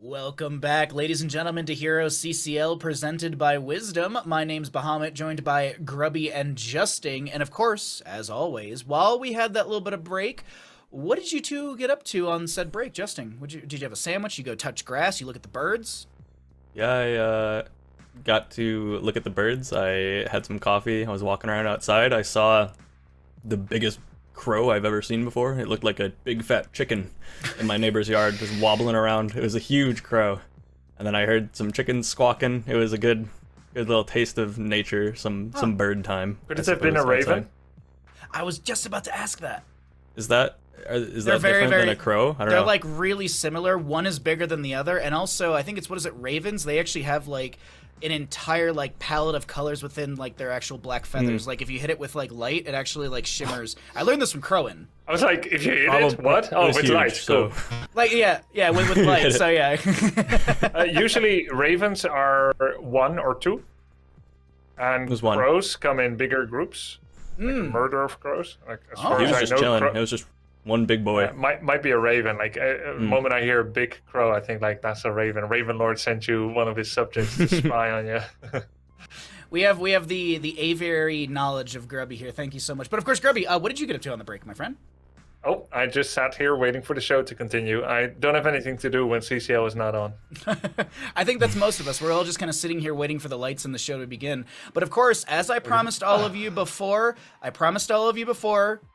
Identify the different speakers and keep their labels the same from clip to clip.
Speaker 1: Welcome back, ladies and gentlemen, to HeroesCCL presented by Wisdom. My name's Bahamut, joined by Grubby and Justing. And of course, as always, while we had that little bit of break, what did you two get up to on said break, Justing? Did you have a sandwich? You go touch grass? You look at the birds?
Speaker 2: Yeah, I got to look at the birds. I had some coffee. I was walking around outside. I saw the biggest crow I've ever seen before. It looked like a big fat chicken in my neighbor's yard, just wobbling around. It was a huge crow. And then I heard some chickens squawking. It was a good little taste of nature, some bird time.
Speaker 3: Could it have been a raven?
Speaker 2: Outside.
Speaker 1: I was just about to ask that.
Speaker 2: Is that different than a crow? I don't
Speaker 1: They're
Speaker 2: know.
Speaker 1: like really similar. One is bigger than the other, and also I think it's ravens. They actually have like an entire like palette of colors within like their actual black feathers. Like if you hit it with like light, it actually like shimmers. I learned this from Crowin.
Speaker 3: I was like, if you hit it, what? Oh, with
Speaker 2: huge,
Speaker 3: light.
Speaker 2: so
Speaker 1: Like yeah, with light. So yeah.
Speaker 3: Usually ravens are one or two, and
Speaker 2: was one.
Speaker 3: crows come in bigger groups. Like a murder of crows. Like as far
Speaker 2: he
Speaker 3: as
Speaker 2: was
Speaker 3: I
Speaker 2: just
Speaker 3: know,
Speaker 2: chilling. It was just one big boy.
Speaker 3: might be a raven. Like the moment I hear a big crow, I think like that's a raven. Raven Lord sent you one of his subjects to spy on you.
Speaker 1: We have the aviary knowledge of Grubby here. Thank you so much. But of course, Grubby, what did you get up to on the break, my friend?
Speaker 3: Oh, I just sat here waiting for the show to continue. I don't have anything to do when CCL is not on.
Speaker 1: I think that's most of us. We're all just kind of sitting here waiting for the lights in the show to begin. But of course, as I promised all of you before,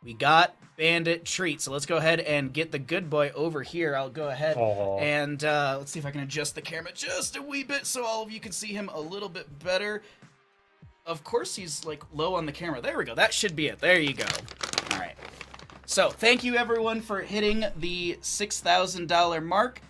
Speaker 1: we got Bandit Treat. So let's go ahead and get the good boy over here. I'll go ahead and let's see if I can adjust the camera just a wee bit so all of you can see him a little bit better. Of course, he's like low on the camera. There we go. That should be it. There you go. All right. So, thank you everyone for hitting the $6,000 mark.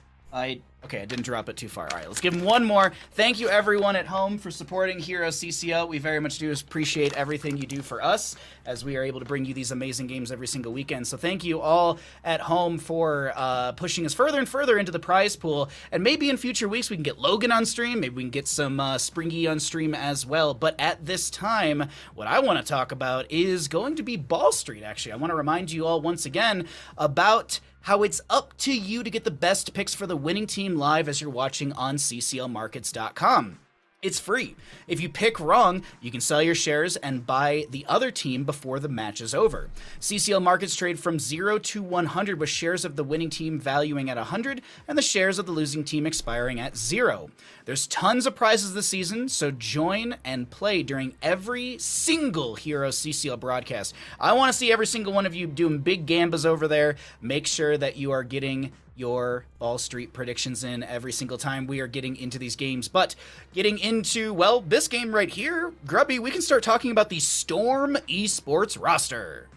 Speaker 1: Okay, I didn't drop it too far. All right, let's give him one more. Thank you everyone at home for supporting HeroesCCL. We very much do appreciate everything you do for us as we are able to bring you these amazing games every single weekend. So thank you all at home for pushing us further and further into the prize pool. And maybe in future weeks we can get Logan on stream. Maybe we can get some Springy on stream as well. But at this time, what I want to talk about is going to be Ball Street, actually. I want to remind you all once again about how it's up to you to get the best picks for the winning team live as you're watching on cclmarkets.com. It's free. If you pick wrong, you can sell your shares and buy the other team before the match is over. CCL markets trade from 0 to 100 with shares of the winning team valuing at 100 and the shares of the losing team expiring at 0. There's tons of prizes this season, so join and play during every single HeroesCCL broadcast. I want to see every single one of you doing big gambas over there. Make sure that you are getting your Ball Street predictions in every single time we are getting into these games. But getting into, well, this game right here, Grubby, we can start talking about the Storm Esports roster.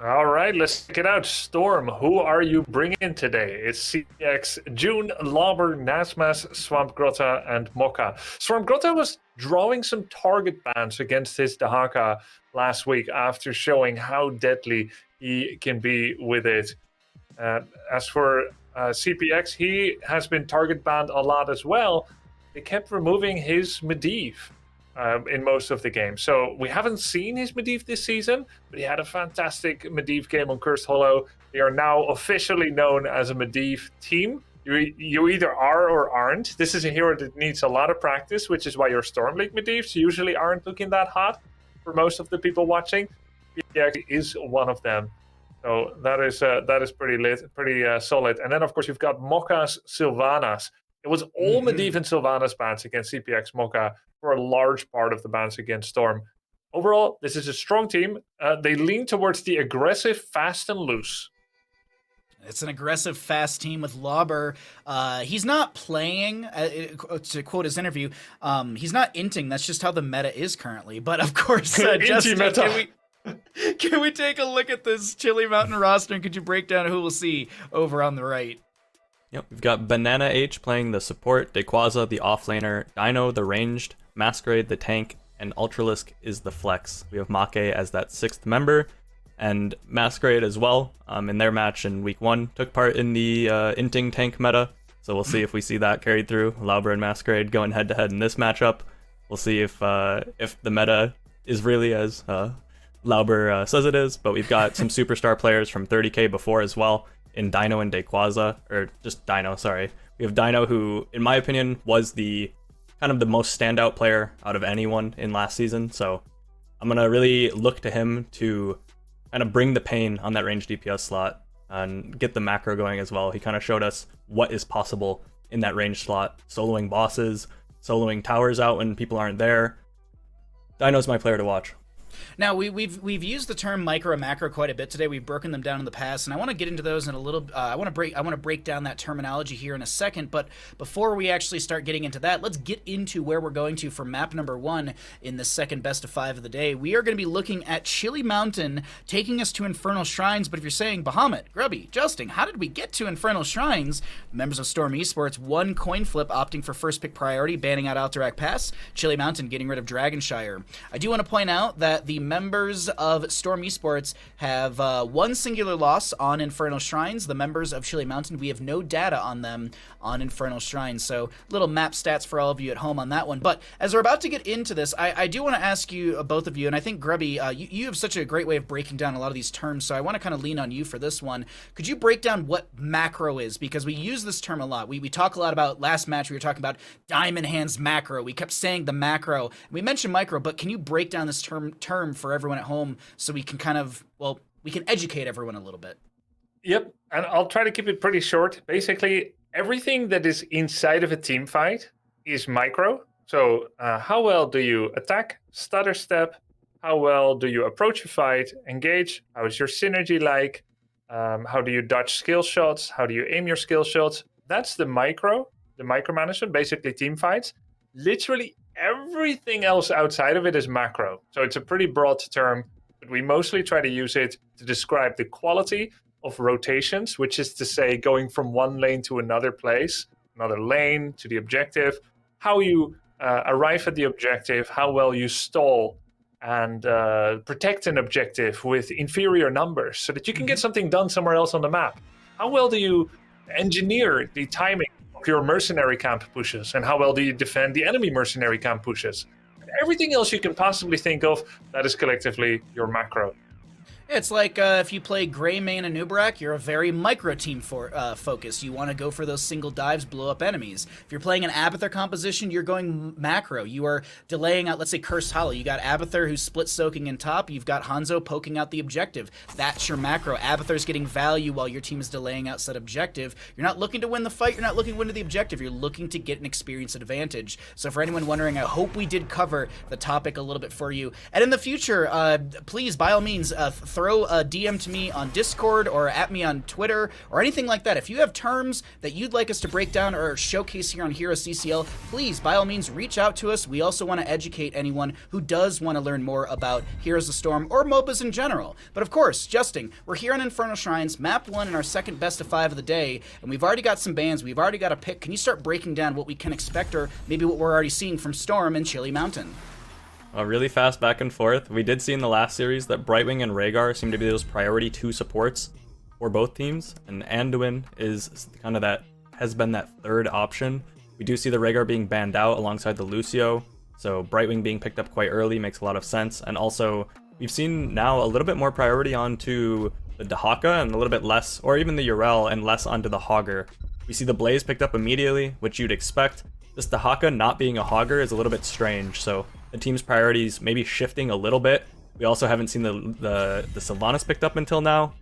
Speaker 3: All right, let's check it out. Storm, who are you bringing today? It's CX, June, Lauber, Nasmas, Swamp Grotta, and Mokka. Swamp Grotta was drawing some target bans against his Dahaka last week after showing how deadly he can be with it. As for CPX, he has been target banned a lot as well. They kept removing his Medivh in most of the games. So we haven't seen his Medivh this season, but he had a fantastic Medivh game on Cursed Hollow. They are now officially known as a Medivh team. You either are or aren't. This is a hero that needs a lot of practice, which is why your Storm League Medivhs usually aren't looking that hot for most of the people watching. He actually is one of them. So that is pretty solid. And then, of course, you've got Mokka's Sylvanas. It was all Medivh and Sylvanas bans against CPX Mokka for a large part of the bans against Storm. Overall, this is a strong team. They lean towards the aggressive, fast, and loose.
Speaker 1: It's an aggressive, fast team with Lauber. He's not playing, to quote his interview, he's not inting. That's just how the meta is currently. But, of course, Justin, can we take a look at this Chili Mountain roster, and could you break down who we'll see over on the right?
Speaker 2: Yep, we've got Banana H playing the support, Dequaza the offlaner, Dino the ranged, Masquerade the tank, and Ultralisk is the flex. We have Make as that 6th member, and Masquerade as well, in their match in week 1, took part in the inting tank meta, so we'll see if we see that carried through. Lauber and Masquerade going head-to-head in this matchup. We'll see if the meta is really as Lauber says it is, but we've got some superstar players from 30k before as well in Dino and Dequaza, or just Dino, sorry. We have Dino, who, in my opinion, was the kind of the most standout player out of anyone in last season. So I'm going to really look to him to kind of bring the pain on that range DPS slot and get the macro going as well. He kind of showed us what is possible in that range slot, soloing bosses, soloing towers out when people aren't there. Dino's my player to watch.
Speaker 1: Now we've used the term micro and macro quite a bit today. We've broken them down in the past, and I want to get into those in a little. I want to break down that terminology here in a second. But before we actually start getting into that, let's get into where we're going to for map number 1 in the second best of 5 of the day. We are going to be looking at Chili Mountain, taking us to Infernal Shrines. But if you're saying Bahamut, Grubby, Justing, how did we get to Infernal Shrines? Members of Storm Esports, one coin flip, opting for first pick priority, banning out Alterac Pass. Chili Mountain getting rid of Dragonshire. I do want to point out that the members of Storm Esports have one singular loss on Infernal Shrines. The members of Chili Mountain, we have no data on them on Infernal Shrines. So little map stats for all of you at home on that one. But as we're about to get into this, I do want to ask you, both of you, and I think Grubby, you have such a great way of breaking down a lot of these terms, so I want to kind of lean on you for this one. Could you break down what macro is? Because we use this term a lot. We talk a lot about, last match we were talking about Diamond Hands macro. We kept saying the macro. We mentioned micro, but can you break down this term for everyone at home so we can kind of, well, we can educate everyone a little bit?
Speaker 3: Yep, and I'll try to keep it pretty short. Basically, everything that is inside of a team fight is micro. So how well do you attack, stutter step? How well do you approach a fight, engage? How is your synergy like? How do you dodge skill shots? How do you aim your skill shots? That's the micromanagement, basically team fights. Literally everything else outside of it is macro. So it's a pretty broad term, but we mostly try to use it to describe the quality of rotations, which is to say going from one lane to another place, another lane to the objective, how you arrive at the objective, how well you stall and protect an objective with inferior numbers so that you can get something done somewhere else on the map. How well do you engineer the timing of your mercenary camp pushes, and how well do you defend the enemy mercenary camp pushes? Everything else you can possibly think of, that is collectively your macro.
Speaker 1: It's like if you play Greymane and Nubarak, you're a very micro team focus. You want to go for those single dives, blow up enemies. If you're playing an Abathur composition, you're going macro. You are delaying out, let's say, Cursed Hollow. You got Abathur who's split soaking in top. You've got Hanzo poking out the objective. That's your macro. Abathur's getting value while your team is delaying out said objective. You're not looking to win the fight. You're not looking to win the objective. You're looking to get an experience advantage. So for anyone wondering, I hope we did cover the topic a little bit for you. And in the future, please, by all means, throw a DM to me on Discord or at me on Twitter or anything like that. If you have terms that you'd like us to break down or showcase here on HeroesCCL, please, by all means, reach out to us. We also want to educate anyone who does want to learn more about Heroes of Storm or MOBAs in general. But of course, Justing, we're here on Infernal Shrines, map 1 in our second best of 5 of the day, and we've already got some bans, we've already got a pick. Can you start breaking down what we can expect or maybe what we're already seeing from Storm and Chili Mountain?
Speaker 2: A really fast back and forth. We did see in the last series that Brightwing and Rhaegar seem to be those priority 2 supports for both teams, and Anduin is kind of that, has been that third option. We do see the Rhaegar being banned out alongside the Lucio, so Brightwing being picked up quite early makes a lot of sense. And also, we've seen now a little bit more priority onto the Dahaka and a little bit less, or even the Yrel, and less onto the Hogger. We see the Blaze picked up immediately, which you'd expect. This Dahaka not being a Hogger is a little bit strange, so the team's priorities maybe shifting a little bit. We also haven't seen the Sylvanas picked up until now,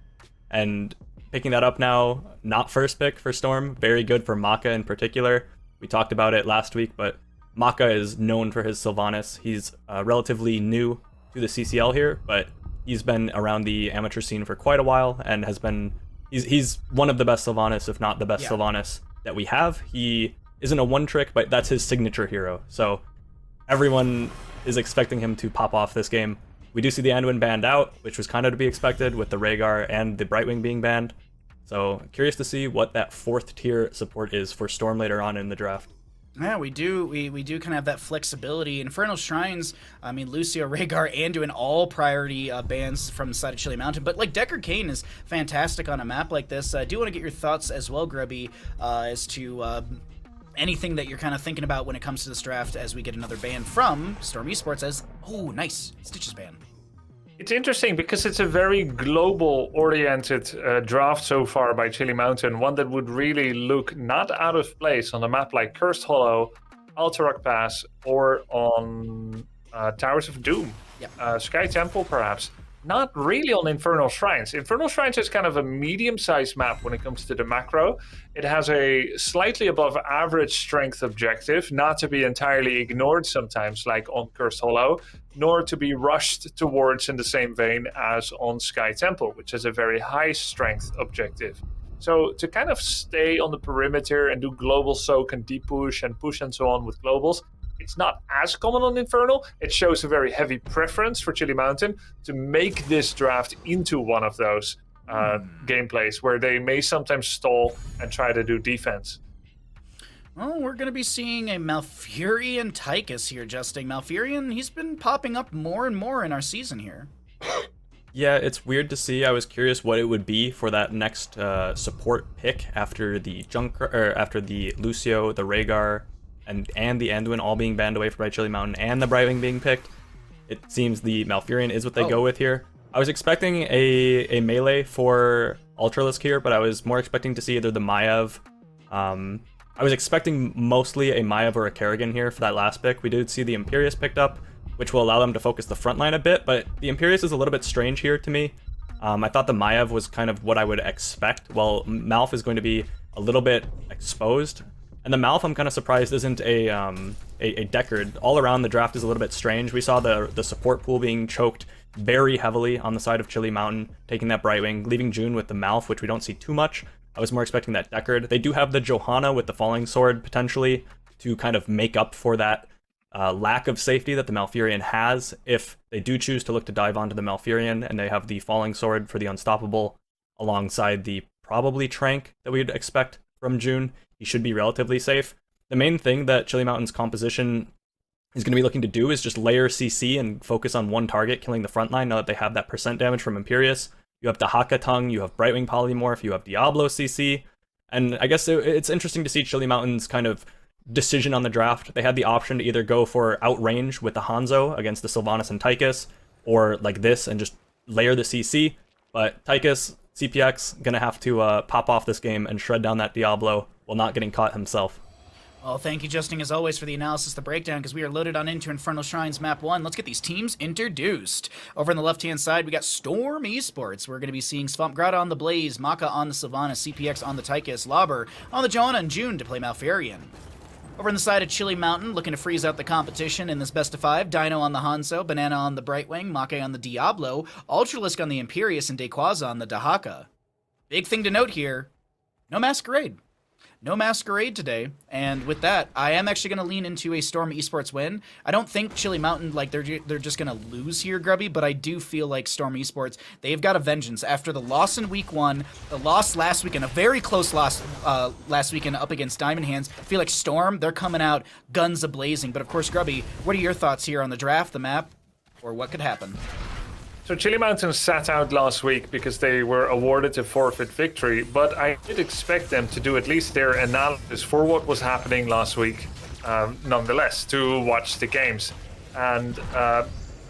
Speaker 2: and picking that up now, not first pick for Storm, very good for Maka in particular. We talked about it last week, but Maka is known for his Sylvanas. He's relatively new to the CCL here, but he's been around the amateur scene for quite a while and has been, he's one of the best Sylvanas, if not the best Sylvanas that we have. He isn't a one trick, but that's his signature hero. So everyone is expecting him to pop off this game. We do see the Anduin banned out, which was kind of to be expected with the Rhaegar and the Brightwing being banned. So curious to see what that 4th tier support is for Storm later on in the draft.
Speaker 1: Yeah, we do kind of have that flexibility. Infernal Shrines, I mean, Lucio, Rhaegar, Anduin, all priority bans from the side of Chili Mountain. But like Deckard Cain is fantastic on a map like this. I do want to get your thoughts as well, Grubby, as to anything that you're kind of thinking about when it comes to this draft as we get another ban from Storm Esports as, oh, nice, Stitches ban.
Speaker 3: It's interesting because it's a very global-oriented draft so far by Chili Mountain, one that would really look not out of place on a map like Cursed Hollow, Alterac Pass, or on Towers of Doom.
Speaker 1: Yep.
Speaker 3: Sky Temple, perhaps. Not really on Infernal Shrines. Infernal Shrines is kind of a medium-sized map when it comes to the macro. It has a slightly above average strength objective, not to be entirely ignored sometimes, like on Cursed Hollow, nor to be rushed towards in the same vein as on Sky Temple, which is a very high strength objective. So to kind of stay on the perimeter and do global soak and deep push and so on with globals, it's not as common on Infernal. It shows a very heavy preference for Chili Mountain to make this draft into one of those gameplays where they may sometimes stall and try to do defense.
Speaker 1: Well, we're going to be seeing a Malfurion Tychus here, Justin. Malfurion, he's been popping up more and more in our season here.
Speaker 2: Yeah, it's weird to see. I was curious what it would be for that next support pick after the after the Lucio, the Rhaegar, and the Anduin all being banned away from Chili Mountain and the Brightwing being picked. It seems the Malfurion is what they go with here. I was expecting a melee for Ultralisk here, but I was more expecting to see either the Maiev. I was expecting mostly a Maiev or a Kerrigan here for that last pick. We did see the Imperius picked up, which will allow them to focus the front line a bit, but the Imperius is a little bit strange here to me. I thought the Maiev was kind of what I would expect, while Malf is going to be a little bit exposed. And the Malf, I'm kind of surprised, isn't a Deckard. All around, the draft is a little bit strange. We saw the support pool being choked very heavily on the side of Chili Mountain, taking that Brightwing, leaving June with the Malf, which we don't see too much. I was more expecting that Deckard. They do have the Johanna with the Falling Sword, potentially, to kind of make up for that lack of safety that the Malfurion has, if they do choose to look to dive onto the Malfurion, and they have the Falling Sword for the Unstoppable, alongside the probably Trank that we'd expect from June. He should be relatively safe. The main thing that Chili Mountain's composition is going to be looking to do is just layer CC and focus on one target, killing the front line, now that they have that percent damage from Imperius. You have Dahaka Tongue, you have Brightwing Polymorph, you have Diablo CC, and I guess it's interesting to see Chili Mountain's kind of decision on the draft. They had the option to either go for outrange with the Hanzo against the Sylvanas and Tychus, or like this and just layer the CC, but Tychus, CPX, gonna have to pop off this game and shred down that Diablo while not getting caught himself.
Speaker 1: Well, thank you, Justin, as always, for the analysis, the breakdown, because we are loaded on into Infernal Shrines Map 1. Let's get these teams introduced. Over on the left-hand side, we got Storm Esports. We're going to be seeing Swamp Grotto on the Blaze, Maka on the Sylvanas, CPX on the Tychus, Lauber on the Johanna, and June to play Malfurion. Over on the side of Chili Mountain, looking to freeze out the competition in this best of 5, Dino on the Hanzo, Banana on the Brightwing, Make on the Diablo, Ultralisk on the Imperius, and Dayquaza on the Dahaka. Big thing to note here, no Masquerade. No Masquerade today, and with that, I am actually going to lean into a Storm Esports win. I don't think Chili Mountain, like, they're just going to lose here, Grubby, but I do feel like Storm Esports, they've got a vengeance. After the loss in Week 1, the loss last weekend, a very close loss last weekend up against Diamond Hands, I feel like Storm, they're coming out guns a-blazing. But of course, Grubby, what are your thoughts here on the draft, the map, or what could happen?
Speaker 3: So Chili Mountain sat out last week because they were awarded a forfeit victory, but I did expect them to do at least their analysis for what was happening last week, nonetheless, to watch the games. And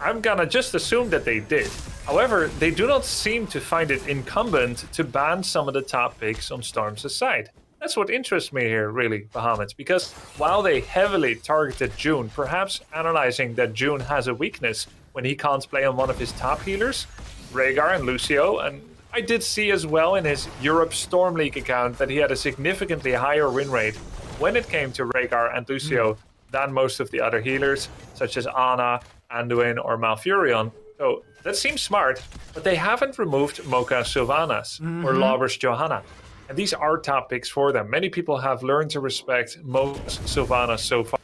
Speaker 3: I'm gonna just assume that they did. However, they do not seem to find it incumbent to ban some of the top picks on Storm's side. That's what interests me here, really, Bahamut, because while they heavily targeted June, perhaps analyzing that June has a weakness when he can't play on one of his top healers, Rhaegar and Lucio, and I did see as well in his Europe Storm League account that he had a significantly higher win rate when it came to Rhaegar and Lucio than most of the other healers, such as Ana, Anduin, or Malfurion. So that seems smart, but they haven't removed Mocha Sylvanas or Lauber's Johanna. And these are top picks for them. Many people have learned to respect Mocha's Sylvanas so far.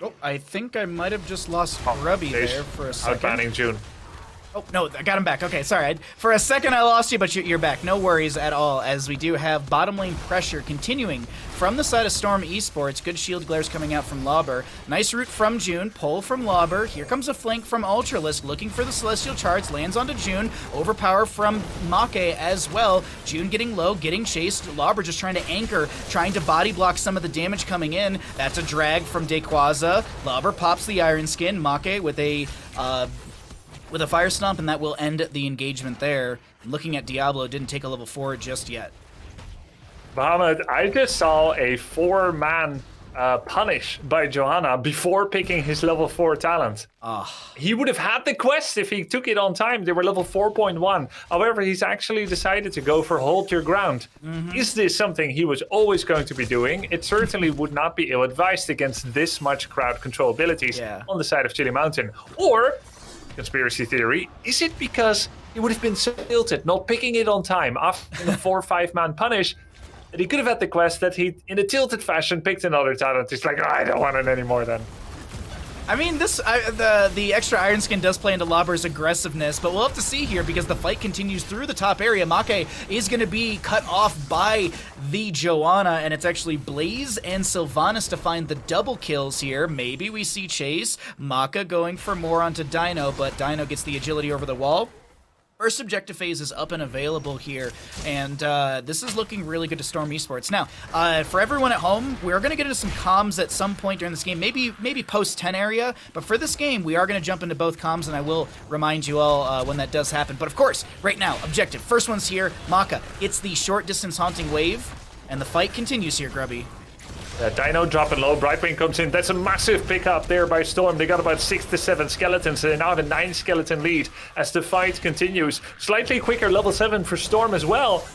Speaker 1: Oh, I think I might have just lost Grubby there for a second.
Speaker 3: Outbanning June.
Speaker 1: Oh, no, I got him back. Okay, sorry. For a second, I lost you, but you're back. No worries at all, as we do have bottom lane pressure continuing from the side of Storm Esports. Good shield glares coming out from Lauber. Nice root from June. Pull from Lauber. Here comes a flank from Ultralisk, looking for the Celestial Charge. Lands onto June. Overpower from Make as well. June getting low, getting chased. Lauber just trying to anchor, trying to body block some of the damage coming in. That's a drag from Dayquaza. Lauber pops the Iron Skin. Make with a with a Fire Stomp, and that will end the engagement there. And looking at Diablo, didn't take a level 4 just yet.
Speaker 3: Bahamut, I just saw a 4-man punish by Johanna before picking his level 4 talent. He would have had the quest if he took it on time. They were level 4.1. However, he's actually decided to go for Hold Your Ground. Is this something he was always going to be doing? It certainly would not be ill-advised against this much crowd control abilities on the side of Chili Mountain. Or, conspiracy theory, is it because he would have been so tilted, not picking it on time after the 4 or 5-man punish, that he could have had the quest that he, in a tilted fashion, picked another talent. He's like, I don't want it anymore then.
Speaker 1: I mean, the extra Iron Skin does play into Lobber's aggressiveness, but we'll have to see here because the fight continues through the top area. Make is going to be cut off by the Johanna, and it's actually Blaze and Sylvanas to find the double kills here. Maybe we see Chase. Maka going for more onto Dino, but Dino gets the agility over the wall. First objective phase is up and available here, and this is looking really good to Storm Esports. Now, for everyone at home, we're going to get into some comms at some point during this game, maybe post-10 area, but for this game, we are going to jump into both comms, and I will remind you all when that does happen. But of course, right now, objective. First one's here, Maka. It's the short-distance haunting wave, and the fight continues here, Grubby.
Speaker 3: Dino dropping low, Brightwing comes in. That's a massive pickup there by Storm. They got about 6 to 7 skeletons. They now have a 9 skeleton lead as the fight continues. Slightly quicker level 7 for Storm as well.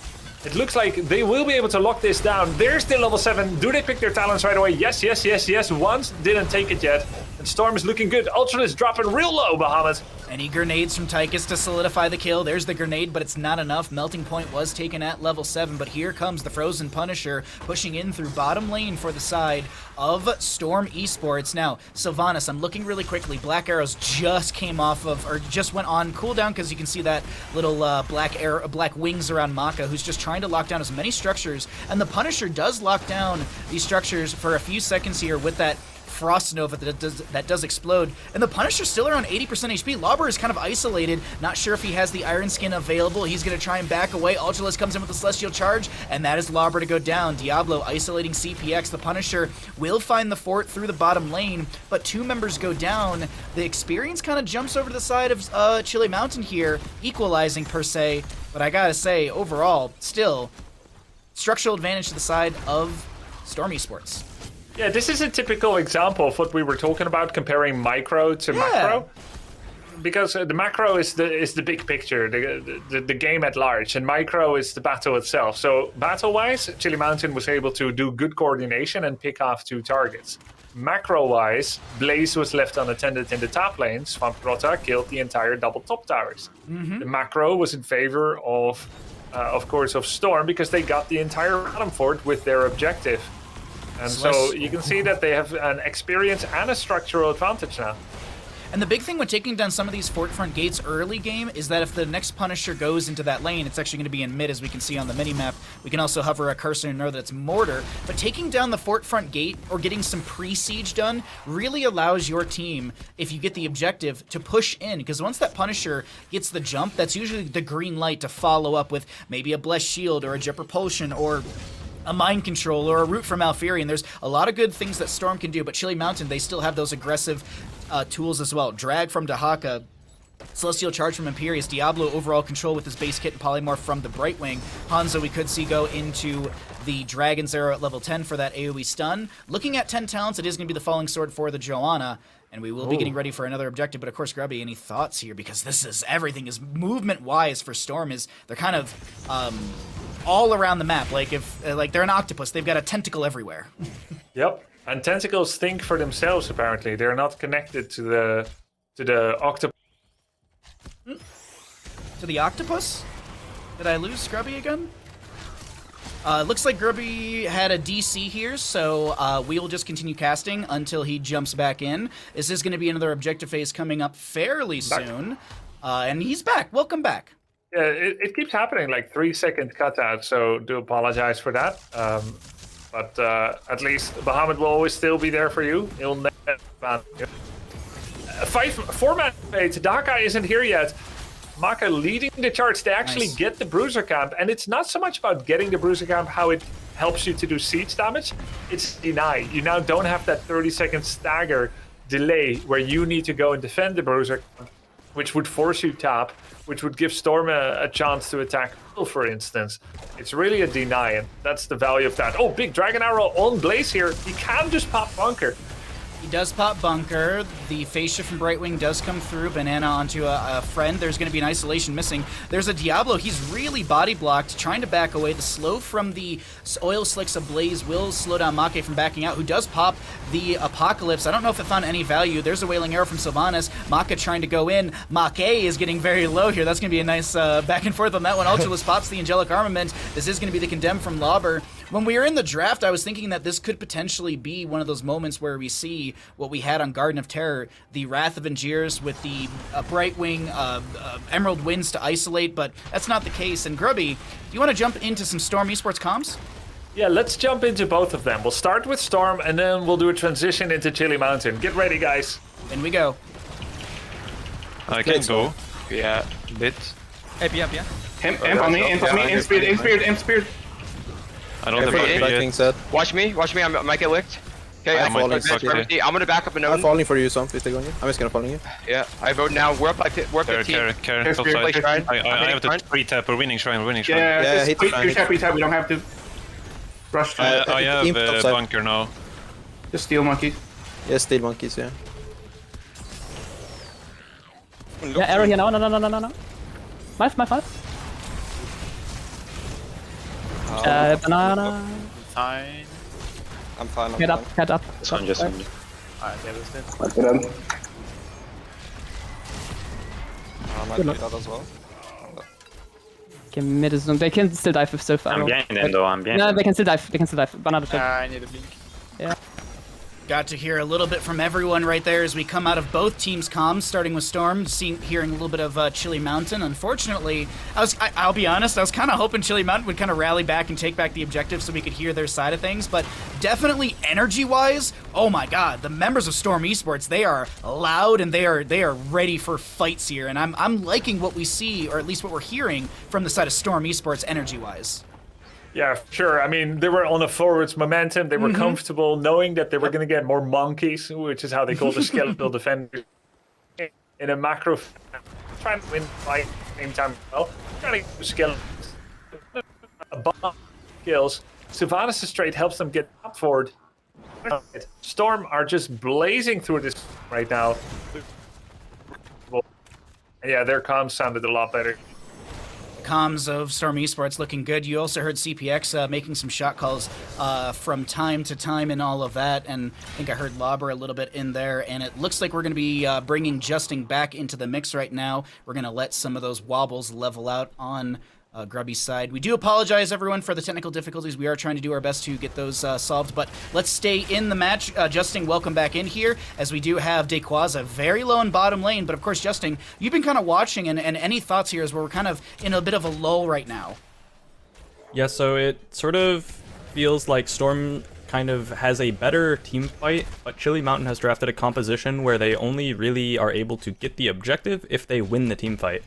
Speaker 3: It looks like they will be able to lock this down. There's the level 7. Do they pick their talents right away? Yes, yes, yes, yes. Once didn't take it yet. And Storm is looking good. Ultra is dropping real low, Bahamut.
Speaker 1: Any grenades from Tychus to solidify the kill. There's the grenade, but it's not enough. Melting Point was taken at level 7, but here comes the Frozen Punisher pushing in through bottom lane for the side of Storm Esports. Now, Sylvanas, I'm looking really quickly. Black Arrows just came off of, or just went on cooldown because you can see that little black wings around Maka, who's just trying to lock down as many structures. And the Punisher does lock down these structures for a few seconds here with that Frost Nova that does explode, and the Punisher's still around 80% HP. Lobber is kind of isolated, not sure if he has the Iron Skin available. He's going to try and back away. Ultralisk comes in with the Celestial Charge, and that is Lobber to go down. Diablo isolating CPX. The Punisher will find the fort through the bottom lane, but 2 members go down. The experience kind of jumps over to the side of Chili Mountain here, equalizing per se, but I gotta say, overall, still, structural advantage to the side of Storm Esports.
Speaker 3: Yeah, this is a typical example of what we were talking about, comparing micro to macro. Because the macro is the big picture, the game at large, and micro is the battle itself. So battle-wise, Chili Mountain was able to do good coordination and pick off 2 targets. Macro-wise, Blaze was left unattended in the top lane. Swamp Grotto killed the entire double top towers. The macro was in favor of course, of Storm, because they got the entire bottom fort with their objective. And so you can see that they have an experience and a structural advantage now.
Speaker 1: And the big thing with taking down some of these fort front gates early game is that if the next Punisher goes into that lane, it's actually going to be in mid, as we can see on the minimap. We can also hover a cursor and know that it's mortar. But taking down the fort front gate or getting some pre-siege done really allows your team, if you get the objective, to push in. Because once that Punisher gets the jump, that's usually the green light to follow up with maybe a Blessed Shield or a Jet Propulsion or a Mind Control or a Root from Malfurion. There's a lot of good things that Storm can do, but Chili Mountain, they still have those aggressive tools as well. Drag from Dahaka, Celestial Charge from Imperius, Diablo overall control with his base kit and polymorph from the Brightwing. Hanzo we could see go into the Dragon's Arrow at level 10 for that AoE stun. Looking at 10 talents, it is going to be the Falling Sword for the Johanna, and we will be getting ready for another objective. But of course, Grubby, any thoughts here? Because this is, everything is movement-wise for Storm, is they're kind of all around the map. Like if they're an octopus, they've got a tentacle everywhere.
Speaker 3: Yep, and tentacles think for themselves. Apparently, they're not connected to the octopus.
Speaker 1: To the octopus? Did I lose Grubby again? Looks like Grubby had a DC here, so we will just continue casting until he jumps back in. This is going to be another objective phase coming up fairly soon, and he's back. Welcome back.
Speaker 3: Yeah, it keeps happening, like 3-second cutout, so do apologize for that. But at least Bahamut will always still be there for you. He'll never ban you. 4-man fate. Daka isn't here yet. Maka leading the charge. They actually get the Bruiser Camp, and it's not so much about getting the Bruiser Camp, how it helps you to do siege damage. It's deny. You now don't have that 30-second stagger delay where you need to go and defend the Bruiser Camp. which would force you top, which would give Storm a chance to attack, for instance. It's really a deny, and that's the value of that. Oh, big Dragon Arrow on Blaze here. He can just pop Bunker.
Speaker 1: He does pop Bunker. The phase shift from Brightwing does come through. Banana onto a friend. There's going to be an isolation missing. There's a Diablo. He's really body blocked, trying to back away. The slow from the Oil Slicks Ablaze will slow down Make from backing out, who does pop the Apocalypse. I don't know if it found any value. There's a Wailing Arrow from Sylvanas. Make trying to go in. Make is getting very low here. That's going to be a nice back and forth on that one. Ultralist pops the Angelic Armament. This is going to be the Condemned from Lauber. When we were in the draft, I was thinking that this could potentially be one of those moments where we see what we had on Garden of Terror, the Wrath of Angiers with the Brightwing Emerald Winds to isolate, but that's not the case. And Grubby, do you want to jump into some Storm Esports comms?
Speaker 3: Yeah, let's jump into both of them. We'll start with Storm, and then we'll do a transition into Chili Mountain. Get ready, guys.
Speaker 1: In we go.
Speaker 4: I can go. Yeah, bit.
Speaker 5: Imp on me, imp speared.
Speaker 4: I don't have a yet.
Speaker 6: Watch me, I might get licked. Okay,
Speaker 4: I'm
Speaker 6: gonna back up a node.
Speaker 7: I'm falling for you, so please take on you. I'm just gonna follow you.
Speaker 6: Yeah, I vote now. We're up by 15.
Speaker 4: Care, top
Speaker 6: Play
Speaker 4: side.
Speaker 6: shrine.
Speaker 4: I have to pre-tap. We're winning shrine.
Speaker 5: Yeah,
Speaker 7: hit
Speaker 5: we
Speaker 7: the
Speaker 5: tap, we don't have to. Rush.
Speaker 4: I have
Speaker 7: imp top side.
Speaker 4: bunker now.
Speaker 5: Just steal monkey.
Speaker 7: Yeah, steel monkeys, yeah.
Speaker 8: Yeah, arrow here now. No. My. Banana.
Speaker 4: Fine.
Speaker 7: I'm fine.
Speaker 8: Head up.
Speaker 4: This one just.
Speaker 7: Might be that as well.
Speaker 8: Okay, mid is they can still dive with Sylph arrow.
Speaker 4: I'm behind them though, I'm behind
Speaker 8: No,
Speaker 4: them.
Speaker 8: they can still dive. Banana check.
Speaker 4: I need a blink.
Speaker 8: Yeah.
Speaker 1: Got to hear a little bit from everyone right there as we come out of both teams' comms, starting with Storm, hearing a little bit of Chili Mountain. Unfortunately, I'll be honest, I was kind of hoping Chili Mountain would kind of rally back and take back the objective so we could hear their side of things, but definitely energy-wise, oh my god, the members of Storm Esports, they are loud and they are ready for fights here, and I'm liking what we see, or at least what we're hearing from the side of Storm Esports energy-wise.
Speaker 3: Yeah, sure. I mean, they were on a forwards momentum. They were comfortable knowing that they were going to get more monkeys, which is how they call the skeletal defenders. In a macro, trying to win by same time. Well, trying to get skeletons. Bomb kills. Sylvanas' trade helps them get up forward. Storm are just blazing through this right now. Yeah, their comms sounded a lot better.
Speaker 1: Comms of Storm Esports looking good. You also heard CPX making some shot calls from time to time and all of that, and I think I heard Lauber a little bit in there, and it looks like we're going to be bringing Justing back into the mix right now. We're going to let some of those wobbles level out on Grubby's side. We do apologize, everyone, for the technical difficulties. We are trying to do our best to get those solved, but let's stay in the match. Justing, welcome back in here, as we do have Dequaza very low in bottom lane, but of course, Justing, you've been kind of watching, and any thoughts here as we're kind of in a bit of a lull right now?
Speaker 2: Yeah, so it sort of feels like Storm kind of has a better team fight, but Chili Mountain has drafted a composition where they only really are able to get the objective if they win the team fight,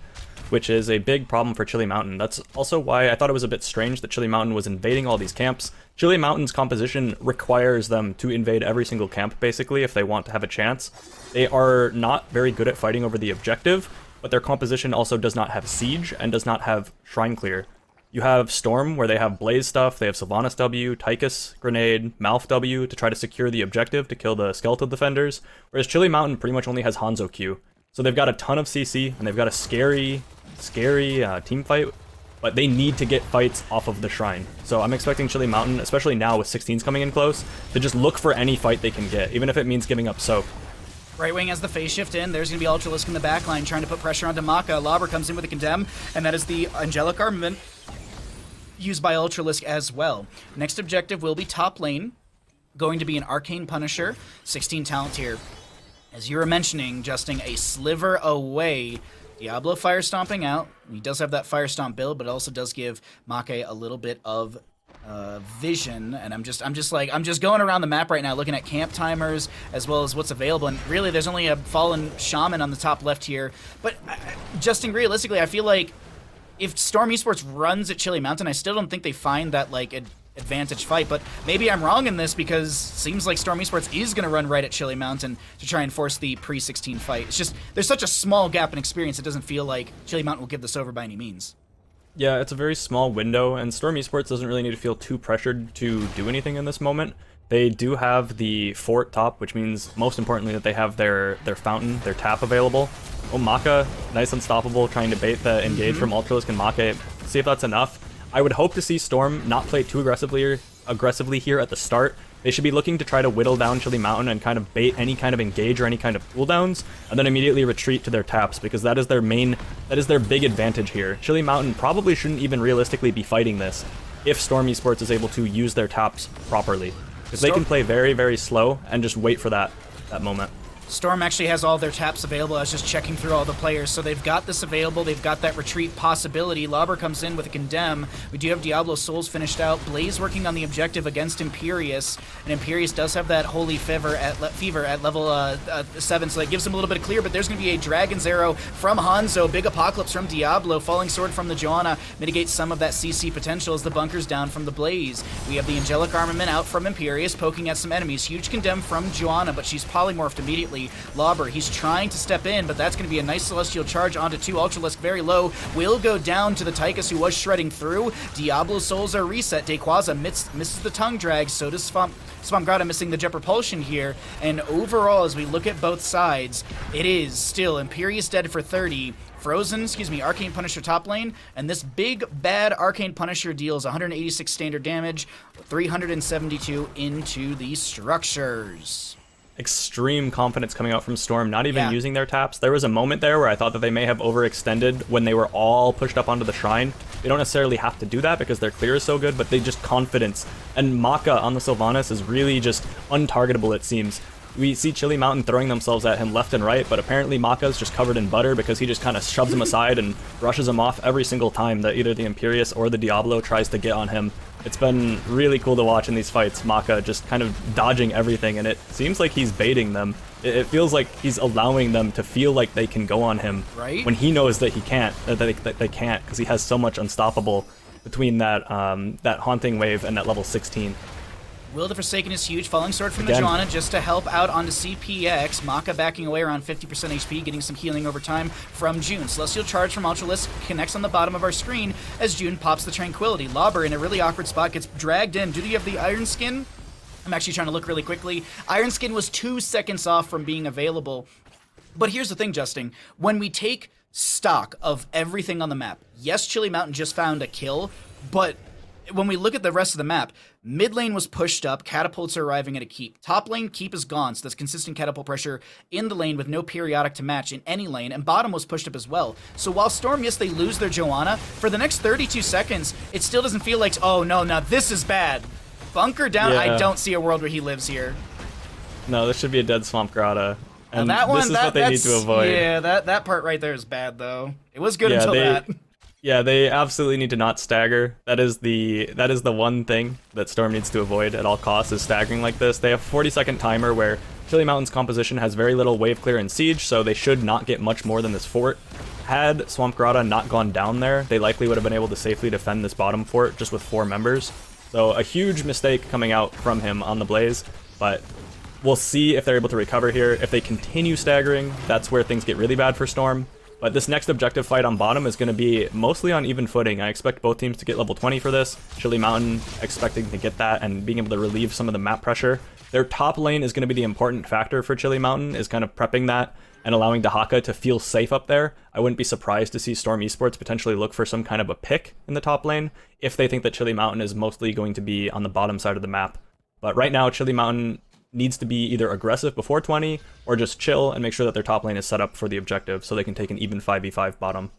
Speaker 2: which is a big problem for Chili Mountain. That's also why I thought it was a bit strange that Chili Mountain was invading all these camps. Chili Mountain's composition requires them to invade every single camp, basically, if they want to have a chance. They are not very good at fighting over the objective, but their composition also does not have Siege and does not have Shrine Clear. You have Storm, where they have Blaze stuff, they have Sylvanas W, Tychus Grenade, Malf W to try to secure the objective to kill the Skeletal Defenders, whereas Chili Mountain pretty much only has Hanzo Q. So they've got a ton of CC, and they've got a scary team fight, but they need to get fights off of the Shrine. So I'm expecting Chili Mountain, especially now with 16s coming in close, to just look for any fight they can get, even if it means giving up Soap.
Speaker 1: Right wing has the phase shift in. There's going to be Ultralisk in the back line trying to put pressure onto Maka. Lauber comes in with a Condemn, and that is the Angelic Armament used by Ultralisk as well. Next objective will be top lane, going to be an Arcane Punisher, 16 talent here. As you were mentioning, Justing, a sliver away. Diablo Fire Stomping out. He does have that Fire Stomp build, but it also does give Make a little bit of vision. And I'm just going around the map right now, looking at camp timers as well as what's available. And really, there's only a Fallen Shaman on the top left here. But Justing, realistically, I feel like if Storm Esports runs at Chili Mountain, I still don't think they find that like advantage fight, but maybe I'm wrong in this because seems like Storm Esports is going to run right at Chili Mountain to try and force the pre-16 fight. It's just, there's such a small gap in experience, it doesn't feel like Chili Mountain will give this over by any means.
Speaker 2: Yeah, it's a very small window, and Storm Esports doesn't really need to feel too pressured to do anything in this moment. They do have the fort top, which means, most importantly, that they have their fountain, their tap available. Oh, Maka, nice unstoppable, trying to bait the engage from Ultralisk and Make. See if that's enough. I would hope to see Storm not play too aggressively here at the start. They should be looking to try to whittle down Chili Mountain and kind of bait any kind of engage or any kind of cooldowns, and then immediately retreat to their taps, because that is their big advantage here. Chili Mountain probably shouldn't even realistically be fighting this if Storm Esports is able to use their taps properly. Because they can play very, very slow and just wait for that moment.
Speaker 1: Storm actually has all their taps available. I was just checking through all the players, so they've got this available. They've got that retreat possibility. Lauber comes in with a Condemn. We do have Diablo Souls finished out. Blaze working on the objective against Imperius, and Imperius does have that Holy Fever at level 7, so that gives him a little bit of clear, but there's going to be a Dragon's Arrow from Hanzo, Big Apocalypse from Diablo, Falling Sword from the Joanna, mitigates some of that CC potential as the bunker's down from the Blaze. We have the Angelic Armament out from Imperius, poking at some enemies. Huge Condemn from Joanna, but she's polymorphed immediately. Lauber, he's trying to step in, but that's going to be a nice Celestial Charge onto 2. Ultralisk very low, will go down to the Tychus, who was shredding through. Diablo Souls are reset. Dequaza misses the Tongue Drag, so does Swampgrata, missing the Jet Propulsion here. And overall, as we look at both sides, it is still Imperius dead for 30, Arcane Punisher top lane, and this big, bad Arcane Punisher deals 186 standard damage, 372 into the structures.
Speaker 2: Extreme confidence coming out from Storm, not even using their taps. There was a moment there where I thought that they may have overextended when they were all pushed up onto the shrine. They don't necessarily have to do that because their clear is so good, but they just confidence. And Maka on the Sylvanas is really just untargetable, it seems. We see Chili Mountain throwing themselves at him left and right, but apparently Maka's just covered in butter because he just kind of shoves him aside and brushes him off every single time that either the Imperius or the Diablo tries to get on him. It's been really cool to watch in these fights, Maka just kind of dodging everything, and it seems like he's baiting them. It feels like he's allowing them to feel like they can go on him,
Speaker 1: right? When
Speaker 2: he knows that he can't, that they can't, because he has so much unstoppable between that that Haunting Wave and that level 16.
Speaker 1: Will the Forsaken is huge. Falling Sword from the Joanna just to help out onto CPX. Maka backing away around 50% HP, getting some healing over time from June. Celestial Charge from Ultralisk connects on the bottom of our screen as June pops the Tranquility. Lauber in a really awkward spot gets dragged in. Do you have the Iron Skin? I'm actually trying to look really quickly. Iron Skin was 2 seconds off from being available. But here's the thing, Justin. When we take stock of everything on the map, yes, Chili Mountain just found a kill, but when we look at the rest of the map, mid lane was pushed up, catapults are arriving at a keep. Top lane, keep is gone, so that's consistent catapult pressure in the lane with no periodic to match in any lane, and bottom was pushed up as well. So while Storm, yes, they lose their Joanna, for the next 32 seconds, it still doesn't feel like, oh no, now this is bad. Bunker down, I don't see a world where he lives here.
Speaker 2: No, this should be a dead Swampgrata. And
Speaker 1: that one,
Speaker 2: this is what they need to avoid.
Speaker 1: Yeah, that part right there is bad, though. It was good until that.
Speaker 2: Yeah, they absolutely need to not stagger. That is the one thing that Storm needs to avoid at all costs, is staggering like this. They have a 40-second timer where Chili Mountain's composition has very little wave clear and siege, so they should not get much more than this fort. Had Swampgrata not gone down there, they likely would have been able to safely defend this bottom fort just with 4 members. So a huge mistake coming out from him on the Blaze, but we'll see if they're able to recover here. If they continue staggering, that's where things get really bad for Storm. But this next objective fight on bottom is going to be mostly on even footing. I expect both teams to get level 20 for this. Chili Mountain expecting to get that and being able to relieve some of the map pressure. Their top lane is going to be the important factor for Chili Mountain, is kind of prepping that and allowing Dahaka to feel safe up there. I wouldn't be surprised to see Storm Esports potentially look for some kind of a pick in the top lane if they think that Chili Mountain is mostly going to be on the bottom side of the map. But right now, Chili Mountain needs to be either aggressive before 20 or just chill and make sure that their top lane is set up for the objective so they can take an even 5v5 bottom.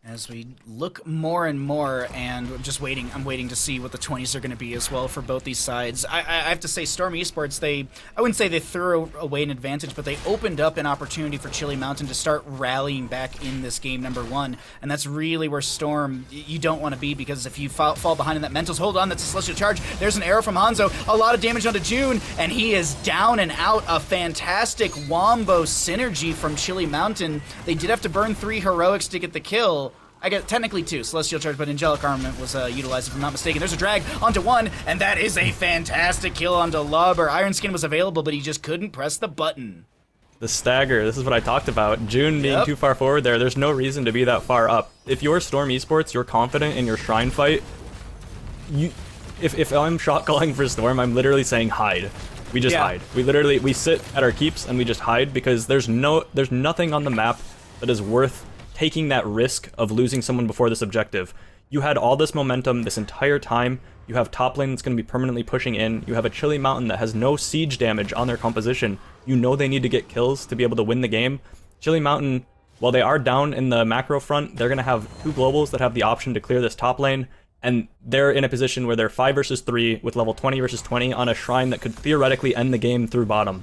Speaker 1: As we look more and more, and I'm waiting to see what the 20s are going to be as well for both these sides. I have to say, Storm Esports, I wouldn't say they threw away an advantage, but they opened up an opportunity for Chili Mountain to start rallying back in this game number 1, and that's really where Storm, you don't want to be, because if you fall behind in that mentals, hold on, that's a Celestial Charge, there's an arrow from Hanzo, a lot of damage onto June, and he is down and out. A fantastic wombo synergy from Chili Mountain. They did have to burn 3 heroics to get the kill, I guess technically 2 Celestial Charge, but Angelic Armament was utilized, if I'm not mistaken. There's a drag onto 1, and that is a fantastic kill onto Lauber. Iron Skin was available, but he just couldn't press the button.
Speaker 2: The stagger, this is what I talked about. June being too far forward there's no reason to be that far up. If you're Storm Esports, you're confident in your Shrine fight, if I'm shot calling for Storm, I'm literally saying hide. We just hide. We sit at our keeps and we just hide because there's nothing on the map that is worth taking that risk of losing someone before this objective. You had all this momentum this entire time. You have top lane that's going to be permanently pushing in. You have a Chili Mountain that has no siege damage on their composition. You know they need to get kills to be able to win the game. Chili Mountain, while they are down in the macro front, they're going to have 2 globals that have the option to clear this top lane. And they're in a position where they're 5 versus 3 with level 20 versus 20 on a shrine that could theoretically end the game through bottom.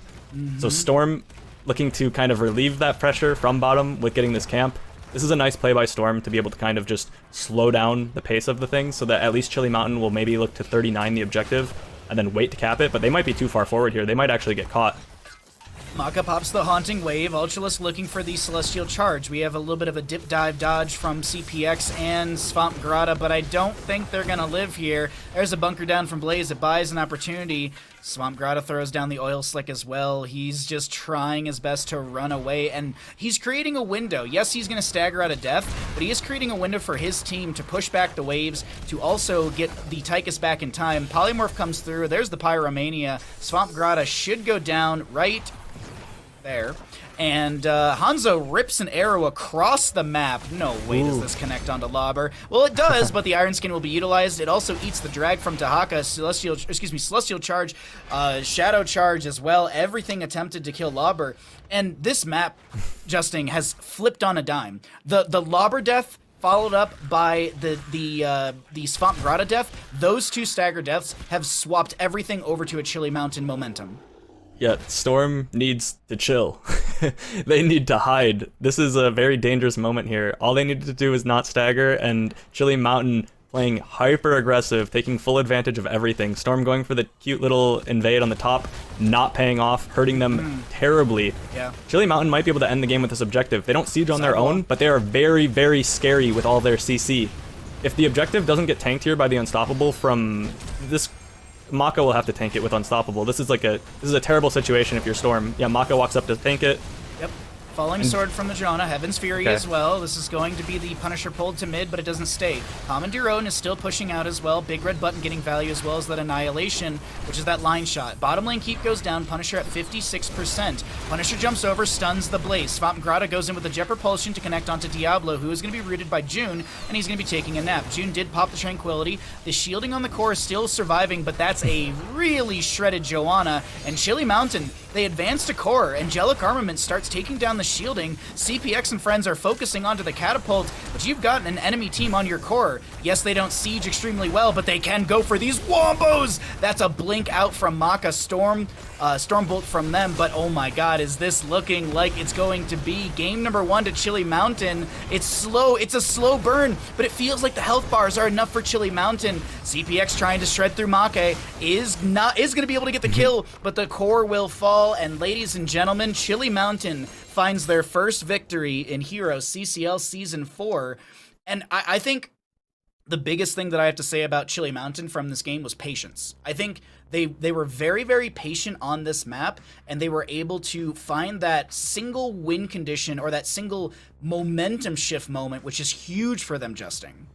Speaker 2: So Storm looking to kind of relieve that pressure from bottom with getting this camp. This is a nice play by Storm to be able to kind of just slow down the pace of the thing so that at least Chili Mountain will maybe look to 39 the objective and then wait to cap it, but they might be too far forward here. They might actually get caught.
Speaker 1: Maka pops the Haunting Wave. Ultralisk looking for the Celestial Charge. We have a little bit of a dip dive dodge from CPX and Swamp Grotto, but I don't think they're going to live here. There's a bunker down from Blaze. It buys an opportunity. Swamp Grotto throws down the Oil Slick as well. He's just trying his best to run away, and he's creating a window. Yes, he's going to stagger out of death, but he is creating a window for his team to push back the waves, to also get the Tychus back in time. Polymorph comes through. There's the Pyromania. Swamp Grotto should go down right there. And Hanzo rips an arrow across the map. No way does this connect onto Lauber. Well, it does, but the Iron Skin will be utilized. It also eats the drag from Tahaka, Celestial Charge, Shadow Charge as well. Everything attempted to kill Lauber. And this map, Justin, has flipped on a dime. The Lauber death followed up by the Swamp Grotto death. Those 2 stagger deaths have swapped everything over to a Chili Mountain momentum.
Speaker 2: Yeah, Storm needs to chill. They need to hide. This is a very dangerous moment here. All they needed to do is not stagger, and Chili Mountain playing hyper aggressive, taking full advantage of everything. Storm going for the cute little invade on the top, not paying off, hurting them terribly.
Speaker 1: Yeah.
Speaker 2: Chili Mountain might be able to end the game with this objective. They don't siege on their own, but they are very, very scary with all their CC. If the objective doesn't get tanked here by the Unstoppable from this, Maka will have to tank it with Unstoppable. This is a terrible situation if you're Storm. Yeah, Maka walks up to tank it.
Speaker 1: Yep. Falling Sword from the Janna, Heaven's Fury as well. This is going to be the Punisher pulled to mid, but it doesn't stay. Commandeer is still pushing out as well. Big Red Button getting value as well as that Annihilation, which is that line shot. Bottom lane keep goes down, Punisher at 56%. Punisher jumps over, stuns the Blaze. Swamp Grotto goes in with a Jet Propulsion to connect onto Diablo, who is going to be rooted by June, and he's going to be taking a nap. June did pop the Tranquility. The shielding on the core is still surviving, but that's a really shredded Joanna. And Chili Mountain, they advance to core. Angelic Armament starts taking down the shielding. CPX and friends are focusing onto the catapult, but you've got an enemy team on your core. Yes, they don't siege extremely well, but they can go for these wombos. That's a blink out from Maka. Stormbolt from them, but oh my god, is this looking like it's going to be game number 1 to Chili Mountain? It's slow, it's a slow burn, but it feels like the health bars are enough for Chili Mountain. CPX trying to shred through Maka is going to be able to get the kill, but the core will fall, and ladies and gentlemen, Chili Mountain finds their first victory in HeroesCCL Season 4, and I think the biggest thing that I have to say about Chili Mountain from this game was patience. I think they were very, very patient on this map, and they were able to find that single win condition or that single momentum shift moment, which is huge for them, Justin.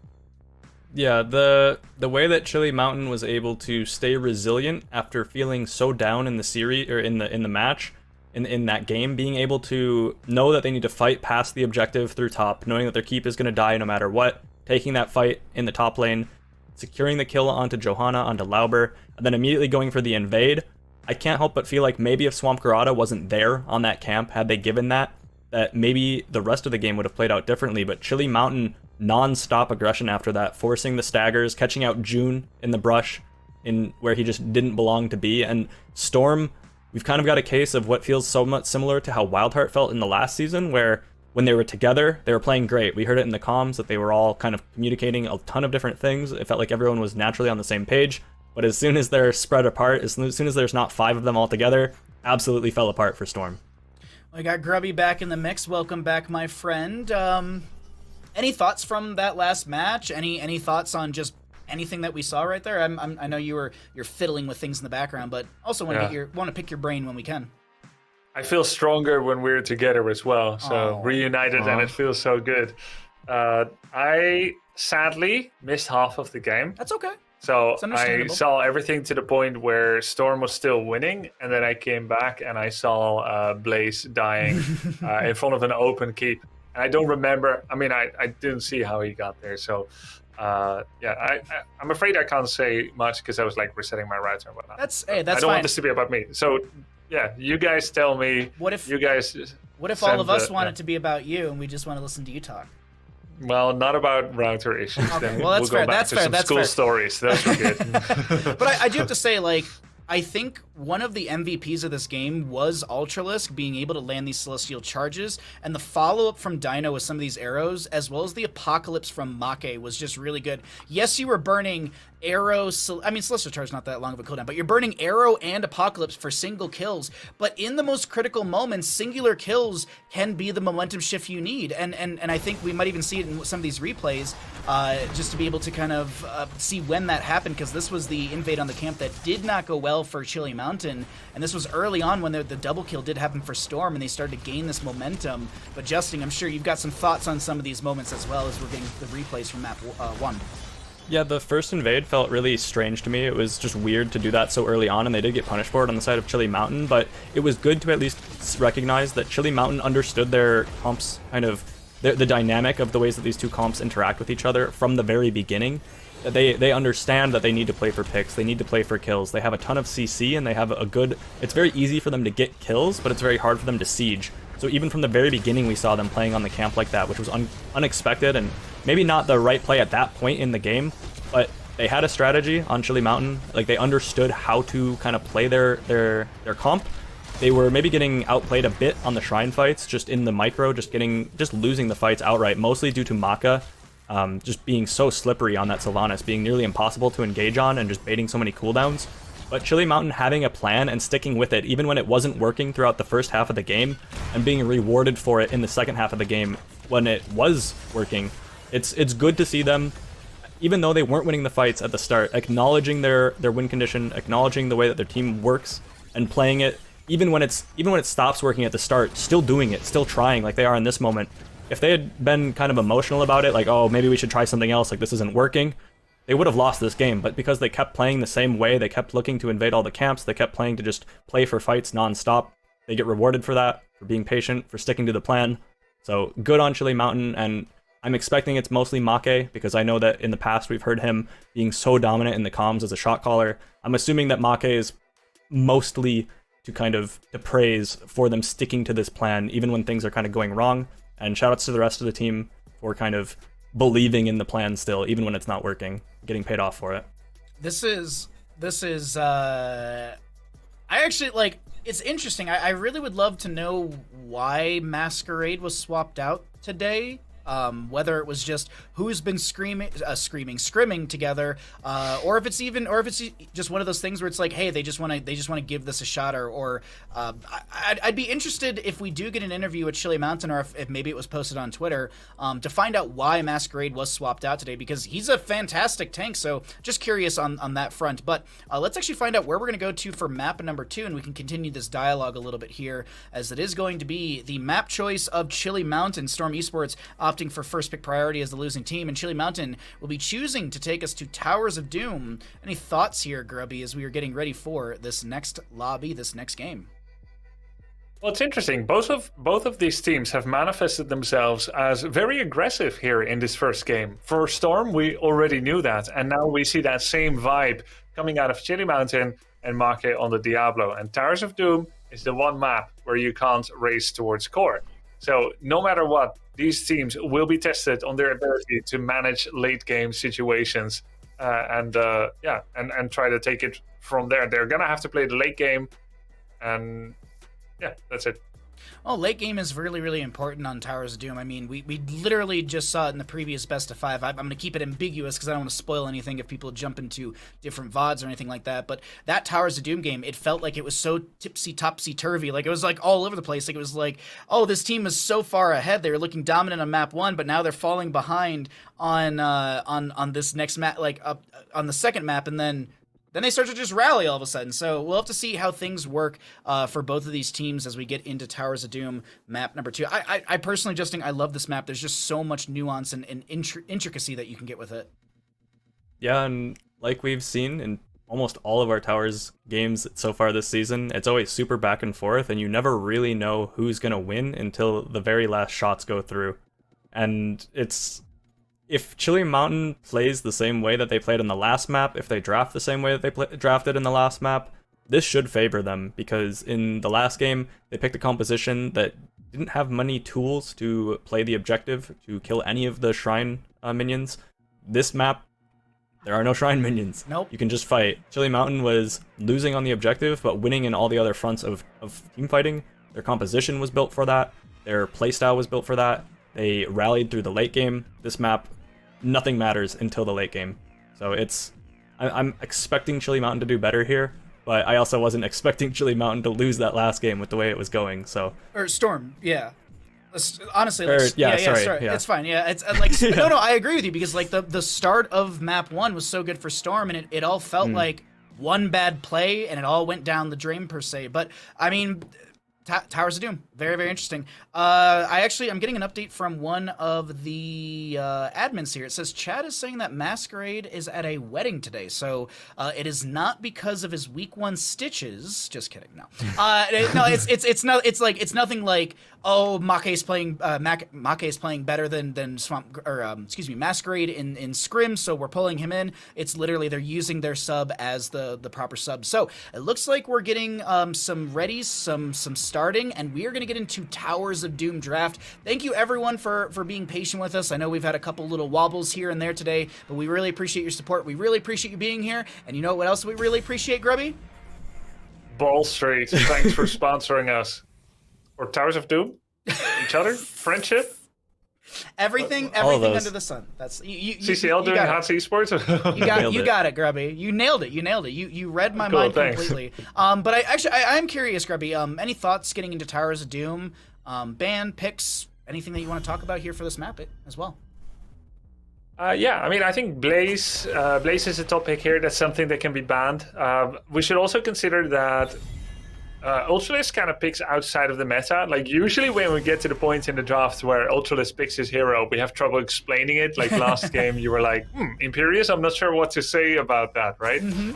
Speaker 2: Yeah, the way that Chili Mountain was able to stay resilient after feeling so down in the series or in the match, in that game, being able to know that they need to fight past the objective through top, knowing that their keep is going to die no matter what, taking that fight in the top lane, securing the kill onto Johanna, onto Lauber, and then immediately going for the invade. I can't help but feel like maybe if Swamp Grotto wasn't there on that camp, had they given that maybe the rest of the game would have played out differently, but Chili Mountain non-stop aggression after that, forcing the staggers, catching out June in the brush, in where he just didn't belong to be, and Storm, we've kind of got a case of what feels so much similar to how Wildheart felt in the last season, where when they were together, they were playing great. We heard it in the comms that they were all kind of communicating a ton of different things. It felt like everyone was naturally on the same page, but as soon as they're spread apart, as soon as there's not 5 of them all together, absolutely fell apart for Storm.
Speaker 1: We got Grubby back in the mix. Welcome back, my friend. Any thoughts from that last match? Any thoughts on just anything that we saw right there? I know you're fiddling with things in the background, but also want to pick your brain when we can.
Speaker 3: I feel stronger when we're together as well. So reunited, and it feels so good. I sadly missed half of the game.
Speaker 1: That's okay.
Speaker 3: So I saw everything to the point where Storm was still winning, and then I came back and I saw Blaze dying in front of an open keep. And I don't remember. I mean, I didn't see how he got there. So I'm afraid I can't say much because I was like resetting my router and whatnot.
Speaker 1: That's
Speaker 3: I don't want this to be about me. So yeah, you guys tell me.
Speaker 1: What if all of us want it to be about you and we just want to listen to you talk?
Speaker 3: Well, not about router issues.
Speaker 1: Okay,
Speaker 3: then
Speaker 1: well, that's
Speaker 3: we'll
Speaker 1: fair.
Speaker 3: go back
Speaker 1: That's
Speaker 3: to
Speaker 1: fair.
Speaker 3: some
Speaker 1: That's
Speaker 3: school
Speaker 1: fair.
Speaker 3: stories. Those were good.
Speaker 1: But I do have to say, like, I think one of the MVPs of this game was Ultralisk being able to land these Celestial Charges, and the follow-up from Dino with some of these arrows, as well as the Apocalypse from Make was just really good. Yes, you were burning Arrow, Celestial Charge not that long of a cooldown, but you're burning Arrow and Apocalypse for single kills, but in the most critical moments, singular kills can be the momentum shift you need, and I think we might even see it in some of these replays, just to be able to kind of see when that happened, because this was the invade on the camp that did not go well for Chili Mountain, and this was early on when the double kill did happen for Storm, and they started to gain this momentum. But Justin, I'm sure you've got some thoughts on some of these moments as well as we're getting the replays from map 1.
Speaker 2: Yeah, the first invade felt really strange to me. It was just weird to do that so early on, and they did get punished for it on the side of Chili Mountain, but it was good to at least recognize that Chili Mountain understood their comps, kind of the dynamic of the ways that these two comps interact with each other from the very beginning. They understand that they need to play for picks, they need to play for kills, they have a ton of CC, and they have a good... It's very easy for them to get kills, but it's very hard for them to siege. So even from the very beginning, we saw them playing on the camp like that, which was unexpected, and maybe not the right play at that point in the game, but they had a strategy on Chili Mountain. Like, they understood how to kind of play their comp. They were maybe getting outplayed a bit on the Shrine fights, just in the micro, just losing the fights outright, mostly due to Maka just being so slippery on that Sylvanas, being nearly impossible to engage on and just baiting so many cooldowns. But Chili Mountain having a plan and sticking with it, even when it wasn't working throughout the first half of the game, and being rewarded for it in the second half of the game when it was working. It's good to see them, even though they weren't winning the fights at the start, acknowledging their win condition, acknowledging the way that their team works, and playing it, even when it stops working at the start, still doing it, still trying like they are in this moment. If they had been kind of emotional about it, like, oh, maybe we should try something else, like this isn't working, they would have lost this game. But because they kept playing the same way, they kept looking to invade all the camps, they kept playing to just play for fights non-stop, they get rewarded for that, for being patient, for sticking to the plan. So good on Chili Mountain, and I'm expecting it's mostly Make, because I know that in the past we've heard him being so dominant in the comms as a shot caller. I'm assuming that Make is mostly to praise for them sticking to this plan, even when things are kind of going wrong. And shoutouts to the rest of the team for kind of believing in the plan still, even when it's not working, getting paid off for it.
Speaker 1: This is I actually, like, it's interesting. I really would love to know why Masquerade was swapped out today. Whether it was just who's been scrimming together, or if it's just one of those things where it's like, hey, they just want to give this a shot, or I'd be interested if we do get an interview with Chili Mountain, or if maybe it was posted on Twitter, to find out why Masquerade was swapped out today, because he's a fantastic tank. So just curious on that front. But let's actually find out where we're going to go to for map number 2, and we can continue this dialogue a little bit here, as it is going to be the map choice of Chili Mountain. Storm Esports opting for first pick priority as the losing team, and Chili Mountain will be choosing to take us to Towers of Doom. Any thoughts here, Grubby, as we are getting ready for this next lobby, this next game?
Speaker 3: Well, it's interesting. Both of these teams have manifested themselves as very aggressive here in this first game. For Storm, we already knew that, and now we see that same vibe coming out of Chili Mountain and Make on the Diablo. And Towers of Doom is the one map where you can't race towards core. So no matter what, these teams will be tested on their ability to manage late game situations and try to take it from there. They're gonna have to play the late game, and yeah, that's it.
Speaker 1: Well, late game is really, really important on Towers of Doom. I mean, we literally just saw it in the previous best of 5. I'm going to keep it ambiguous because I don't want to spoil anything if people jump into different VODs or anything like that. But that Towers of Doom game, it felt like it was so topsy-turvy. Like, it was like all over the place. Like, it was like, oh, this team is so far ahead. They were looking dominant on map 1, but now they're falling behind on this next map, like on the second map, and then they start to just rally all of a sudden. So we'll have to see how things work for both of these teams as we get into Towers of Doom map number 2. I personally just think I love this map. There's just so much nuance and intricacy that you can get with it.
Speaker 2: Yeah, and like we've seen in almost all of our Towers games so far this season, it's always super back and forth, and you never really know who's going to win until the very last shots go through. And if Chili Mountain plays the same way that they played in the last map, if they draft the same way that they drafted in the last map, this should favor them, because in the last game, they picked a composition that didn't have many tools to play the objective, to kill any of the Shrine minions. This map, there are no Shrine minions.
Speaker 1: Nope.
Speaker 2: You can just fight. Chili Mountain was losing on the objective, but winning in all the other fronts of team fighting. Their composition was built for that. Their playstyle was built for that. They rallied through the late game. This map, nothing matters until the late game. So I'm expecting Chili Mountain to do better here, but I also wasn't expecting Chili Mountain to lose that last game with the way it was going. So
Speaker 1: or Storm, yeah. Honestly,
Speaker 2: sorry.
Speaker 1: Yeah. It's fine. Yeah, it's like no, I agree with you, because like the start of map 1 was so good for Storm, and it all felt like one bad play and it all went down the drain per se. But I mean, Towers of Doom, very, very interesting. I'm getting an update from one of the admins here. It says Chad is saying that Masquerade is at a wedding today, so it is not because of his week 1 stitches. Just kidding, no. No, it's not. It's like, it's nothing like, oh, Make's playing better than Swamp, or Masquerade in Scrim, so we're pulling him in. It's literally they're using their sub as the proper sub. So it looks like we're getting some readies, some starting, and we are going to get into Towers of Doom draft. Thank you everyone for being patient with us. I know we've had a couple little wobbles here and there today, but we really appreciate your support. We really appreciate you being here. And you know what else we really appreciate, Grubby?
Speaker 3: Ball Street, thanks for sponsoring us. Or Towers of Doom? Each other? Friendship?
Speaker 1: Everything under the sun. That's you
Speaker 3: CCL doing HoTS Esports?
Speaker 1: You got it, Grubby. You nailed it. You read my mind completely. But I am curious, Grubby. Any thoughts getting into Towers of Doom? Ban picks, anything that you want to talk about here for this map as well?
Speaker 3: Yeah, I mean, I think Blaze is a topic here. That's something that can be banned. We should also consider that Ultralisk kind of picks outside of the meta. Like, usually when we get to the point in the draft where Ultralisk picks his hero, we have trouble explaining it. Like last game, you were like, Imperious, I'm not sure what to say about that, right? And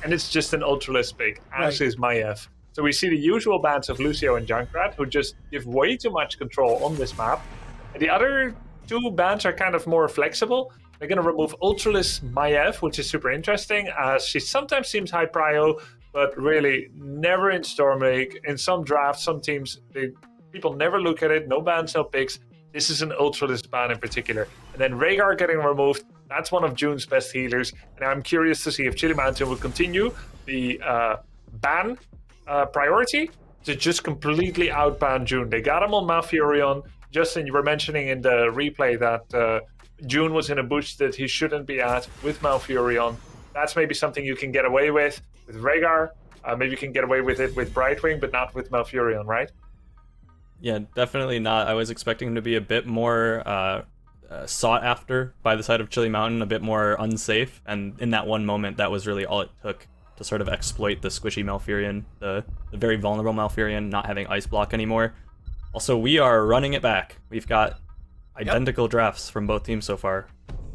Speaker 3: it's just an Ultralisk pick, as is Maiev. So we see the usual bans of Lucio and Junkrat, who just give way too much control on this map. And the other 2 bans are kind of more flexible. They're going to remove Ultralisk Maiev, which is super interesting, as she sometimes seems high prio, but really never in Storm League. In some drafts, some teams, people never look at it. No bans, no picks. This is an Ultralisk ban in particular. And then Rhaegar getting removed. That's one of June's best healers. And I'm curious to see if Chili Mountain will continue the ban priority to just completely outban June. They got him on Malfurion. Justin, you were mentioning in the replay that June was in a bush that he shouldn't be at with Malfurion. That's maybe something you can get away with Rhaegar. Maybe you can get away with it with Brightwing, but not with Malfurion, right?
Speaker 2: Yeah, definitely not. I was expecting him to be a bit more sought after by the side of Chili Mountain, a bit more unsafe, and in that one moment, that was really all it took to sort of exploit the squishy Malfurion, the very vulnerable Malfurion, not having Ice Block anymore. Also, we are running it back. We've got identical drafts from both teams so far.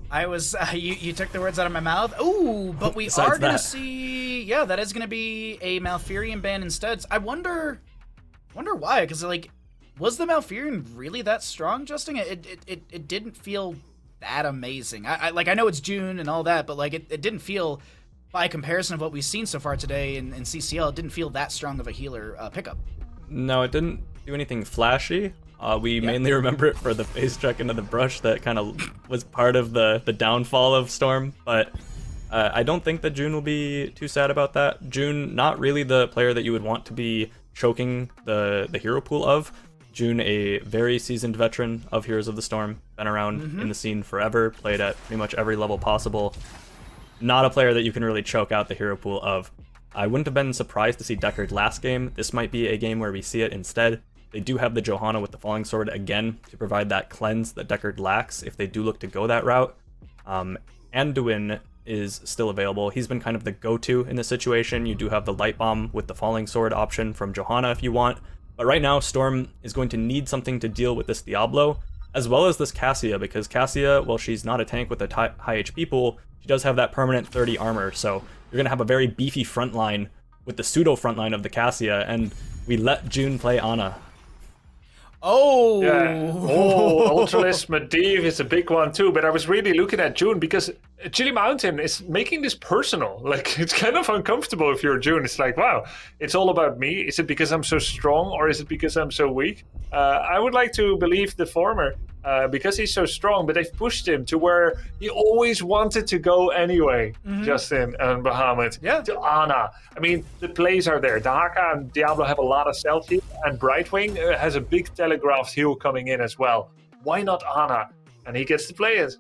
Speaker 1: I was you took the words out of my mouth. Ooh, but we are gonna see. Yeah, that is gonna be a Malfurion ban instead. I wonder why? Because like, was the Malfurion really that strong, Justin? It didn't feel that amazing. I know it's June and all that, but like it didn't feel, by comparison of what we've seen so far today in CCL, it didn't feel that strong of a healer pickup.
Speaker 2: No, it didn't do anything flashy. We mainly remember it for the face check into the brush that kind of was part of the downfall of Storm, but I don't think that June will be too sad about that. June, not really the player that you would want to be choking the hero pool of. June, a very seasoned veteran of Heroes of the Storm, been around in the scene forever, played at pretty much every level possible. Not a player that you can really choke out the hero pool of. I wouldn't have been surprised to see Deckard last game. This might be a game where we see it instead. They do have the Johanna with the Falling Sword again to provide that cleanse that Deckard lacks if they do look to go that route. Anduin is still available. He's been kind of the go-to in this situation. You do have the Light Bomb with the Falling Sword option from Johanna if you want. But right now, Storm is going to need something to deal with this Diablo, as well as this Cassia, because Cassia, while she's not a tank with a high HP pool, she does have that permanent 30 armor, so you're going to have a very beefy frontline with the pseudo frontline of the Cassia, and we let June play Ana.
Speaker 1: Oh!
Speaker 3: Yeah. Oh, Ultralisk Medivh is a big one too, but I was really looking at June because Chili Mountain is making this personal. Like, it's kind of uncomfortable if you're June. It's like, wow, it's all about me. Is it because I'm so strong or is it because I'm so weak? I would like to believe the former. Because he's so strong, but they've pushed him to where he always wanted to go anyway, Justin and Bahamut, to Ana. I mean, the plays are there. Dahaka and Diablo have a lot of stealth heal, and Brightwing has a big telegraphed heal coming in as well. Why not Ana? And he gets to play it.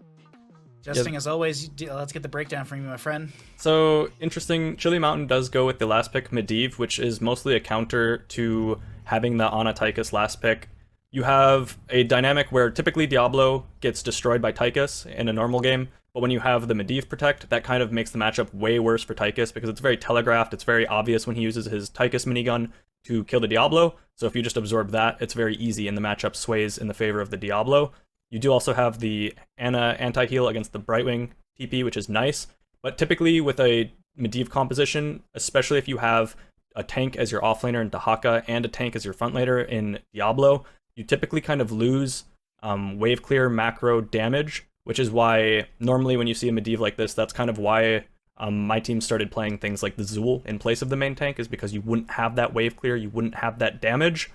Speaker 1: Justin, as always, let's get the breakdown from you, my friend.
Speaker 2: So, interesting, Chili Mountain does go with the last pick, Medivh, which is mostly a counter to having the Ana Tychus last pick. You have a dynamic where typically Diablo gets destroyed by Tychus in a normal game, but when you have the Medivh protect, that kind of makes the matchup way worse for Tychus because it's very telegraphed, it's very obvious when he uses his Tychus minigun to kill the Diablo, so if you just absorb that, it's very easy and the matchup sways in the favor of the Diablo. You do also have the Ana anti-heal against the Brightwing TP, which is nice, but typically with a Medivh composition, especially if you have a tank as your offlaner in Dahaka and a tank as your frontlaner in Diablo, you typically kind of lose wave clear macro damage, which is why normally when you see a Medivh like this, that's kind of why my team started playing things like the Zool in place of the main tank, is because you wouldn't have that wave clear, you wouldn't have that damage.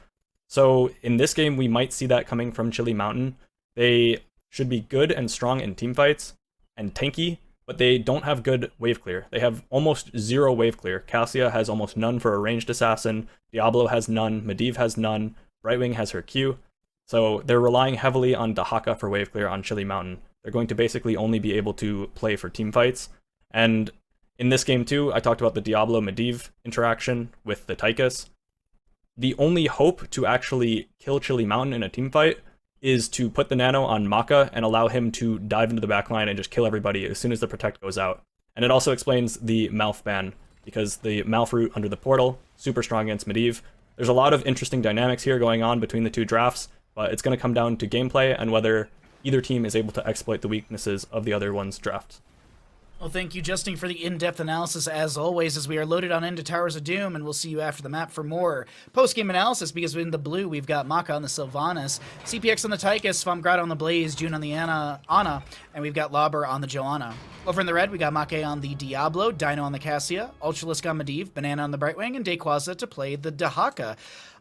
Speaker 2: So in this game, we might see that coming from Chili Mountain. They should be good and strong in teamfights and tanky, but they don't have good wave clear. They have almost zero wave clear. Cassia has almost none for a ranged assassin, Diablo has none, Medivh has none, Brightwing has her Q, so they're relying heavily on Dahaka for wave clear on Chili Mountain. They're going to basically only be able to play for team fights. And in this game too, I talked about the Diablo-Medivh interaction with the Tychus. The only hope to actually kill Chili Mountain in a team fight is to put the nano on Maka and allow him to dive into the backline and just kill everybody as soon as the protect goes out. And it also explains the Malf ban, because the Malf root under the portal, super strong against Medivh. There's a lot of interesting dynamics here going on between the two drafts, but it's going to come down to gameplay and whether either team is able to exploit the weaknesses of the other one's draft.
Speaker 1: Well, thank you, Justin, for the in-depth analysis, as always, as we are loaded on into Towers of Doom, and we'll see you after the map for more post-game analysis, because in the blue, we've got Maka on the Sylvanas, CPX on the Tychus, Svamgrad on the Blaze, June on the Ana, and we've got Lauber on the Johanna. Over in the red, we got Make on the Diablo, Dino on the Cassia, Ultralisk on Medivh, Banana on the Brightwing, and Dayquaza to play the Dahaka.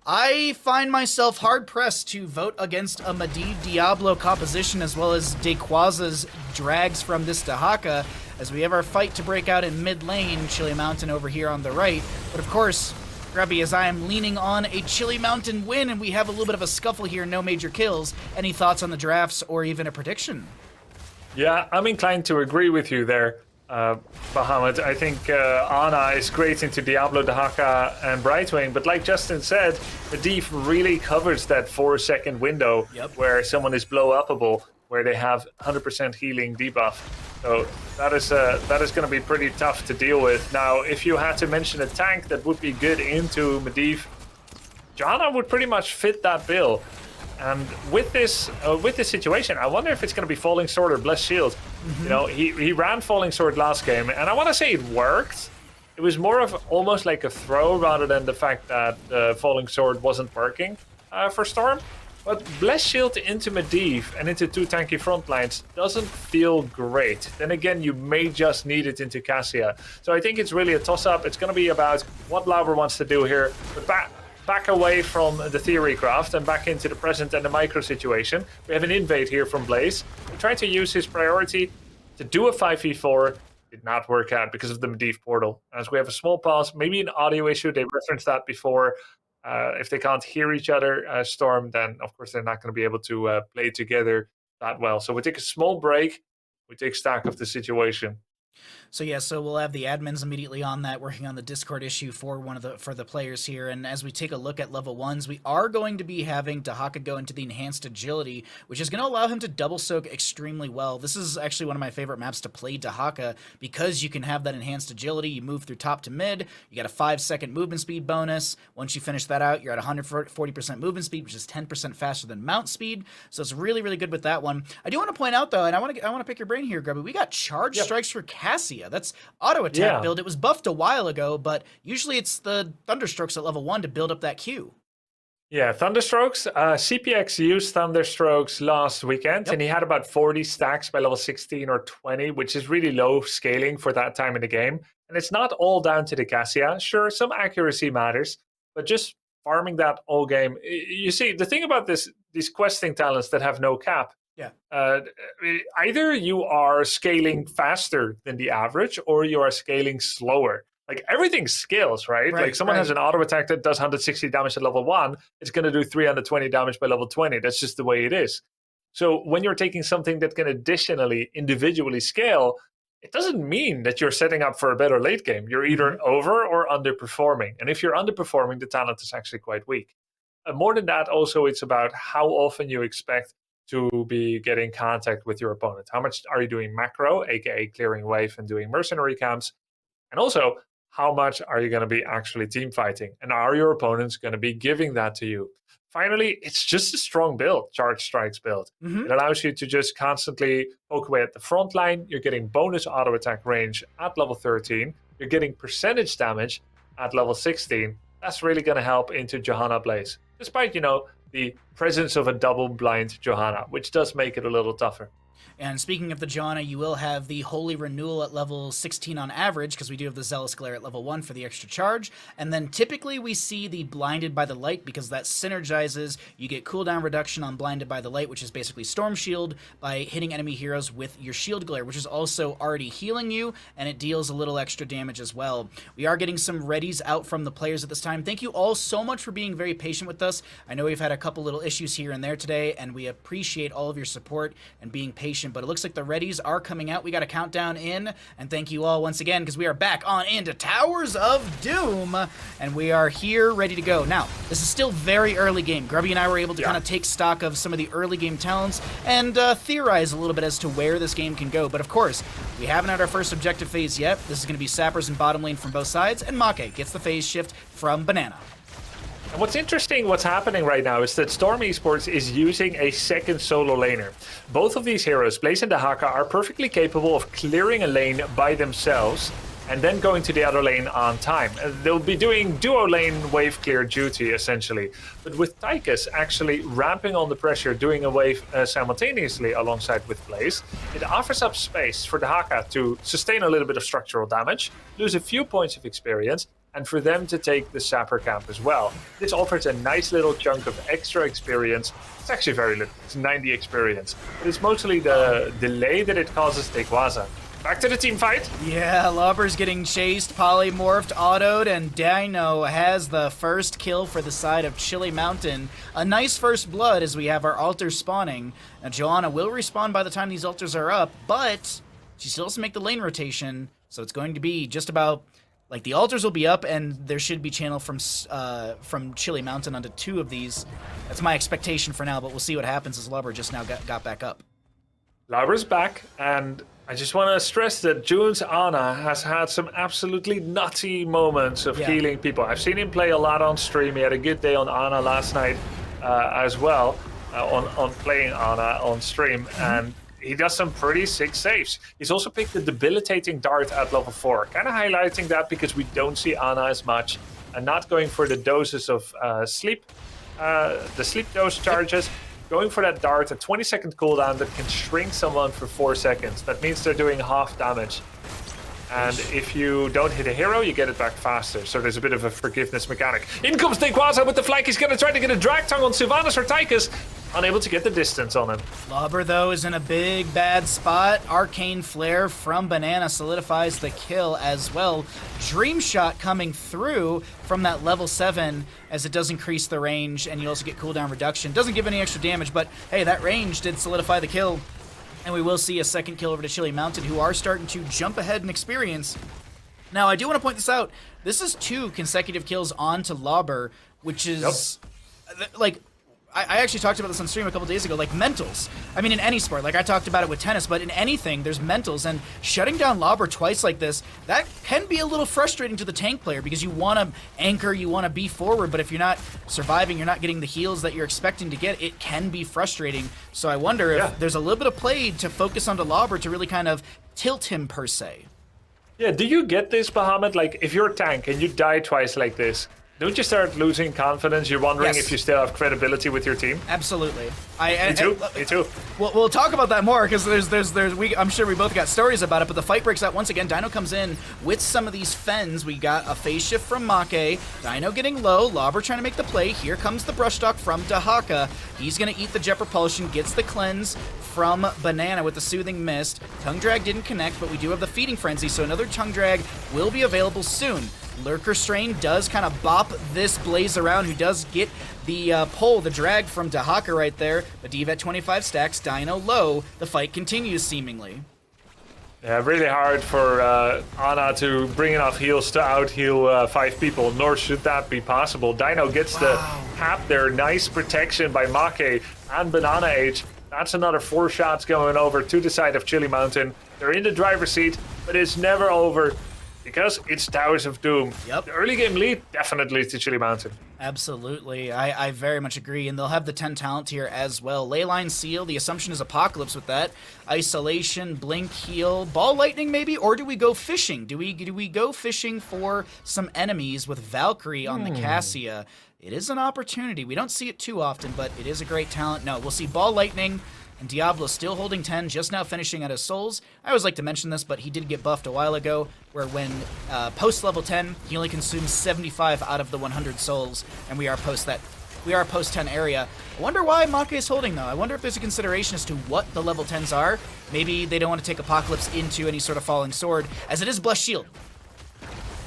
Speaker 1: I find myself hard-pressed to vote against a Medivh Diablo composition as well as Dayquaza's drags from this Dahaka, as we have our fight to break out in mid lane, Chili Mountain over here on the right. But of course, Grubby, as I am leaning on a Chili Mountain win, and we have a little bit of a scuffle here, no major kills. Any thoughts on the drafts or even a prediction?
Speaker 3: Yeah, I'm inclined to agree with you there, Bahamut. I think Ana is great into Diablo, Dahaka, and Brightwing, but like Justin said, Medivh really covers that 4-second window where someone is blow-upable, where they have 100% healing debuff. So that is going to be pretty tough to deal with. Now, if you had to mention a tank that would be good into Medivh, Janna would pretty much fit that bill. And with this situation, I wonder if it's going to be Falling Sword or Blessed Shield. You know, he ran Falling Sword last game, and I want to say it worked. It was more of almost like a throw rather than the fact that Falling Sword wasn't working for Storm. But Blessed Shield into Medivh and into two tanky front lines doesn't feel great. Then again, you may just need it into Cassia. So I think it's really a toss-up. It's going to be about what Lauber wants to do here. But back away from the theory craft and back into the present and the micro situation. We have an invade here from Blaze. We're trying to use his priority to do a 5v4, did not work out because of the Medivh portal. As we have a small pause, maybe an audio issue. They referenced that before. If they can't hear each other, Storm, then of course they're not going to be able to play together that well. So we take a small break. We take stock of the situation.
Speaker 1: So yeah, so we'll have the admins immediately on that, working on the Discord issue for the players here. And as we take a look at level 1s, we are going to be having Dahaka go into the enhanced agility, which is going to allow him to double soak extremely well. This is actually one of my favorite maps to play Dahaka because you can have that enhanced agility. You move through top to mid. You got a 5-second movement speed bonus. Once you finish that out, you're at 140% movement speed, which is 10% faster than mount speed. So it's really, really good with that one. I do want to point out though, and I want to pick your brain here, Grubby. We got charge strikes for Cassia. That's auto attack build. It was buffed a while ago, but usually it's the Thunderstrokes at level 1 to build up that Q.
Speaker 3: Yeah, Thunderstrokes. CPX used Thunderstrokes last weekend, and he had about 40 stacks by level 16 or 20, which is really low scaling for that time in the game. And it's not all down to the Cassia. Sure, some accuracy matters, but just farming that all game. You see, the thing about these questing talents that have no cap, either you are scaling faster than the average or you are scaling slower. Like everything scales, right? Like someone has an auto attack that does 160 damage at level 1, it's going to do 320 damage by level 20. That's just the way it is. So when you're taking something that can additionally individually scale, it doesn't mean that you're setting up for a better late game. You're either over or underperforming. And if you're underperforming, the talent is actually quite weak. More than that, also, it's about how often you expect to be getting contact with your opponent. How much are you doing macro, aka clearing wave and doing mercenary camps? And also, how much are you going to be actually team fighting? And are your opponents going to be giving that to you? Finally, it's just a strong build, charge strikes build. It allows you to just constantly poke away at the front line. You're getting bonus auto attack range at level 13. You're getting percentage damage at level 16. That's really going to help into Johanna Blaze. Despite, the presence of a double blind Johanna, which does make it a little tougher.
Speaker 1: And speaking of the Johanna, you will have the Holy Renewal at level 16 on average, because we do have the Zealous Glare at level 1 for the extra charge. And then typically we see the Blinded by the Light, because that synergizes. You get cooldown reduction on Blinded by the Light, which is basically Storm Shield, by hitting enemy heroes with your Shield Glare, which is also already healing you, and it deals a little extra damage as well. We are getting some readies out from the players at this time. Thank you all so much for being very patient with us. I know we've had a couple little issues here and there today, and we appreciate all of your support and being patient. But it looks like the readies are coming out. We got a countdown in, and thank you all once again, because we are back on into Towers of Doom, and we are here ready to go. Now, this is still very early game. Grubby and I were able to kind of take stock of some of the early game talents and theorize a little bit as to where this game can go. But of course, we haven't had our first objective phase yet. This is going to be sappers and bottom lane from both sides, and Make gets the phase shift from Banana.
Speaker 3: And what's interesting, what's happening right now, is that Storm Esports is using a second solo laner. Both of these heroes, Blaze and Dahaka, are perfectly capable of clearing a lane by themselves and then going to the other lane on time. They'll be doing duo lane wave clear duty, essentially. But with Tychus actually ramping on the pressure, doing a wave simultaneously alongside with Blaze, it offers up space for Dahaka to sustain a little bit of structural damage, lose a few points of experience, and for them to take the Sapper camp as well. This offers a nice little chunk of extra experience. It's actually very little, it's 90 experience. But it's mostly the delay that it causes Tequaza. Back to the team fight.
Speaker 1: Yeah, Lobber's getting chased, polymorphed, autoed, and Dino has the first kill for the side of Chili Mountain. A nice first blood as we have our altars spawning. Now, Johanna will respawn by the time these altars are up, but she still has to make the lane rotation, so it's going to be just about... Like, the altars will be up, and there should be channel from Chili Mountain onto 2 of these. That's my expectation for now, but we'll see what happens as Lubber just now got back up.
Speaker 3: Lubber's back, and I just want to stress that June's Ana has had some absolutely nutty moments of healing people. I've seen him play a lot on stream. He had a good day on Ana last night as well, on playing Ana on stream, and he does some pretty sick saves. He's also picked the debilitating dart at level 4, kind of highlighting that because we don't see Ana as much, and not going for the doses of sleep, the sleep dose charges, going for that dart, a 20-second cooldown that can shrink someone for 4 seconds. That means they're doing half damage. And if you don't hit a hero, you get it back faster. So there's a bit of a forgiveness mechanic. In comes Tequaza with the flank. He's going to try to get a drag tongue on Sylvanas or Tychus. unable to get the distance on him.
Speaker 1: Lauber, though, is in a big, bad spot. Arcane Flare from Banana solidifies the kill as well. Dream Shot coming through from that level 7 as it does increase the range, and you also get cooldown reduction. Doesn't give any extra damage, but hey, that range did solidify the kill. And we will see a second kill over to Chili Mountain, who are starting to jump ahead in experience. Now, I do want to point this out. This is 2 consecutive kills onto Lauber, which is, like, I actually talked about this on stream a couple days ago, like mentals. I mean, in any sport, like I talked about it with tennis, but in anything, there's mentals, and shutting down Lauber twice like this, that can be a little frustrating to the tank player because you want to anchor, you want to be forward, but if you're not surviving, you're not getting the heals that you're expecting to get, it can be frustrating. So I wonder if there's a little bit of play to focus onto Lauber to really kind of tilt him, per se.
Speaker 3: Yeah, do you get this, Bahamut? Like, if you're a tank and you die twice like this, don't you start losing confidence? You're wondering if you still have credibility with your team?
Speaker 1: Absolutely.
Speaker 3: Me too.
Speaker 1: We'll talk about that more because I'm sure we both got stories about it. But the fight breaks out once again. Dino comes in with some of these fens. We got a phase shift from Make. Dino getting low. Lauber trying to make the play. Here comes the brush stock from Dahaka. He's gonna eat the jet propulsion. Gets the cleanse from Banana with the soothing mist. Tongue drag didn't connect, but we do have the feeding frenzy, so another tongue drag will be available soon. Lurker Strain does kind of bop this Blaze around, who does get the pull, the drag from Dahaka right there. Medivh at 25 stacks, Dino low. The fight continues seemingly.
Speaker 3: Yeah, really hard for Ana to bring enough heals to out-heal 5 people, nor should that be possible. Dino gets the tap there, nice protection by Make and Banana Age. That's another 4 shots going over to the side of Chili Mountain. They're in the driver's seat, but it's never over. Because it's Towers of Doom.
Speaker 1: Yep.
Speaker 3: The early game lead, definitely to Chili Mountain.
Speaker 1: Absolutely. I very much agree. And they'll have the 10 talent here as well. Leyline Seal, the assumption is Apocalypse with that. Isolation, Blink, Heal, Ball Lightning maybe? Or do we go fishing? Do we go fishing for some enemies with Valkyrie on the Cassia? It is an opportunity. We don't see it too often, but it is a great talent. No, we'll see Ball Lightning. And Diablo still holding 10, just now finishing out his souls. I always like to mention this, but he did get buffed a while ago, where when post level 10, he only consumes 75 out of the 100 souls, and we are post 10 area. I wonder why Make is holding though. I wonder if there's a consideration as to what the level 10s are. Maybe they don't want to take Apocalypse into any sort of falling sword, as it is Blessed Shield.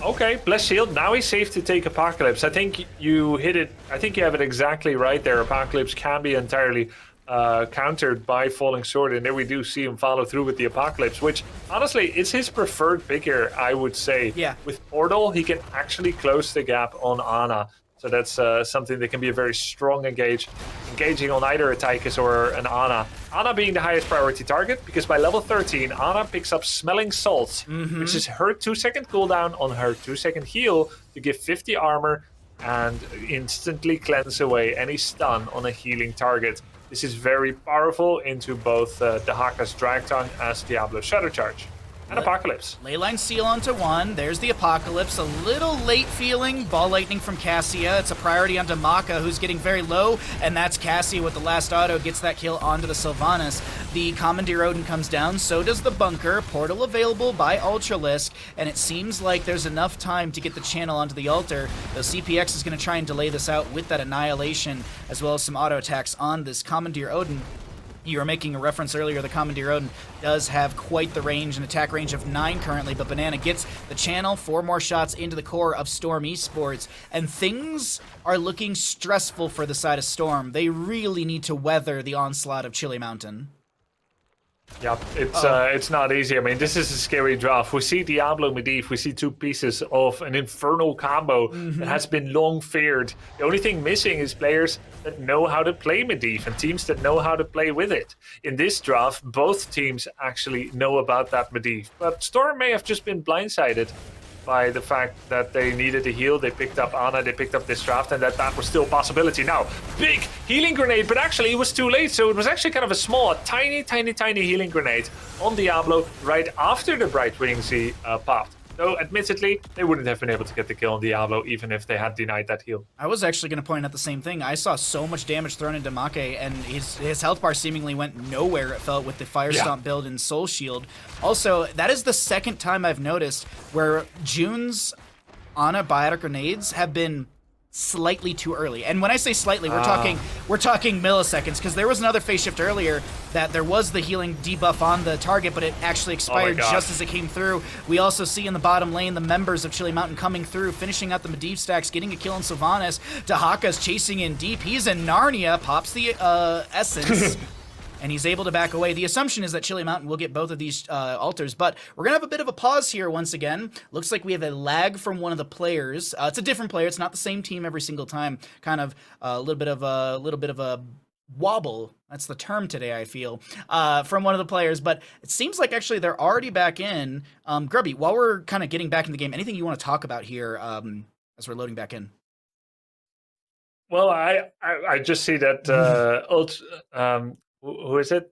Speaker 3: Okay, Blessed Shield. Now he's safe to take Apocalypse. I think you hit it. I think you have it exactly right there. Apocalypse can be entirely countered by Falling Sword, and there we do see him follow through with the Apocalypse, which honestly is his preferred pick here, I would say.
Speaker 1: Yeah.
Speaker 3: With Portal, he can actually close the gap on Ana, so that's something that can be a very strong engaging on either a Tychus or an Ana. Ana being the highest priority target, because by level 13, Ana picks up Smelling Salts, which is her 2-second cooldown on her 2-second heal to give 50 armor and instantly cleanse away any stun on a healing target. This is very powerful into both Dahaka's Drag Tongue as Diablo's Shadow Charge. And Apocalypse.
Speaker 1: Leyline Seal onto 1. There's the Apocalypse. A little late feeling. Ball Lightning from Cassia. It's a priority onto Maka, who's getting very low. And that's Cassia with the last auto. Gets that kill onto the Sylvanas. The Commandeer Odin comes down. So does the Bunker. Portal available by Ultralisk. And it seems like there's enough time to get the channel onto the altar. Though CPX is going to try and delay this out with that Annihilation, as well as some auto attacks on this Commandeer Odin. You were making a reference earlier, the Commandeer Odin does have quite the range, an attack range of 9 currently, but Banana gets the channel, 4 more shots into the core of Storm Esports, and things are looking stressful for the side of Storm. They really need to weather the onslaught of Chili Mountain.
Speaker 3: Yep, it's not easy. I mean, this is a scary draft. We see Diablo Medivh, we see 2 pieces of an infernal combo that has been long feared. The only thing missing is players that know how to play Medivh and teams that know how to play with it. In this draft, both teams actually know about that Medivh, but Storm may have just been blindsided by the fact that they needed a heal. They picked up Ana, they picked up this draft, and that was still a possibility. Now, big healing grenade, but actually it was too late, so it was actually kind of a small, tiny healing grenade on Diablo right after the Bright Wings popped. Though, admittedly, they wouldn't have been able to get the kill on Diablo even if they had denied that heal.
Speaker 1: I was actually going to point out the same thing. I saw so much damage thrown into Make, and his health bar seemingly went nowhere, it felt, with the Fire Stomp build and Soul Shield. Also, that is the second time I've noticed where June's Ana biotic grenades have been slightly too early. And when I say slightly, we're talking milliseconds, because there was another phase shift earlier that there was the healing debuff on the target, but it actually expired just as it came through. We also see in the bottom lane the members of Chili Mountain coming through, finishing out the Medivh stacks, getting a kill on Sylvanas. Dahaka's chasing in deep. He's in Narnia, pops the essence. And he's able to back away. The assumption is that Chili Mountain will get both of these altars, but we're gonna have a bit of a pause here once again. Looks like we have a lag from one of the players. It's a different player. It's not the same team every single time. Kind of a little bit of a wobble. That's the term today, I feel, from one of the players. But it seems like actually they're already back in. Grubby, while we're kind of getting back in the game, anything you want to talk about here as we're loading back in?
Speaker 3: Well, I just see that who is it?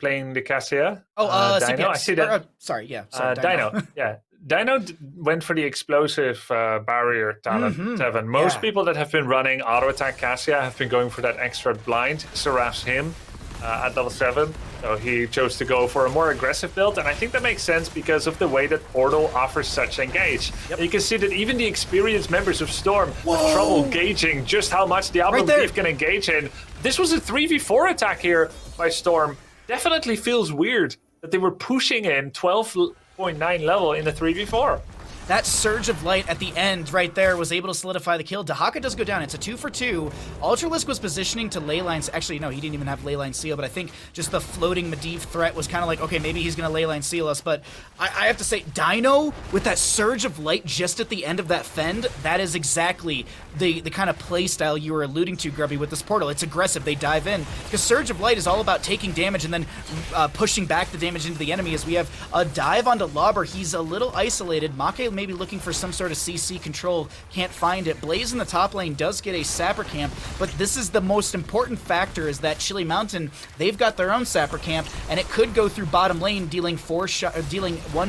Speaker 3: Playing the Cassia? Dino. I see that.
Speaker 1: Sorry,
Speaker 3: Dino. Yeah. Dino went for the explosive barrier talent 7. Most people that have been running auto attack Cassia have been going for that extra blind. Seraphs him at level 7. So he chose to go for a more aggressive build, and I think that makes sense because of the way that Portal offers such engage. And you can see that even the experienced members of Storm have trouble gauging just how much Diablo Medivh can engage in. This was a 3v4 attack here by Storm. Definitely feels weird that they were pushing in 12.9 level in the 3v4.
Speaker 1: That surge of light at the end right there was able to solidify the kill. Dahaka does go down. It's a 2 for 2. Ultralisk was positioning to Leyline. Actually, no, he didn't even have Leyline seal, but I think just the floating Medivh threat was kind of like, okay, maybe he's going to Leyline seal us. But I have to say, Dino, with that surge of light just at the end of that fend, that is exactly the kind of play style you were alluding to, Grubby, with this portal. It's aggressive. They dive in. Because surge of light is all about taking damage and then pushing back the damage into the enemy. As we have a dive onto Lauber. He's a little isolated. Make maybe looking for some sort of CC control, can't find it. Blaze in the top lane does get a sapper camp, but this is the most important factor, is that Chili Mountain, they've got their own sapper camp, and it could go through bottom lane, dealing 1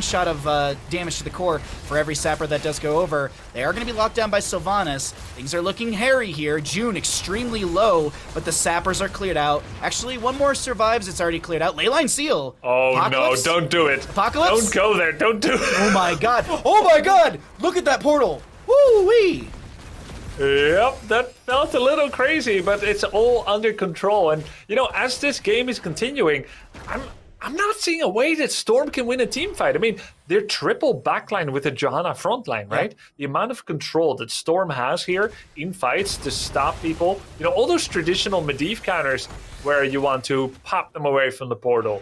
Speaker 1: shot of damage to the core for every sapper that does go over. They are going to be locked down by Sylvanas. Things are looking hairy here. June extremely low, but the sappers are cleared out. Actually, one more survives. It's already cleared out. Leyline seal.
Speaker 3: Oh
Speaker 1: Apocalypse?
Speaker 3: No, don't do it.
Speaker 1: Apocalypse?
Speaker 3: Don't go there. Don't do it.
Speaker 1: Oh my god. Oh my god. Look at that portal. Woo-wee.
Speaker 3: Yep, that felt a little crazy, but it's all under control. And, you know, as this game is continuing, I'm not seeing a way that Storm can win a team fight. I mean, they're triple backline with a Johanna frontline, right? Yeah. The amount of control that Storm has here in fights to stop people, you know, all those traditional Medivh counters where you want to pop them away from the portal,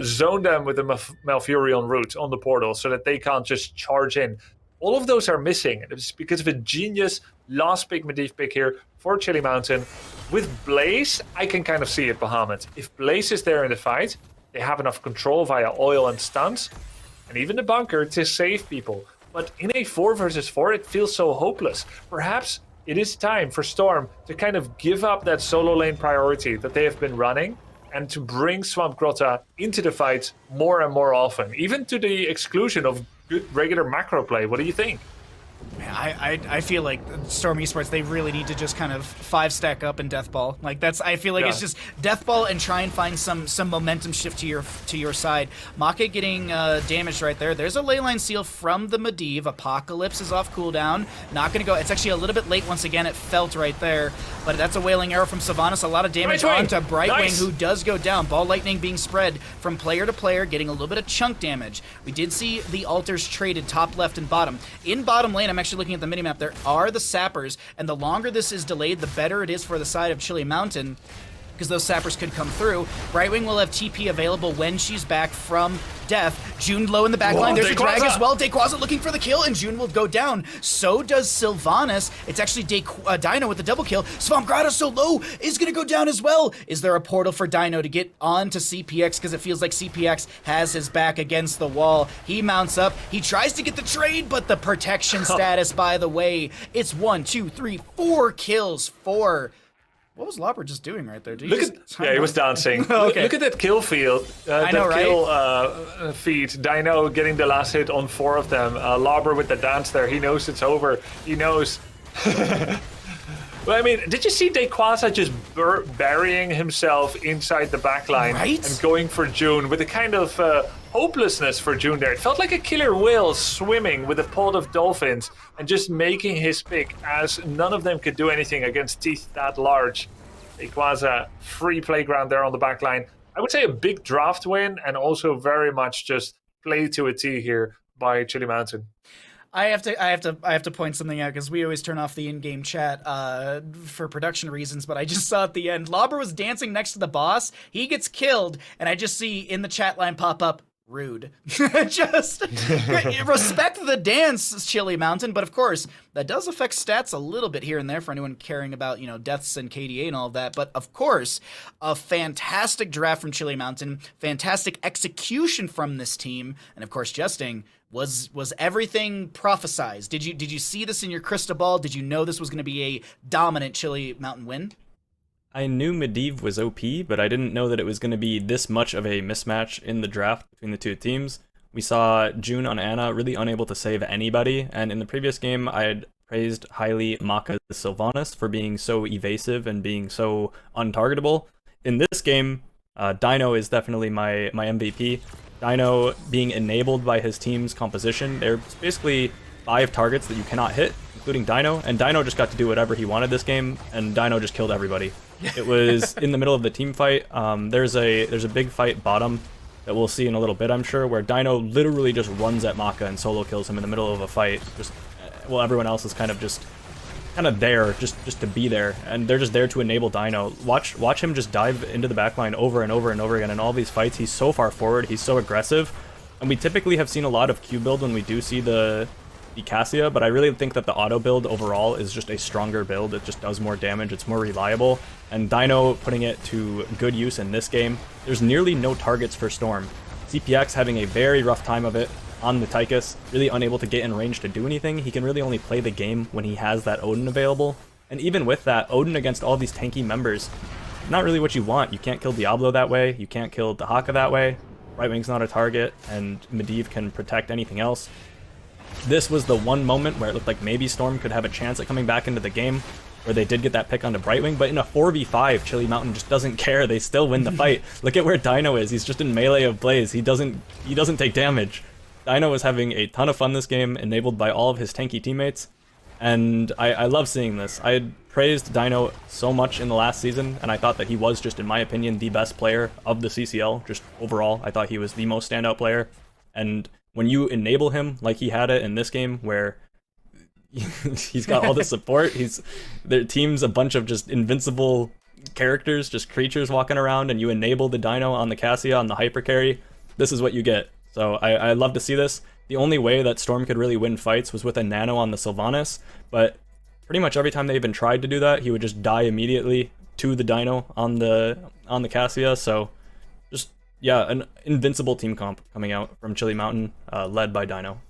Speaker 3: zone them with a Malfurion root on the portal so that they can't just charge in. All of those are missing. It's because of a genius last pick Medivh pick here for Chili Mountain. With Blaze, I can kind of see it, Bahamut. If Blaze is there in the fight, they have enough control via oil and stuns, and even the bunker to save people. But in a 4 versus 4, it feels so hopeless. Perhaps it is time for Storm to kind of give up that solo lane priority that they have been running and to bring Swamp Grotto into the fight more and more often, even to the exclusion of good regular macro play. What do you think?
Speaker 1: Man, I feel like Storm Esports, they really need to just kind of 5-stack up in Deathball. Like I feel like it's just Deathball and try and find some momentum shift to your side. Make getting damaged right there. There's a Leyline seal from the Medivh. Apocalypse is off cooldown. Not gonna go. It's actually a little bit late once again. It felt right there, but that's a Wailing Arrow from Sylvanas. A lot of damage onto Brightwing, who does go down. Ball lightning being spread from player to player, getting a little bit of chunk damage. We did see the altars traded top left and bottom. In bottom lane, I'm actually looking at the minimap, there are the sappers, and the longer this is delayed, the better it is for the side of Chili Mountain, because those sappers could come through. Brightwing will have TP available when she's back from death. June low in the back line. There's a drag as well. Dayquaza looking for the kill, and June will go down. So does Sylvanas. It's actually Dino with the double kill. Swamp Grotto so low is going to go down as well. Is there a portal for Dino to get on to CPX? Because it feels like CPX has his back against the wall. He mounts up. He tries to get the trade, but the protection status, by the way, it's 1, 2, 3, 4 kills for... What was Lauber just doing right there?
Speaker 3: He was dancing.
Speaker 1: Okay.
Speaker 3: Look at that kill field. Kill feed. Dino getting the last hit on 4 of them. Lauber with the dance there. He knows it's over. He knows. Well, I mean, did you see Dayquaza just burying himself inside the backline and going for June with a kind of hopelessness for June there. It felt like a killer whale swimming with a pod of dolphins and just making his pick, as none of them could do anything against teeth that large. Rayquaza, free playground there on the back line. I would say a big draft win, and also very much just play to a T here by Chili Mountain.
Speaker 1: I have to point something out, because we always turn off the in-game chat for production reasons, but I just saw at the end, Lauber was dancing next to the boss, he gets killed, and I just see in the chat line pop up, rude. Just respect the dance, Chili Mountain, but of course, that does affect stats a little bit here and there for anyone caring about, deaths and KDA and all of that, but of course, a fantastic draft from Chili Mountain, fantastic execution from this team, and of course, Jesting, was everything prophesized? Did you see this in your crystal ball? Did you know this was going to be a dominant Chili Mountain win?
Speaker 2: I knew Medivh was OP, but I didn't know that it was going to be this much of a mismatch in the draft between the two teams. We saw June on Ana really unable to save anybody, and in the previous game I had praised highly Maka Sylvanas for being so evasive and being so untargetable. In this game, Dino is definitely my MVP. Dino being enabled by his team's composition. There's basically 5 targets that you cannot hit, including Dino, and Dino just got to do whatever he wanted this game, and Dino just killed everybody. It was in the middle of the team fight. There's a big fight bottom that we'll see in a little bit, I'm sure, where Dino literally just runs at Maka and solo kills him in the middle of a fight. Just well, everyone else is kind of there just to be there, and they're just there to enable Dino. Watch him just dive into the backline over and over and over again in all these fights. He's so far forward, he's so aggressive, and we typically have seen a lot of Q build when we do see the Cassia, but I really think that the auto build overall is just a stronger build. It just does more damage, it's more reliable, and Dino putting it to good use in this game. There's nearly no targets for Storm. CPX having a very rough time of it on the Tychus, really unable to get in range to do anything. He can really only play the game when he has that Odin available, and even with that, Odin against all these tanky members, not really what you want. You can't kill Diablo that way, you can't kill Dahaka that way, Right Wing's not a target, and Medivh can protect anything else. This was the one moment where it looked like maybe Storm could have a chance at coming back into the game, where they did get that pick onto Brightwing, but in a 4v5, Chili Mountain just doesn't care. They still win the fight. Look at where Dino is. He's just in melee of Blaze. He doesn't take damage. Dino was having a ton of fun this game, enabled by all of his tanky teammates, and I love seeing this. I had praised Dino so much in the last season, and I thought that he was just, in my opinion, the best player of the CCL, just overall. I thought he was the most standout player, and when you enable him like he had it in this game, where he's got all the support, their team's a bunch of just invincible characters, just creatures walking around, and you enable the Dino on the Cassia, on the hyper carry, this is what you get. So I love to see this. The only way that Storm could really win fights was with a nano on the Sylvanas, but pretty much every time they even tried to do that, he would just die immediately to the Dino on the Cassia. So just, yeah, an invincible team comp coming out from Chili Mountain, led by Dino.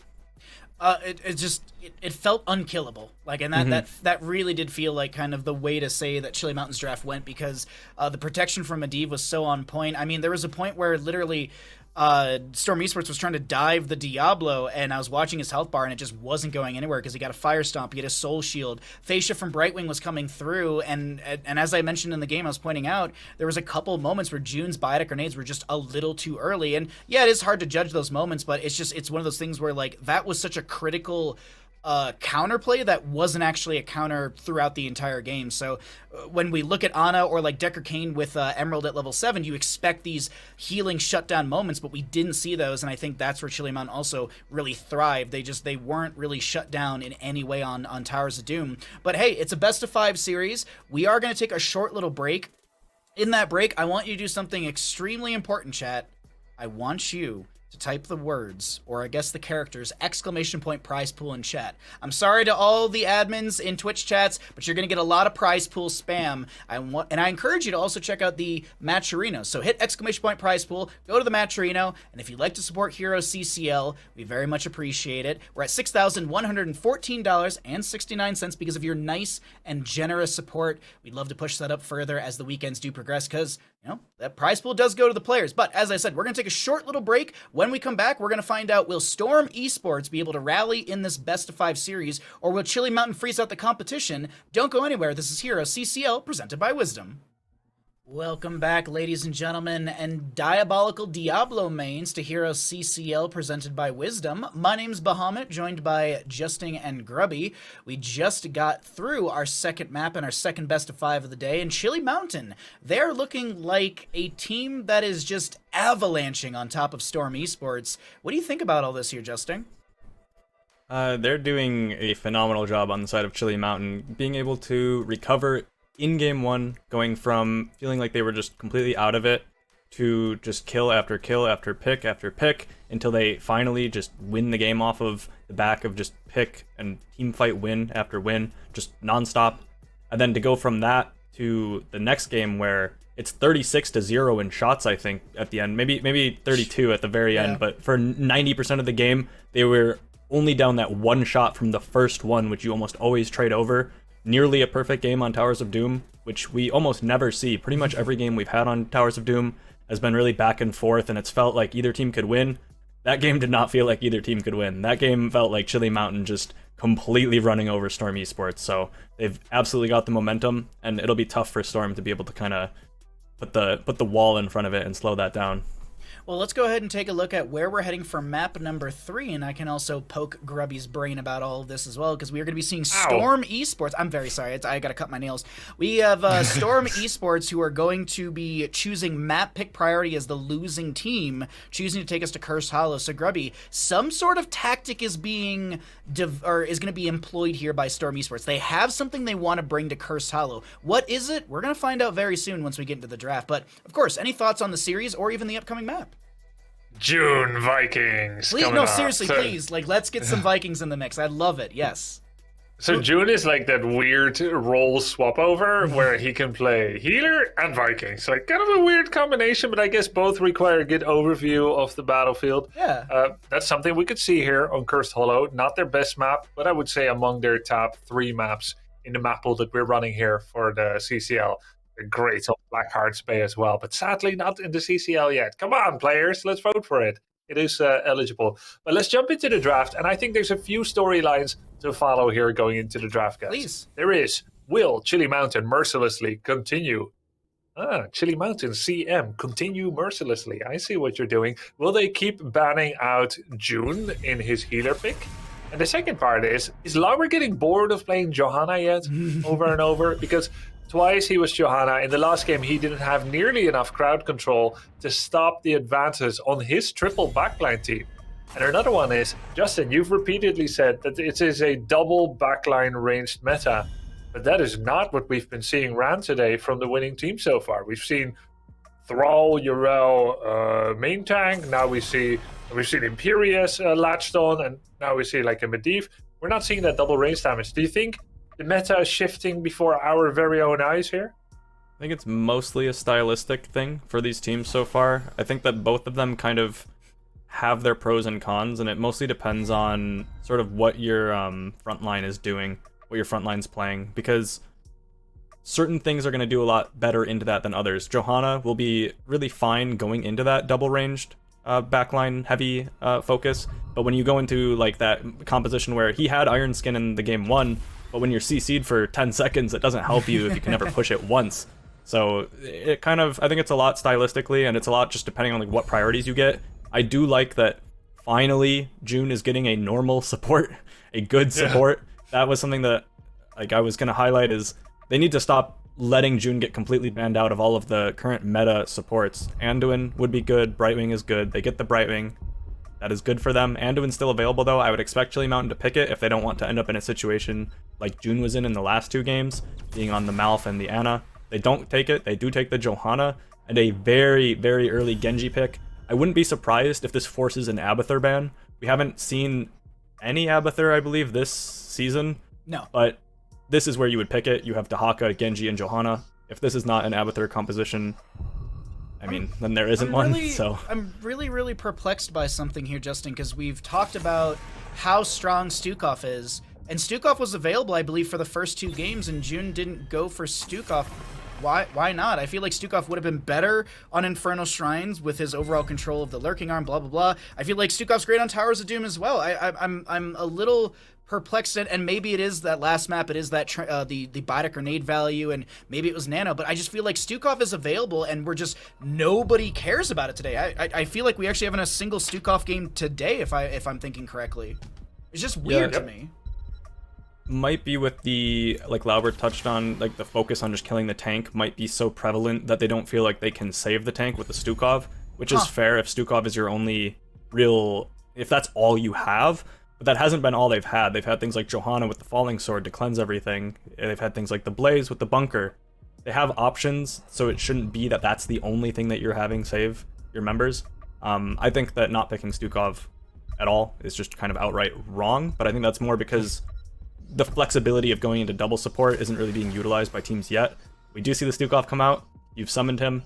Speaker 1: It felt unkillable, like, and that really did feel like kind of the way to say that Chili Mountain's draft went, because the protection from Medivh was so on point. I mean, there was a point where literally Storm Esports was trying to dive the Diablo, and I was watching his health bar, and it just wasn't going anywhere because he got a Fire Stomp, he had a Soul Shield. Facia from Brightwing was coming through, and as I mentioned in the game, I was pointing out, there was a couple moments where June's biotic grenades were just a little too early, and yeah, it is hard to judge those moments, but it's one of those things where, like, that was such a critical counterplay that wasn't actually a counter throughout the entire game. So when we look at Ana or like Decker Kane with Emerald at level 7, you expect these healing shutdown moments, but we didn't see those, and I think that's where Chili Mountain also really thrived. They weren't really shut down in any way on Towers of Doom. But hey, it's a best of 5 series. We are going to take a short little break. In that break, I want you to do something extremely important, chat. I want you to type the words, or I guess the characters, ! Prize pool in chat. I'm sorry to all the admins in Twitch chats, but you're going to get a lot of prize pool spam. And I encourage you to also check out the Matcherino. So hit ! Prize pool, go to the Matcherino, and if you'd like to support HeroesCCL, we very much appreciate it. We're at $6,114.69 because of your nice and generous support. We'd love to push that up further as the weekends do progress, because that prize pool does go to the players. But as I said, we're going to take a short little break. When we come back, we're going to find out, will Storm Esports be able to rally in this best of 5 series, or will Chili Mountain freeze out the competition? Don't go anywhere. This is HeroesCCL, presented by Wisdom. Welcome back, ladies and gentlemen, and diabolical Diablo mains to HeroesCCL presented by Wisdom. My name's Bahamut, joined by Justin and Grubby. We just got through our second map and our second best of 5 of the day, and Chili Mountain. They're looking like a team that is just avalanching on top of Storm Esports. What do you think about all this here, Justin?
Speaker 2: They're doing a phenomenal job on the side of Chili Mountain, being able to recover in game 1, going from feeling like they were just completely out of it to just kill after pick after pick until they finally just win the game off of the back of just pick and team fight win after win, just nonstop. And then to go from that to the next game where it's 36-0 in shots, I think, at the end, maybe 32 at the very end, but for 90% of the game, they were only down that one shot from the first one, which you almost always trade over. Nearly a perfect game on Towers of Doom, which we almost never see. Pretty much every game we've had on Towers of Doom has been really back and forth, and it's felt like either team could win. That game did not feel like either team could win. That game felt like Chili Mountain just completely running over Storm Esports. So they've absolutely got the momentum, and it'll be tough for Storm to be able to kind of put the wall in front of it and slow that down.
Speaker 1: Well, let's go ahead and take a look at where we're heading for map number 3, and I can also poke Grubby's brain about all of this as well, because we are going to be seeing Storm Esports. I'm very sorry, I got to cut my nails. We have Storm Esports, who are going to be choosing map pick priority as the losing team, choosing to take us to Cursed Hollow. So, Grubby, some sort of tactic is being is going to be employed here by Storm Esports. They have something they want to bring to Cursed Hollow. What is it? We're going to find out very soon once we get into the draft. But, of course, any thoughts on the series or even the upcoming map?
Speaker 3: June Vikings.
Speaker 1: Please, no, seriously, please. Like, let's get some Vikings in the mix. I love it. Yes.
Speaker 3: So June is like that weird role swap over where he can play healer and Vikings. Like, kind of a weird combination, but I guess both require a good overview of the battlefield.
Speaker 1: Yeah.
Speaker 3: That's something we could see here on Cursed Hollow. Not their best map, but I would say among their top 3 maps in the map pool that we're running here for the CCL. Great on Blackheart's Bay as well, but sadly not in the CCL yet. Come on, players, let's vote for it. It is eligible. But let's jump into the draft, and I think there's a few storylines to follow here going into the draft, guys.
Speaker 1: Please.
Speaker 3: There is. Will Chili Mountain mercilessly continue? Chili Mountain CM, continue mercilessly. I see what you're doing. Will they keep banning out June in his healer pick? And the second part is Lauber getting bored of playing Johanna yet over and over? Because twice he was Johanna. In the last game, he didn't have nearly enough crowd control to stop the advances on his triple backline team. And another one is, Justin, you've repeatedly said that it is a double backline ranged meta, but that is not what we've been seeing ran today from the winning team so far. We've seen Thrall, Yrel, main tank. Now we've seen Imperius latched on, and now we see like a Medivh. We're not seeing that double range damage. Do you think the meta is shifting before our very own eyes here?
Speaker 2: I think it's mostly a stylistic thing for these teams so far. I think that both of them kind of have their pros and cons, and it mostly depends on sort of what your front line is doing, what your front line's playing, because certain things are going to do a lot better into that than others. Johanna will be really fine going into that double-ranged backline heavy focus, but when you go into like that composition where he had Iron Skin in the game 1, but when you're CC'd for 10 seconds, it doesn't help you if you can never push it once. So it kind of, I think it's a lot stylistically, and it's a lot just depending on like what priorities you get. I do like that finally June is getting a normal support, a good support. That was something that like I was going to highlight is they need to stop letting June get completely banned out of all of the current meta supports. Anduin would be good, Brightwing is good, they get the Brightwing. That is good for them. Anduin's still available though. I would expect Chili Mountain to pick it if they don't want to end up in a situation like June was in the last 2 games, being on the Malf and the Ana. They don't take it. They do take the Johanna and a very, very early Genji pick. I wouldn't be surprised if this forces an Abathur ban. We haven't seen any Abathur, I believe, this season.
Speaker 1: No.
Speaker 2: But this is where you would pick it. You have Dahaka, Genji, and Johanna. If this is not an Abathur composition, I mean, then there isn't one. So
Speaker 1: I'm really, really perplexed by something here, Justin, because we've talked about how strong Stukov is, and Stukov was available, I believe, for the first 2 games, and June didn't go for Stukov. Why not? I feel like Stukov would have been better on Infernal Shrines with his overall control of the Lurking Arm, blah, blah, blah. I feel like Stukov's great on Towers of Doom as well. I'm a little perplexed, and maybe it is that last map, it is that the Biotic Grenade value, and maybe it was Nano, but I just feel like Stukov is available, and nobody cares about it today. I feel like we actually haven't a single Stukov game today, if I'm thinking correctly. It's just weird to me.
Speaker 2: Might be with the, like Laubert touched on, like the focus on just killing the tank might be so prevalent that they don't feel like they can save the tank with the Stukov, which is fair if Stukov is your only real, if that's all you have. But that hasn't been all they've had. They've had things like Johanna with the Falling Sword to cleanse everything. They've had things like the Blaze with the Bunker. They have options, so it shouldn't be that that's the only thing that you're having save your members. I think that not picking Stukov at all is just kind of outright wrong, but I think that's more because the flexibility of going into double support isn't really being utilized by teams yet. We do see the Stukov come out. You've summoned him.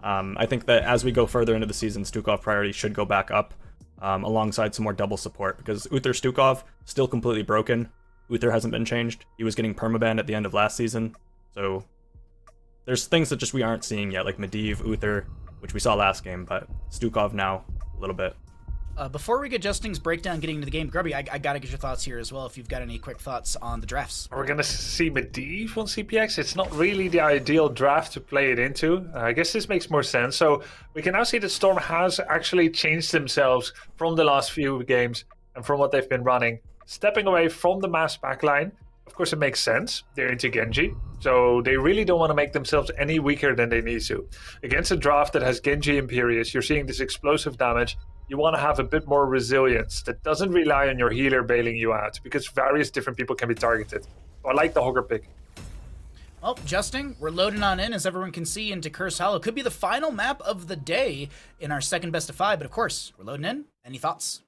Speaker 2: I think that as we go further into the season, Stukov priority should go back up. Alongside some more double support, because Uther Stukov still completely broken. Uther hasn't been changed. He was getting permabanned at the end of last season, so there's things that just we aren't seeing yet, like Medivh, Uther, which we saw last game, but Stukov now a little bit.
Speaker 1: Before we get Justin's breakdown getting into the game, Grubby, I gotta get your thoughts here as well, if you've got any quick thoughts on the drafts.
Speaker 3: We're going to see Medivh on CPX. It's not really the ideal draft to play it into. I guess this makes more sense. So we can now see that Storm has actually changed themselves from the last few games and from what they've been running, stepping away from the mass backline. Of course, it makes sense. They're into Genji, so they really don't want to make themselves any weaker than they need to. Against a draft that has Genji Imperious, you're seeing this explosive damage. You want to have a bit more resilience that doesn't rely on your healer bailing you out, because various different people can be targeted. So I like the Hogger pick.
Speaker 1: Well, Justin, we're loading on in, as everyone can see, into Cursed Hollow. Could be the final map of the day in our second best of 5, but of course, we're loading in. Any thoughts?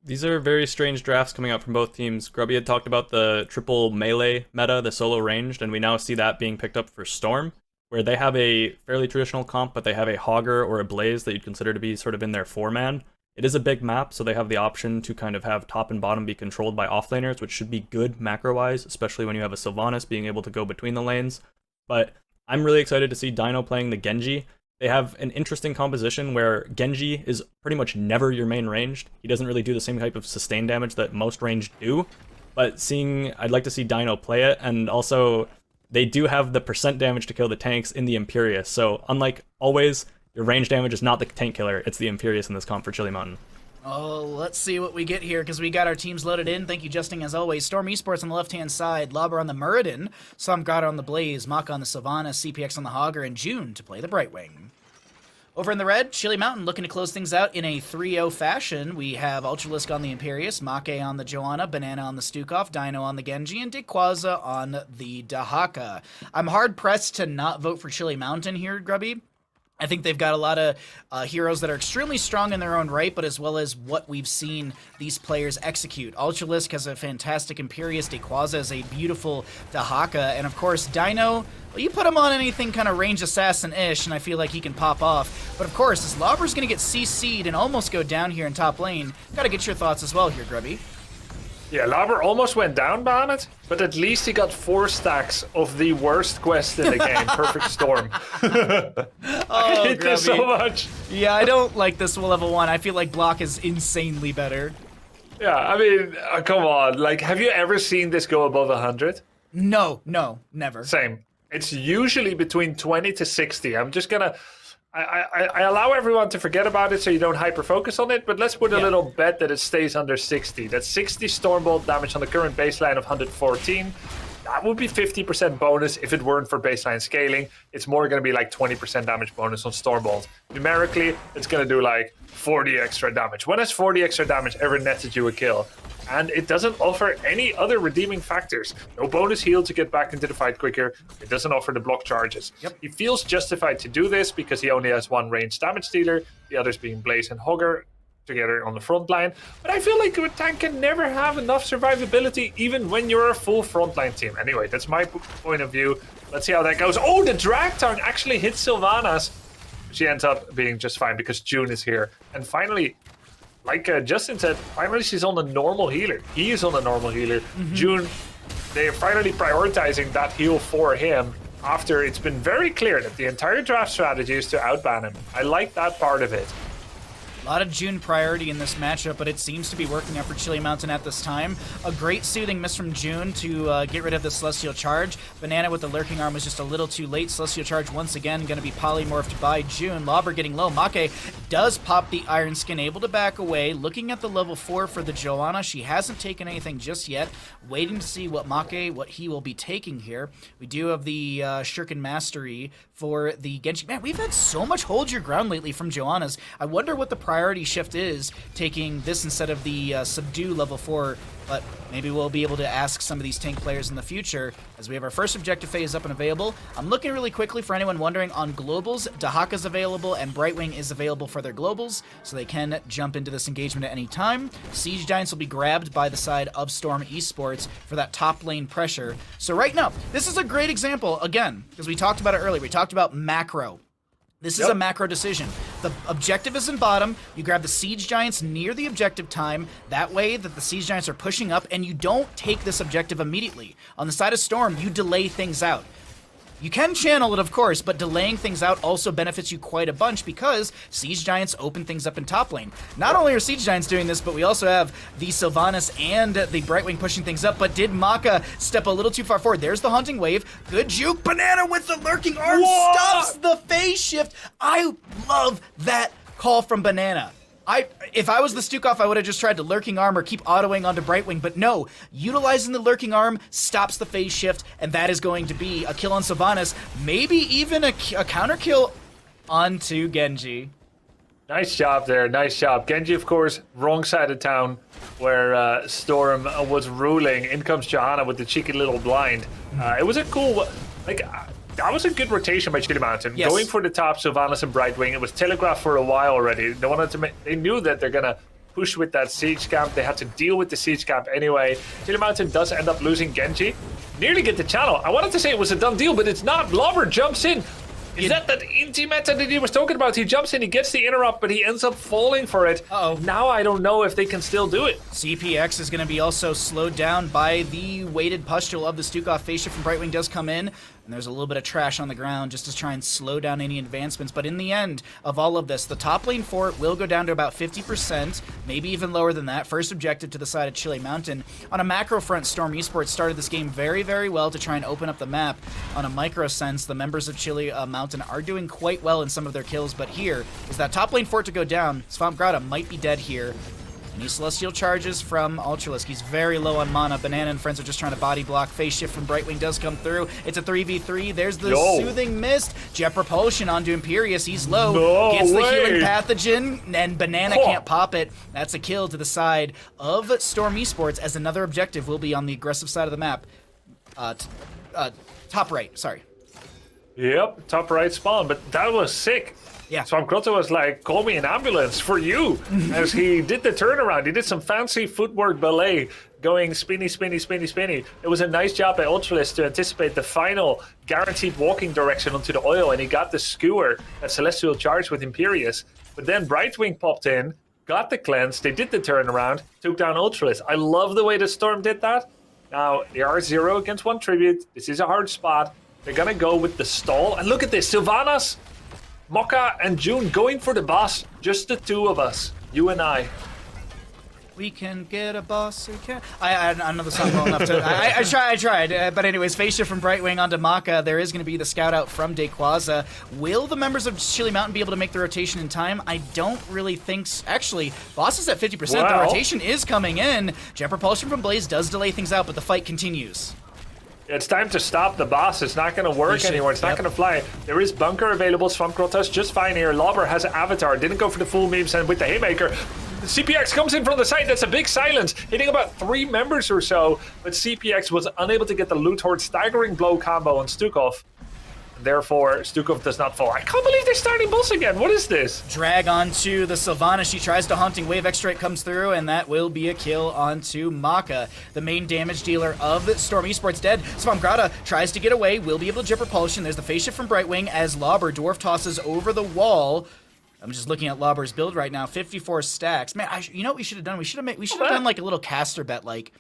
Speaker 2: These are very strange drafts coming out from both teams. Grubby had talked about the triple melee meta, the solo ranged, and we now see that being picked up for Storm, where they have a fairly traditional comp, but they have a Hogger or a Blaze that you'd consider to be sort of in their 4-man. It is a big map, so they have the option to kind of have top and bottom be controlled by offlaners, which should be good macro-wise, especially when you have a Sylvanas being able to go between the lanes. But I'm really excited to see Dino playing the Genji. They have an interesting composition where Genji is pretty much never your main ranged. He doesn't really do the same type of sustain damage that most ranged do. But I'd like to see Dino play it, and also they do have the percent damage to kill the tanks in the Imperious. So unlike always, your range damage is not the tank killer, it's the Imperious in this comp for Chili Mountain.
Speaker 1: Oh, let's see what we get here, because we got our teams loaded in. Thank you, Justin, as always. Storm Esports on the left-hand side, Lauber on the Muradin, Samgrad on the Blaze, Maka on the Sylvana, CPX on the Hogger, and June to play the Brightwing. Over in the red, Chili Mountain looking to close things out in a 3-0 fashion. We have Ultralisk on the Imperious, Make on the Joanna, Banana on the Stukov, Dino on the Genji, and Dikwaza on the Dahaka. I'm hard-pressed to not vote for Chili Mountain here, Grubby. I think they've got a lot of heroes that are extremely strong in their own right, but as well as what we've seen these players execute. Ultralisk has a fantastic Imperious, Dikwaza is a beautiful Dahaka, and of course Dino, well, you put him on anything kind of range assassin-ish, and I feel like he can pop off. But of course, as Lauber's going to get CC'd and almost go down here in top lane, got to get your thoughts as well here, Grubby.
Speaker 3: Yeah, Lauber almost went down, Bahamut, but at least he got 4 stacks of the worst quest in the game, Perfect Storm. I hate this so much.
Speaker 1: Yeah, I don't like this level 1. I feel like Block is insanely better.
Speaker 3: Yeah, I mean, come on. Like, have you ever seen this go above 100?
Speaker 1: No, never.
Speaker 3: Same. It's usually between 20 to 60. I'm just gonna... I allow everyone to forget about it so you don't hyper-focus on it, but let's put a little bet that it stays under 60. That's 60 Stormbolt damage on the current baseline of 114. That would be 50% bonus if it weren't for baseline scaling. It's more going to be like 20% damage bonus on Stormbolt. Numerically, it's going to do like 40 extra damage. When has 40 extra damage ever netted you a kill? And it doesn't offer any other redeeming factors. No bonus heal to get back into the fight quicker. It doesn't offer the block charges.
Speaker 1: Yep.
Speaker 3: He feels justified to do this because he only has 1 ranged damage dealer, the others being Blaze and Hogger together on the front line. But I feel like a tank can never have enough survivability even when you're a full frontline team. Anyway, that's my point of view. Let's see how that goes. Oh, the drag tongue actually hits Sylvanas. She ends up being just fine because June is here. And finally, like Justin said, finally she's on a normal healer. He is on a normal healer. June, they're finally prioritizing that heal for him after it's been very clear that the entire draft strategy is to outban him. I like that part of it.
Speaker 1: A lot of June priority in this matchup, but it seems to be working out for Chili Mountain at this time. A great soothing miss from June to get rid of the Celestial Charge. Banana with the Lurking Arm was just a little too late. Celestial Charge once again going to be polymorphed by June. Lauber getting low. Make does pop the Iron Skin, able to back away. Looking at the level 4 for the Joanna. She hasn't taken anything just yet. Waiting to see what he will be taking here. We do have the Shuriken Mastery for the Genji. Man, we've had so much hold your ground lately from Joanna's. I wonder what the priority shift is, taking this instead of the Subdue level 4, but maybe we'll be able to ask some of these tank players in the future as we have our first objective phase up and available. I'm looking really quickly for anyone wondering on globals. Dahaka's available and Brightwing is available for their globals, so they can jump into this engagement at any time. Siege Giants will be grabbed by the side of Storm Esports for that top lane pressure. So right now, this is a great example, again, because we talked about it earlier. We talked about macro. This is a macro decision. The objective is in bottom. You grab the Siege Giants near the objective time. That way that the Siege Giants are pushing up and you don't take this objective immediately. On the side of Storm, you delay things out. You can channel it, of course, but delaying things out also benefits you quite a bunch because Siege Giants open things up in top lane. Not only are Siege Giants doing this, but we also have the Sylvanas and the Brightwing pushing things up, but did Maka step a little too far forward? There's the Haunting Wave. Good juke. Banana with the Lurking Arm stops the phase shift. I love that call from Banana. If I was the Stukov, I would have just tried to Lurking Arm or keep autoing onto Brightwing, but no, utilizing the Lurking Arm stops the phase shift, and that is going to be a kill on Sylvanas, maybe even a counter kill onto Genji.
Speaker 3: Nice job there, nice job. Genji, of course, wrong side of town where Storm was ruling. In comes Johanna with the cheeky little blind. It was a cool, that was a good rotation by Chili Mountain.
Speaker 1: Yes.
Speaker 3: Going for the top, Sylvanas and Brightwing. It was telegraphed for a while already. They wanted to they knew that they're gonna push with that siege camp. They had to deal with the siege camp anyway. Chili Mountain does end up losing Genji. Nearly get the channel. I wanted to say it was a done deal, but it's not. Lauber jumps in. Is that Inti meta that he was talking about? He jumps in, he gets the interrupt, but he ends up falling for it.
Speaker 1: Uh-oh.
Speaker 3: Now I don't know if they can still do it.
Speaker 1: CPX is going to be also slowed down by the weighted pustule of the Stukov. Phase shift from Brightwing does come in, and there's a little bit of trash on the ground just to try and slow down any advancements. But in the end of all of this, the top lane for it will go down to about 50%, maybe even lower than that. First objective to the side of Chili Mountain. On a macro front, Storm Esports started this game very, very well to try and open up the map. On a micro sense, the members of Chili Mountain are doing quite well in some of their kills, but here is that top lane for it to go down. Swamp Grotto might be dead here. Any Celestial Charges from Ultralisk. He's very low on mana. Banana and friends are just trying to body block. Phase shift from Brightwing does come through. It's a 3v3. There's the Soothing Mist. Jet Propulsion onto Imperius. He's low. Gets the Healing Pathogen, and Banana can't pop it. That's a kill to the side of Storm Esports, as another objective will be on the aggressive side of the map. Top right, sorry.
Speaker 3: Yep, top right spawn, but that was sick.
Speaker 1: Yeah.
Speaker 3: Swamp Grotto was like, call me an ambulance for you. As he did the turnaround, he did some fancy footwork ballet, going spinny, spinny, spinny, spinny. It was a nice job by Ultralisk to anticipate the final guaranteed walking direction onto the oil, and he got the skewer, that Celestial Charge with Imperius. But then Brightwing popped in, got the cleanse, they did the turnaround, took down Ultralisk. I love the way the Storm did that. Now, they are 0 against 1 tribute. This is a hard spot. They're gonna go with the stall. And look at this, Sylvanas, Mokka, and June going for the boss. Just the two of us, you and I.
Speaker 1: We can get a boss who can. I know the song well enough to. I tried. But anyways, phase shift from Brightwing onto Maka. There is going to be the scout out from Dequaza. Will the members of Chili Mountain be able to make the rotation in time? I don't really think. Actually, boss is at 50%.
Speaker 3: Wow.
Speaker 1: The rotation is coming in. Jet Propulsion from Blaze does delay things out, but the fight continues.
Speaker 3: It's time to stop the boss. It's not going to work anymore. It's not going to fly. There is bunker available. Swamp Grotto's just fine here. Lauber has an avatar. Didn't go for the full memes, and with the haymaker, CPX comes in from the side. That's a big silence, hitting about 3 members or so. But CPX was unable to get the Loot Horde staggering blow combo on Stukov. Therefore, Stukov does not fall. I can't believe they're starting boss again. What is this?
Speaker 1: Drag onto the Sylvana. She tries to Haunting Wave. X-Strike comes through, and that will be a kill onto Maka. The main damage dealer of Storm Esports dead. Swamp Grotto tries to get away. Will be able to Jet Propulsion. There's the phase shift from Brightwing as Lauber Dwarf tosses over the wall. I'm just looking at Lauber's build right now. 54 stacks. Man, you know what we should have done? We should have done like a little caster bet. Like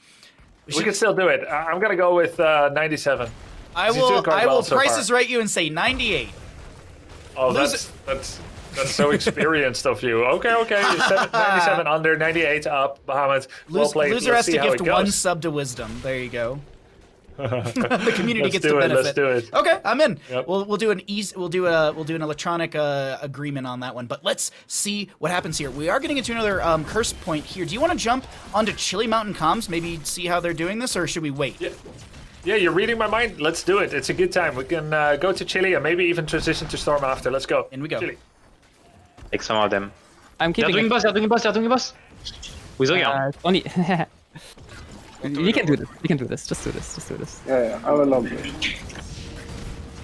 Speaker 3: we can still do it. I'm gonna go with 97.
Speaker 1: I will price is right you and say 98.
Speaker 3: Oh, That's so experienced of you. Okay. 97 under, 98 up. Bahamut. Well played.
Speaker 1: Loser
Speaker 3: Let's
Speaker 1: has
Speaker 3: see
Speaker 1: to
Speaker 3: how
Speaker 1: gift
Speaker 3: it goes.
Speaker 1: 1 sub to wisdom. There you go. The community
Speaker 3: Let's
Speaker 1: gets
Speaker 3: do
Speaker 1: to
Speaker 3: it,
Speaker 1: benefit.
Speaker 3: let's do it.
Speaker 1: Okay, I'm in.
Speaker 3: Yep.
Speaker 1: We'll do an electronic agreement on that one. But let's see what happens here. We are getting into another curse point here. Do you want to jump onto Chili Mountain comms? Maybe see how they're doing this, or should we wait?
Speaker 3: Yeah, you're reading my mind. Let's do it. It's a good time. We can go to Chile and maybe even transition to Storm after. Let's go.
Speaker 1: In we go.
Speaker 3: Chile.
Speaker 4: Take some of them.
Speaker 8: I'm
Speaker 4: They're
Speaker 8: keeping
Speaker 4: doing
Speaker 8: it.
Speaker 4: boss, they're doing boss, they're doing boss. With Zoya.
Speaker 8: Only. You can do this. You can do this. Just do this. Just do this.
Speaker 9: Yeah, I will love it.
Speaker 8: You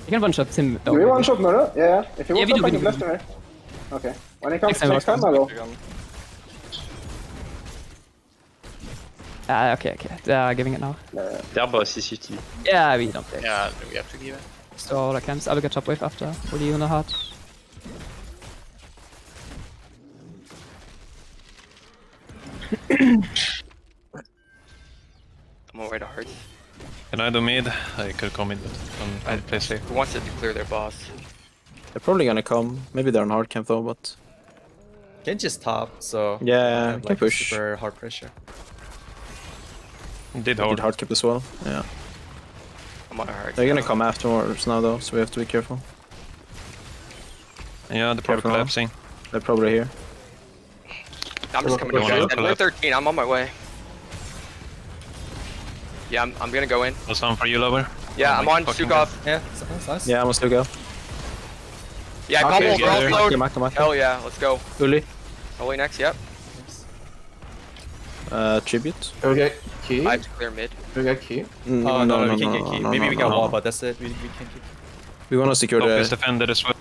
Speaker 8: can one shot him.
Speaker 9: Do we one shot Murder? Yeah. If you
Speaker 8: Yeah,
Speaker 9: want
Speaker 8: we do,
Speaker 9: to, I
Speaker 8: we
Speaker 9: can
Speaker 8: do.
Speaker 9: blast him. Okay. When he comes
Speaker 8: Next time,
Speaker 9: next time, I will.
Speaker 8: Okay. Giving it now.
Speaker 4: Their boss is CT.
Speaker 8: Yeah, we don't play.
Speaker 4: Yeah, we have to give it.
Speaker 8: So all I can. I will get top wave after. Will you know hard?
Speaker 6: I'm away to Hearth.
Speaker 4: Can I do mid? I could come in, but I'm play safe.
Speaker 6: Who wants it to clear their boss?
Speaker 7: They're probably gonna come. Maybe they're on hard camp though, but
Speaker 10: Can just top, so
Speaker 7: yeah,
Speaker 10: have,
Speaker 7: can
Speaker 10: like,
Speaker 7: push.
Speaker 10: super hard pressure.
Speaker 4: Did
Speaker 7: Did
Speaker 4: hold.
Speaker 7: hard camp as well. Yeah,
Speaker 6: I'm on a Hearth.
Speaker 7: they're gonna come afterwards now though, so we have to be careful.
Speaker 4: Yeah, the probably
Speaker 7: Careful.
Speaker 4: collapsing.
Speaker 7: They're probably here.
Speaker 6: I'm just coming to
Speaker 4: Okay.
Speaker 6: you guys. We're 13. I'm on my way. Yeah, I'm gonna go in.
Speaker 4: Was one for you, lover?
Speaker 6: Yeah,
Speaker 4: Oh
Speaker 6: I'm
Speaker 4: my
Speaker 6: on
Speaker 4: fucking
Speaker 6: Sukov.
Speaker 10: Yeah, that's nice.
Speaker 7: Yeah, I must still go.
Speaker 6: Yeah,
Speaker 7: Okay,
Speaker 6: bubble,
Speaker 7: together.
Speaker 6: offload.
Speaker 7: Maka.
Speaker 6: Hell yeah, let's go.
Speaker 7: Uli.
Speaker 6: Holy next, yep.
Speaker 7: Tribute.
Speaker 5: Okay, key.
Speaker 6: I have to clear mid.
Speaker 5: Okay, key.
Speaker 10: Oh no, we can't get key. Maybe we got
Speaker 7: no.
Speaker 10: wall, but that's it. We can't keep.
Speaker 7: We wanna secure
Speaker 4: Top is
Speaker 7: the.
Speaker 4: defended as well.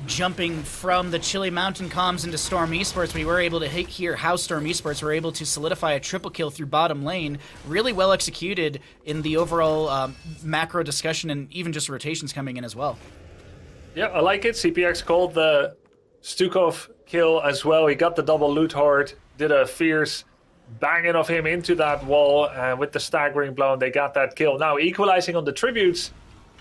Speaker 1: Jumping from the Chili Mountain comms into Storm Esports, we were able to hear how Storm Esports were able to solidify a triple kill through bottom lane. Really well executed in the overall macro discussion and even just rotations coming in as well.
Speaker 3: Yeah, I like it. CPX called the Stukov kill as well. He got the double loot horde, did a fierce banging of him into that wall, and with the staggering blow, they got that kill. Now, equalizing on the tributes,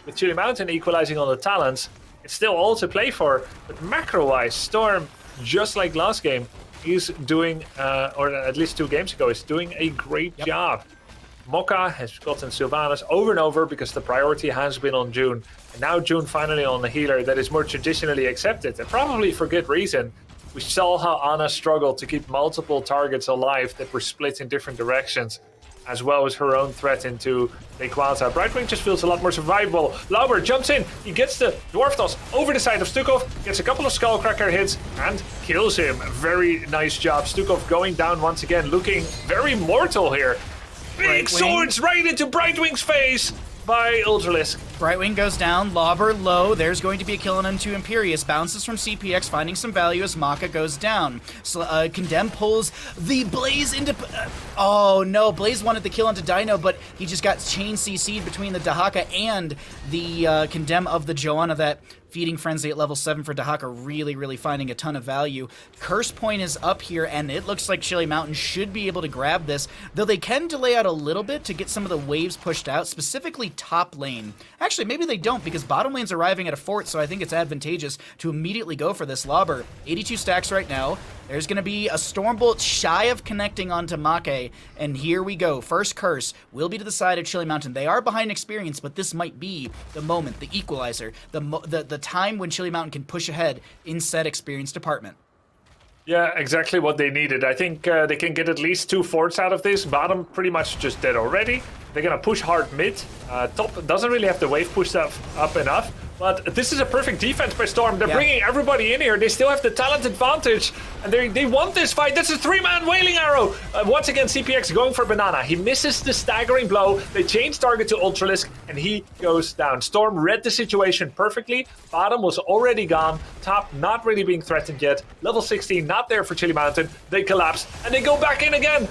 Speaker 3: with Chili Mountain equalizing on the talents, it's still all to play for. But macro-wise, Storm, just like last game, is doing, or at least 2 games ago, is doing a great job. Mocha has gotten Sylvanas over and over because the priority has been on June. And now June finally on the healer that is more traditionally accepted, and probably for good reason. We saw how Ana struggled to keep multiple targets alive that were split in different directions, as well as her own threat into Rayquaza. Brightwing just feels a lot more survivable. Lauber jumps in, he gets the Dwarf Toss over the side of Stukov, gets a couple of Skullcracker hits, and kills him. Very nice job. Stukov going down once again, looking very mortal here. Big swords right into Brightwing's face by Ultralisk.
Speaker 1: Brightwing goes down, Lauber low. There's going to be a kill into Imperius. Bounces from CPX, finding some value as Maka goes down. So, Condemn pulls the Blaze into... oh no, Blaze wanted the kill onto Dino, but he just got chain CC'd between the Dahaka and the Condemn of the Joanna. That Feeding Frenzy at level 7 for Dahaka, really finding a ton of value. Curse Point is up here, and it looks like Chili Mountain should be able to grab this, though they can delay out a little bit to get some of the waves pushed out, specifically top lane. Actually, maybe they don't, because bottom lane's arriving at a fort, so I think it's advantageous to immediately go for this. Lauber, 82 stacks right now. There's going to be a Stormbolt shy of connecting onto Make, and here we go. First curse will be to the side of Chili Mountain. They are behind experience, but this might be the moment, the equalizer, the time when Chili Mountain can push ahead in said experience department.
Speaker 3: Yeah, exactly what they needed. I think they can get at least 2 forts out of this. Bottom pretty much just dead already. They're going to push hard mid. Top doesn't really have the wave pushed up enough. But this is a perfect defense by Storm. They're bringing everybody in here. They still have the talent advantage. And they want this fight. That's a 3-man Wailing Arrow. Once again, CPX going for Banana. He misses the staggering blow. They change target to Ultralisk, and he goes down. Storm read the situation perfectly. Bottom was already gone. Top not really being threatened yet. Level 16 not there for Chili Mountain. They collapse, and they go back in again.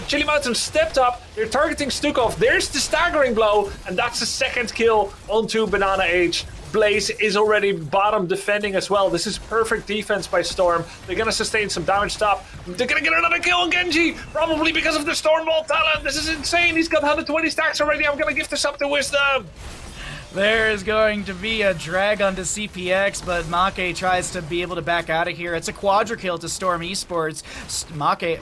Speaker 3: Chili Mountain stepped up. They're targeting Stukov. There's the staggering blow, and that's the second kill onto Banana H. Blaze is already bottom defending as well. This is perfect defense by Storm. They're going to sustain some damage top. They're going to get another kill on Genji, probably because of the Stormbolt talent. This is insane. He's got 120 stacks already. I'm going to give this up to Wisdom.
Speaker 1: There is going to be a drag onto CPX, but Make tries to be able to back out of here. It's a quadra kill to Storm Esports. Maka,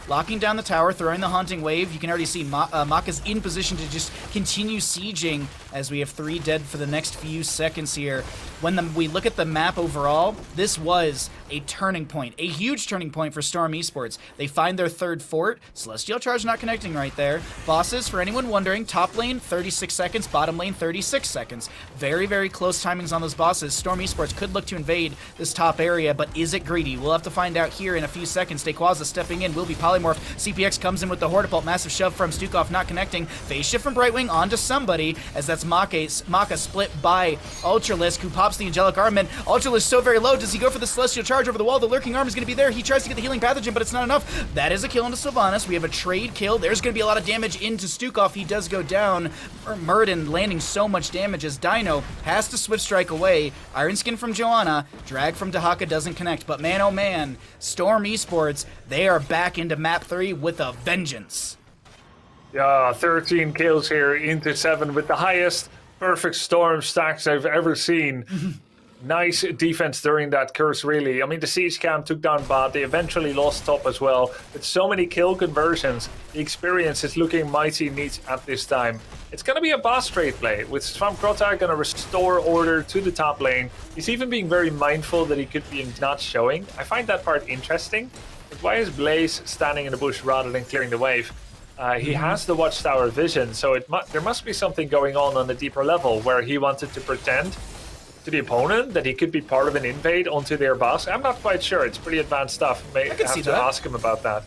Speaker 1: locking down the tower, throwing the Haunting Wave. You can already see Maka's in position to just continue sieging as we have 3 dead for the next few seconds here. When we look at the map overall, this was a turning point, a huge turning point for Storm Esports. They find their 3rd fort. Celestial Charge not connecting right there. Bosses, for anyone wondering, top lane 36 seconds, bottom lane 36 seconds. Very, very close timings on those bosses. Storm Esports could look to invade this top area, but is it greedy? We'll have to find out here in a few seconds. Dequaza stepping in, will be Polymorph. CPX comes in with the Hortipult, massive shove from Stukov not connecting. Phase shift from Brightwing onto somebody, as that's Maka split by Ultralisk, who pops the Angelic Armament. Ultralisk so very low, does he go for the Celestial Charge over the wall? The Lurking Arm is going to be there. He tries to get the Healing Pathogen, but it's not enough. That is a kill into Sylvanas. We have a trade kill. There's going to be a lot of damage into Stukov. He does go down. Murden landing so much damage as Dino has to Swift Strike away. Iron Skin from Joanna. Drag from Dahaka doesn't connect. But man, oh man, Storm Esports, they are back into map 3 with a vengeance.
Speaker 3: Yeah, 13 kills here into 7 with the highest perfect Storm stacks I've ever seen. Nice defense during that curse, really. I mean, the siege camp took down bot. They eventually lost top as well. With so many kill conversions, the experience is looking mighty neat at this time. It's going to be a boss trade play, with Swamp Grota going to restore order to the top lane. He's even being very mindful that he could be not showing. I find that part interesting. But why is Blaze standing in the bush rather than clearing the wave? He has the Watchtower vision, so there must be something going on a deeper level where he wanted to pretend to the opponent that he could be part of an invade onto their boss. I'm not quite sure. It's pretty advanced stuff. I
Speaker 1: can see
Speaker 3: have to
Speaker 1: that.
Speaker 3: ask him about that.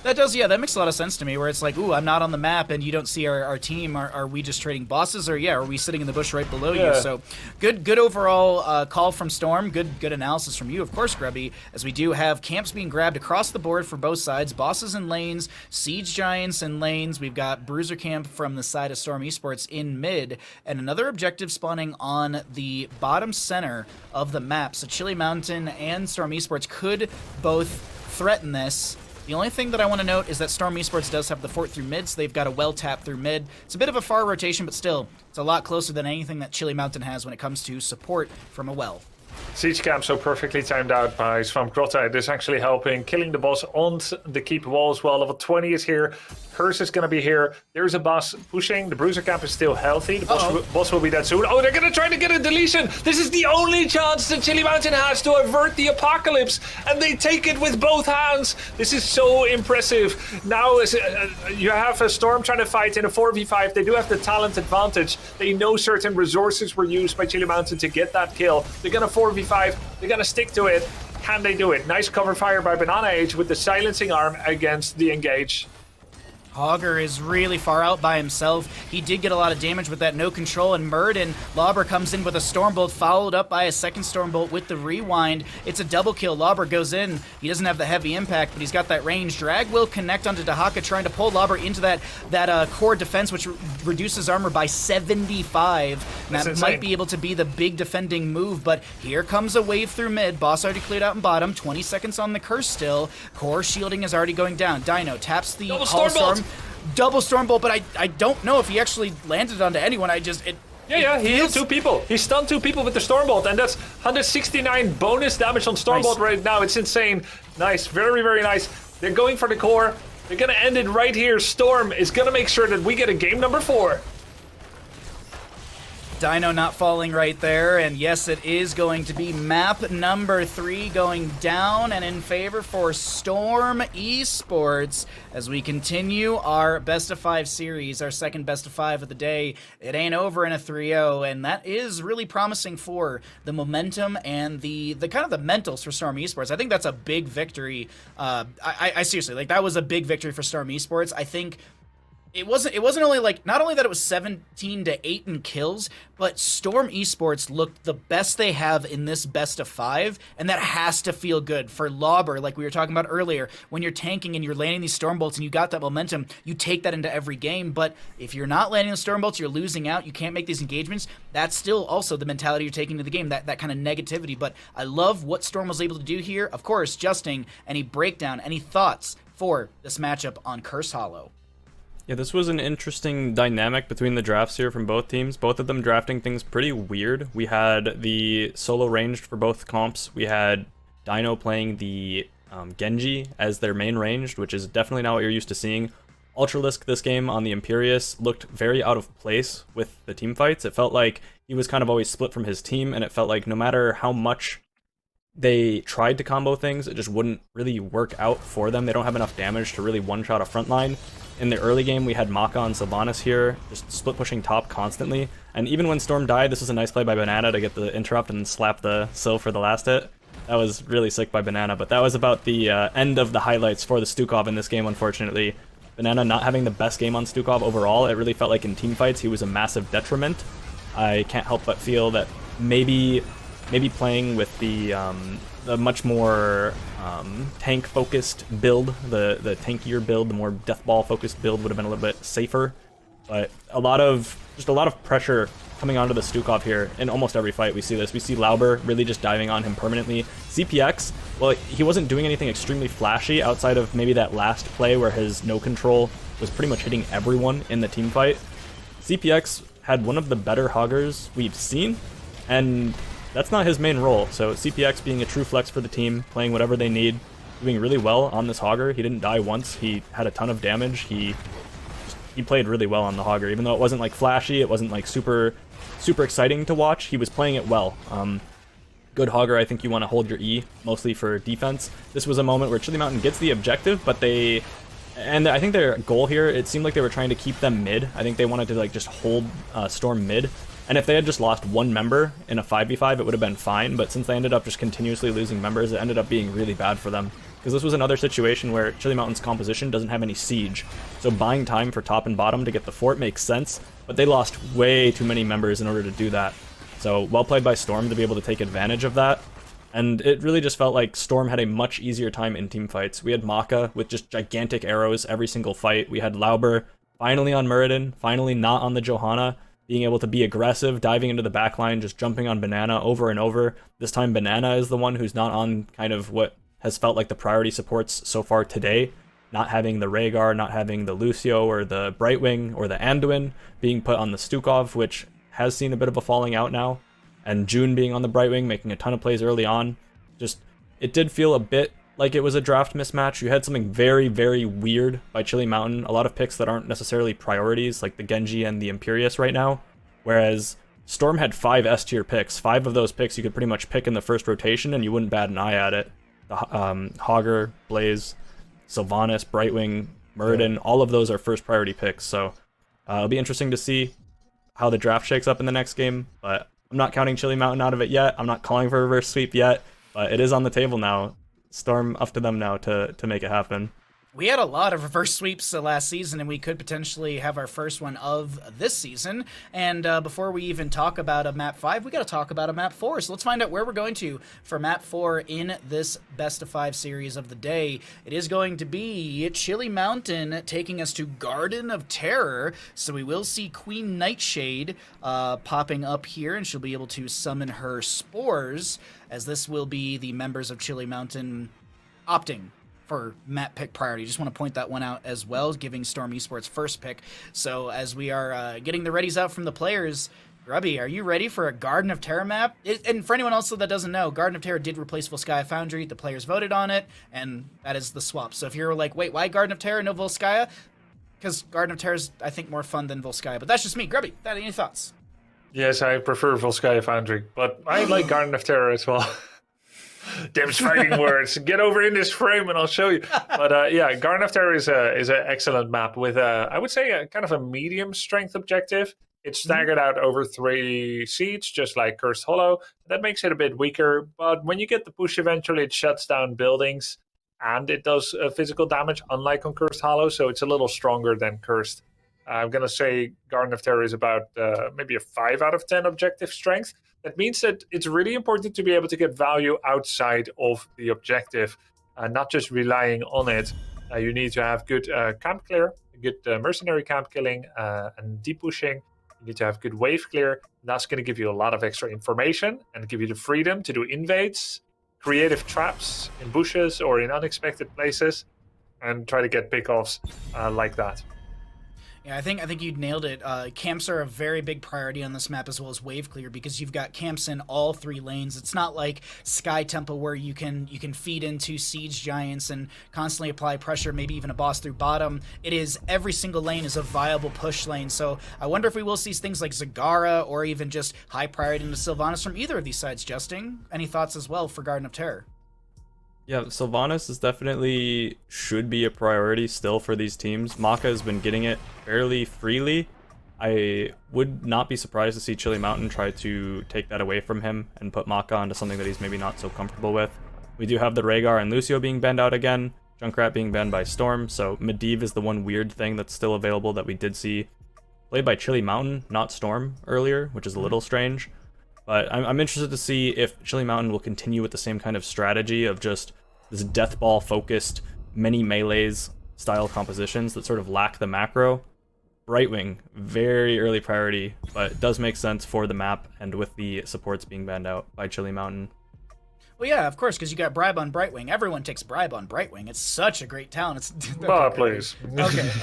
Speaker 1: That does, yeah, that makes a lot of sense to me, where it's like, ooh, I'm not on the map and you don't see our team. Are we just trading bosses, or yeah, are we sitting in the bush right below you? So good overall call from Storm. Good analysis from you, of course, Grubby, as we do have camps being grabbed across the board for both sides. Bosses in lanes, Siege Giants in lanes. We've got Bruiser Camp from the side of Storm Esports in mid, and another objective spawning on the bottom center of the map. So Chili Mountain and Storm Esports could both threaten this. The only thing that I want to note is that Storm Esports does have the fort through mid, so they've got a well tap through mid. It's a bit of a far rotation, but still, it's a lot closer than anything that Chili Mountain has when it comes to support from a well.
Speaker 3: Siege camp so perfectly timed out by Swamp Grota. It is actually helping, killing the boss on the keep wall as well. Level 20 is here. Curse is going to be here. There's a boss pushing. The Bruiser camp is still healthy. The boss will be dead soon. Oh, they're going to try to get a deletion. This is the only chance that Chili Mountain has to avert the apocalypse, and they take it with both hands. This is so impressive. Now you have a Storm trying to fight in a 4v5. They do have the talent advantage. They know certain resources were used by Chili Mountain to get that kill. They're going to 4v5. They're going to stick to it. Can they do it? Nice cover fire by Banana Age with the silencing arm against the engage.
Speaker 1: Hogger is really far out by himself. He did get a lot of damage with that no control, and Murden. Lauber comes in with a Stormbolt, followed up by a second Stormbolt with the rewind. It's a double kill. Lauber goes in. He doesn't have the heavy impact, but he's got that range. Drag will connect onto Dahaka, trying to pull Lauber into that core defense, which reduces armor by 75. And that might be able to be the big defending move, but here comes a wave through mid. Boss already cleared out in bottom. 20 seconds on the curse still. Core shielding is already going down. Dino taps the Hall Storm. Double Stormbolt, but I don't know if he actually landed onto anyone. He
Speaker 3: healed 2 people. He stunned 2 people with the Stormbolt, and that's 169 bonus damage on Stormbolt right now. It's insane. Nice, very, very nice. They're going for the core. They're going to end it right here. Storm is going to make sure that we get a game number 4.
Speaker 1: Dino not falling right there, and yes, it is going to be map number 3 going down and in favor for Storm Esports as we continue our best of 5 series, our second best of 5 of the day. It ain't over in a 3-0, and that is really promising for the momentum and the kind of the mentals for Storm Esports. I think that's a big victory. I seriously, like, that was a big victory for Storm Esports. I think it wasn't only like, not only that it was 17-8 in kills, but Storm Esports looked the best they have in this best of 5, and that has to feel good for Lauber, like we were talking about earlier. When you're tanking and you're landing these Stormbolts and you got that momentum, you take that into every game, but if you're not landing the Stormbolts, you're losing out, you can't make these engagements, that's still also the mentality you're taking to the game, that kind of negativity. But I love what Storm was able to do here. Of course, Justing, any breakdown, any thoughts for this matchup on Curse Hollow?
Speaker 2: Yeah, this was an interesting dynamic between the drafts here from both teams. Both of them drafting things pretty weird. We had the solo ranged for both comps. We had Dino playing the Genji as their main ranged, which is definitely not what you're used to seeing. Ultralisk this game on the Imperius looked very out of place with the team fights. It felt like he was kind of always split from his team, and it felt like no matter how much they tried to combo things, it just wouldn't really work out for them. They don't have enough damage to really one-shot a frontline. In the early game, we had Maka and Sylvanas here, just split pushing top constantly. And even when Storm died, this was a nice play by Banana to get the interrupt and slap the Syl for the last hit. That was really sick by Banana, but that was about the end of the highlights for the Stukov in this game, unfortunately. Banana not having the best game on Stukov overall. It really felt like in teamfights he was a massive detriment. I can't help but feel that maybe playing with the much more tank-focused build, the tankier build, the more death ball-focused build would have been a little bit safer. But a lot of pressure coming onto the Stukov here in almost every fight. We see this. We see Lauber really just diving on him permanently. CPX, well, he wasn't doing anything extremely flashy outside of maybe that last play where his no control was pretty much hitting everyone in the team fight. CPX had one of the better hoggers we've seen, and that's not his main role. So CPX being a true flex for the team, playing whatever they need, doing really well on this hogger. He didn't die once. He had a ton of damage. He played really well on the hogger, even though it wasn't like flashy, it wasn't like super exciting to watch. He was playing it well. Good hogger, I think you want to hold your E, mostly for defense. This was a moment where Chili Mountain gets the objective, but I think their goal here, it seemed like they were trying to keep them mid. I think they wanted to like just hold Storm mid. And if they had just lost one member in a 5v5, it would have been fine. But since they ended up just continuously losing members, it ended up being really bad for them. Because this was another situation where Chili Mountain's composition doesn't have any siege. So buying time for top and bottom to get the fort makes sense, but they lost way too many members in order to do that. So well played by Storm to be able to take advantage of that. And it really just felt like Storm had a much easier time in team fights. We had Maka with just gigantic arrows every single fight. We had Lauber finally on Muradin, finally not on the Johanna, being able to be aggressive, diving into the backline, just jumping on Banana over and over. This time Banana is the one who's not on kind of what has felt like the priority supports so far today. Not having the Rhaegar, not having the Lucio or the Brightwing or the Anduin being put on the Stukov, which has seen a bit of a falling out now. And June being on the Brightwing, making a ton of plays early on. Just, it did feel a bit like it was a draft mismatch. You had something very, very weird by Chili Mountain. A lot of picks that aren't necessarily priorities, like the Genji and the Imperius right now. Whereas Storm had 5 S-tier picks. 5 of those picks you could pretty much pick in the first rotation and you wouldn't bat an eye at it. The Hogger, Blaze, Sylvanas, Brightwing, Muradin, all of those are first priority picks. So it'll be interesting to see how the draft shakes up in the next game. But I'm not counting Chili Mountain out of it yet. I'm not calling for a reverse sweep yet. But it is on the table now. Storm up to them now to make it happen.
Speaker 1: We had a lot of reverse sweeps last season, and we could potentially have our first one of this season. And before we even talk about a map 5, we got to talk about a map 4. So let's find out where we're going to for map 4 in this best of 5 series of the day. It is going to be Chili Mountain taking us to Garden of Terror. So we will see Queen Nightshade popping up here, and she'll be able to summon her spores, as this will be the members of Chili Mountain opting for map pick priority. Just want to point that one out as well, giving Storm Esports first pick. So as we are getting the readies out from the players, Grubby, are you ready for a Garden of Terror map? And for anyone else that doesn't know, Garden of Terror did replace Volskaya Foundry. The players voted on it, and that is the swap. So if you're like, wait, why Garden of Terror, no Volskaya? Because Garden of Terror is, I think, more fun than Volskaya. But that's just me. Grubby, any thoughts?
Speaker 3: Yes, I prefer Volskaya Foundry, but I like Garden of Terror as well. Dim's fighting words. Get over in this frame and I'll show you. But yeah, Garden of Terror is an excellent map with I would say a kind of a medium strength objective. It's staggered out over 3 seats, just like Cursed Hollow. That makes it a bit weaker, but when you get the push eventually, it shuts down buildings and it does physical damage, unlike on Cursed Hollow, so it's a little stronger than Cursed. I'm going to say Garden of Terror is about maybe a 5 out of 10 objective strength. That means that it's really important to be able to get value outside of the objective, not just relying on it. You need to have good camp clear, good mercenary camp killing, and deep pushing. You need to have good wave clear. That's going to give you a lot of extra information and give you the freedom to do invades, creative traps in bushes or in unexpected places, and try to get pickoffs like that.
Speaker 1: Yeah, I think you nailed it. Camps are a very big priority on this map, as well as wave clear, because you've got camps in all 3 lanes. It's not like Sky Temple where you can feed into siege giants and constantly apply pressure, maybe even a boss through bottom. It is every single lane is a viable push lane. So I wonder if we will see things like Zagara or even just high priority into Sylvanas from either of these sides. Justin, any thoughts as well for Garden of Terror?
Speaker 2: Yeah, Sylvanas is definitely should be a priority still for these teams. Maka has been getting it fairly freely. I would not be surprised to see Chili Mountain try to take that away from him and put Maka onto something that he's maybe not so comfortable with. We do have the Rhaegar and Lucio being banned out again, Junkrat being banned by Storm, so Medivh is the one weird thing that's still available that we did see played by Chili Mountain, not Storm, earlier, which is a little strange. But I'm interested to see if Chili Mountain will continue with the same kind of strategy of just this death ball focused many melees style compositions that sort of lack the macro. Brightwing, very early priority, but it does make sense for the map and with the supports being banned out by Chili Mountain.
Speaker 1: Well, yeah, of course, because you got Bribe on Brightwing. Everyone takes Bribe on Brightwing. It's such a great talent. It's
Speaker 3: Please.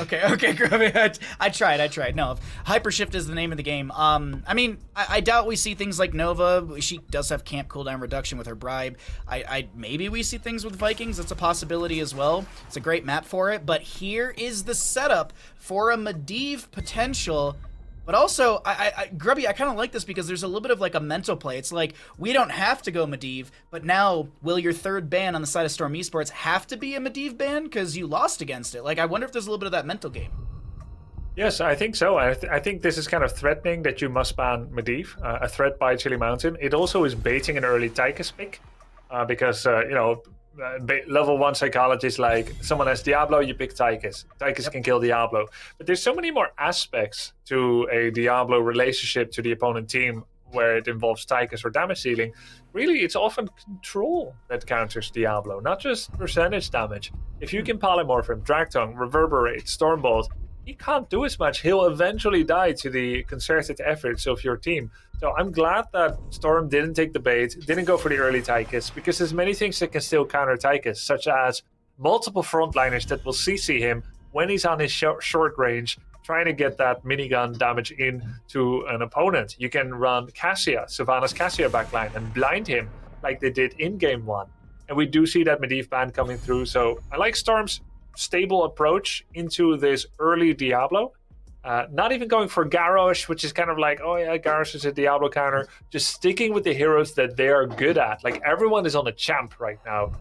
Speaker 1: Okay, Grubby. I tried. No, Hypershift is the name of the game. I mean, I doubt we see things like Nova. She does have camp cooldown reduction with her Bribe. Maybe we see things with Vikings. That's a possibility as well. It's a great map for it. But here is the setup for a Medivh potential. But also, Grubby, I kind of like this because there's a little bit of like a mental play. It's like, we don't have to go Medivh, but now will your third ban on the side of Storm Esports have to be a Medivh ban because you lost against it? Like, I wonder if there's a little bit of that mental game.
Speaker 3: Yes, I think so. I think this is kind of threatening that you must ban Medivh, a threat by Chili Mountain. It also is baiting an early Tychus pick because, level 1 psychology is like, someone has Diablo, you pick Tychus. Tychus can kill Diablo. But there's so many more aspects to a Diablo relationship to the opponent team where it involves Tychus or damage dealing. Really, it's often control that counters Diablo, not just percentage damage. If you can polymorph him, Drag Tongue, Reverberate, Stormbolt, he can't do as much. He'll eventually die to the concerted efforts of your team. So I'm glad that Storm didn't take the bait, didn't go for the early Tychus, because there's many things that can still counter Tychus, such as multiple frontliners that will CC him when he's on his short range, trying to get that minigun damage in to an opponent. You can run Cassia, Sylvanas Cassia backline, and blind him like they did in Game 1. And we do see that Medivh ban coming through, so I like Storm's stable approach into this early Diablo. Not even going for Garrosh, which is kind of like, oh yeah, Garrosh is a Diablo counter. Just sticking with the heroes that they are good at. Like, everyone is on a champ right now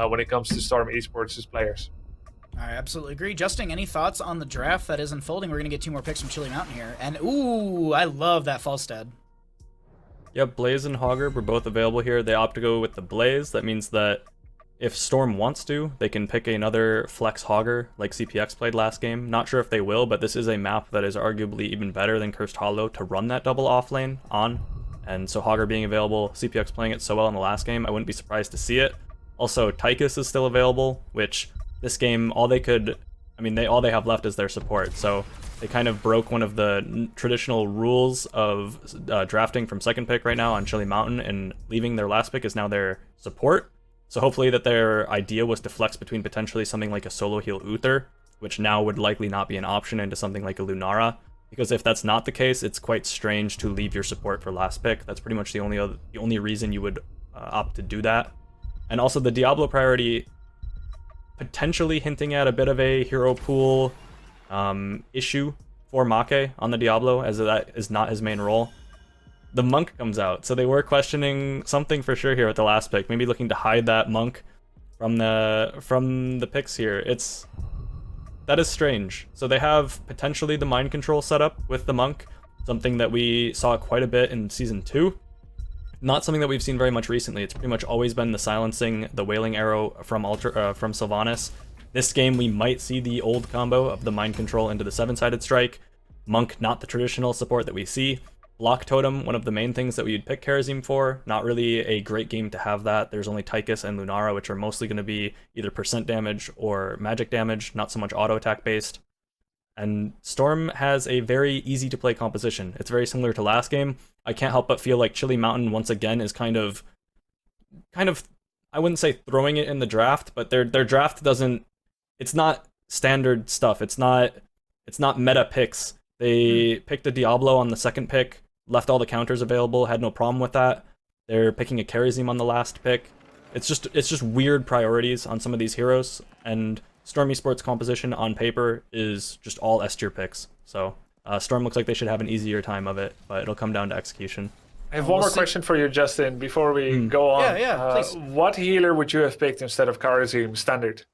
Speaker 3: when it comes to Storm Esports' players.
Speaker 1: I absolutely agree. Justin, any thoughts on the draft that is unfolding? We're going to get 2 more picks from Chili Mountain here. And, ooh, I love that Falstad.
Speaker 2: Yep, Blaze and Hogger were both available here. They opt to go with the Blaze. That means that if Storm wants to, they can pick another flex Hogger like CPX played last game. Not sure if they will, but this is a map that is arguably even better than Cursed Hollow to run that double off lane on. And so Hogger being available, CPX playing it so well in the last game, I wouldn't be surprised to see it. Also, Tychus is still available, which this game, all they have left is their support. So they kind of broke one of the traditional rules of drafting from second pick right now on Chili Mountain, and leaving their last pick is now their support. So hopefully that their idea was to flex between potentially something like a solo heal Uther, which now would likely not be an option, into something like a Lunara. Because if that's not the case, it's quite strange to leave your support for last pick. That's pretty much the only reason you would opt to do that. And also the Diablo priority potentially hinting at a bit of a hero pool issue for Make on the Diablo, as that is not his main role. The Monk comes out, so they were questioning something for sure here at the last pick, maybe looking to hide that Monk from the picks here. That is strange. So they have potentially the mind control setup with the Monk, something that we saw quite a bit in Season 2. Not something that we've seen very much recently. It's pretty much always been the silencing, the Wailing Arrow from Sylvanas. This game we might see the old combo of the mind control into the 7-sided strike. Monk, not the traditional support that we see. Block Totem, one of the main things that we would pick Kharazim for. Not really a great game to have that. There's only Tychus and Lunara, which are mostly going to be either percent damage or magic damage, not so much auto attack based. And Storm has a very easy to play composition. It's very similar to last game. I can't help but feel like Chili Mountain once again is kind of I wouldn't say throwing it in the draft, but their draft doesn't, it's not standard stuff. It's not it's not meta picks. They picked a Diablo on the second pick, left all the counters available, had no problem with that. They're picking a Charizim on the last pick. It's just weird priorities on some of these heroes, and Storm Esports composition on paper is just all S tier picks. So Storm looks like they should have an easier time of it, but it'll come down to execution.
Speaker 3: I have one more question for you, Justin, before we go on.
Speaker 1: Please.
Speaker 3: What healer would you have picked instead of Charizim standard?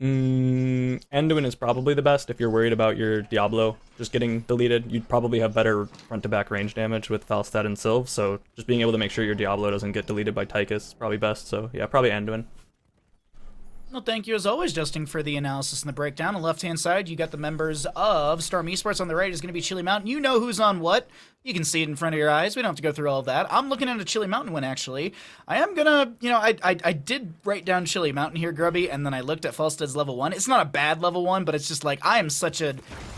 Speaker 2: Anduin is probably the best if you're worried about your Diablo just getting deleted. You'd probably have better front-to-back range damage with Falstad and Sylve, so just being able to make sure your Diablo doesn't get deleted by Tychus is probably best. So yeah, probably Anduin.
Speaker 1: Well, thank you as always, Justin, for the analysis and the breakdown. On the left-hand side, you got the members of Storm Esports. On the right is going to be Chili Mountain. You know who's on what. You can see it in front of your eyes. We don't have to go through all of that. I'm looking at a Chili Mountain win, actually. I am going to, I did write down Chili Mountain here, Grubby, and then I looked at Falstad's level 1. It's not a bad level 1, but it's just like, I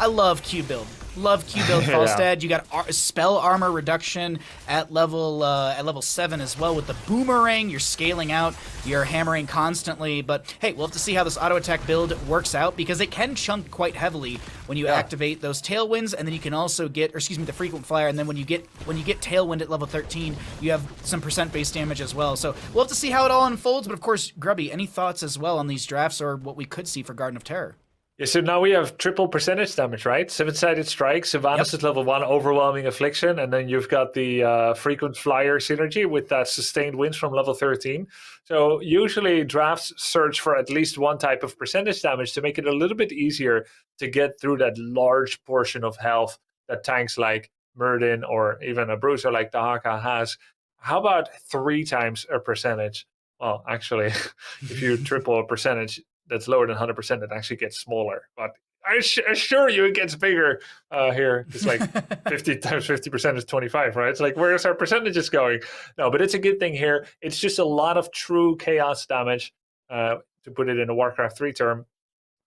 Speaker 1: love Q build. Love Q build Falstad. You got spell armor reduction at level 7 as well with the boomerang. You're scaling out. You're hammering constantly. But hey, we'll have to see how this auto attack build works out because it can chunk quite heavily when you activate those tailwinds, and then you can also get, the frequent flyer. And then when you get tailwind at level 13, you have some percent base damage as well. So we'll have to see how it all unfolds. But of course, Grubby, any thoughts as well on these drafts or what we could see for Garden of Terror?
Speaker 3: Yeah, so now we have triple percentage damage, right? 7-sided strike, Sylvanas is level 1, overwhelming affliction, and then you've got the frequent flyer synergy with that sustained wins from level 13. So usually drafts search for at least one type of percentage damage to make it a little bit easier to get through that large portion of health that tanks like Murden or even a bruiser like Dahaka has. How about 3 times a percentage? Well, actually, if you triple a percentage, that's lower than 100%, it actually gets smaller. But I assure you it gets bigger here. It's like 50 times 50% is 25, right? It's like, where's our percentages going? No, but it's a good thing here. It's just a lot of true chaos damage, to put it in a Warcraft 3 term.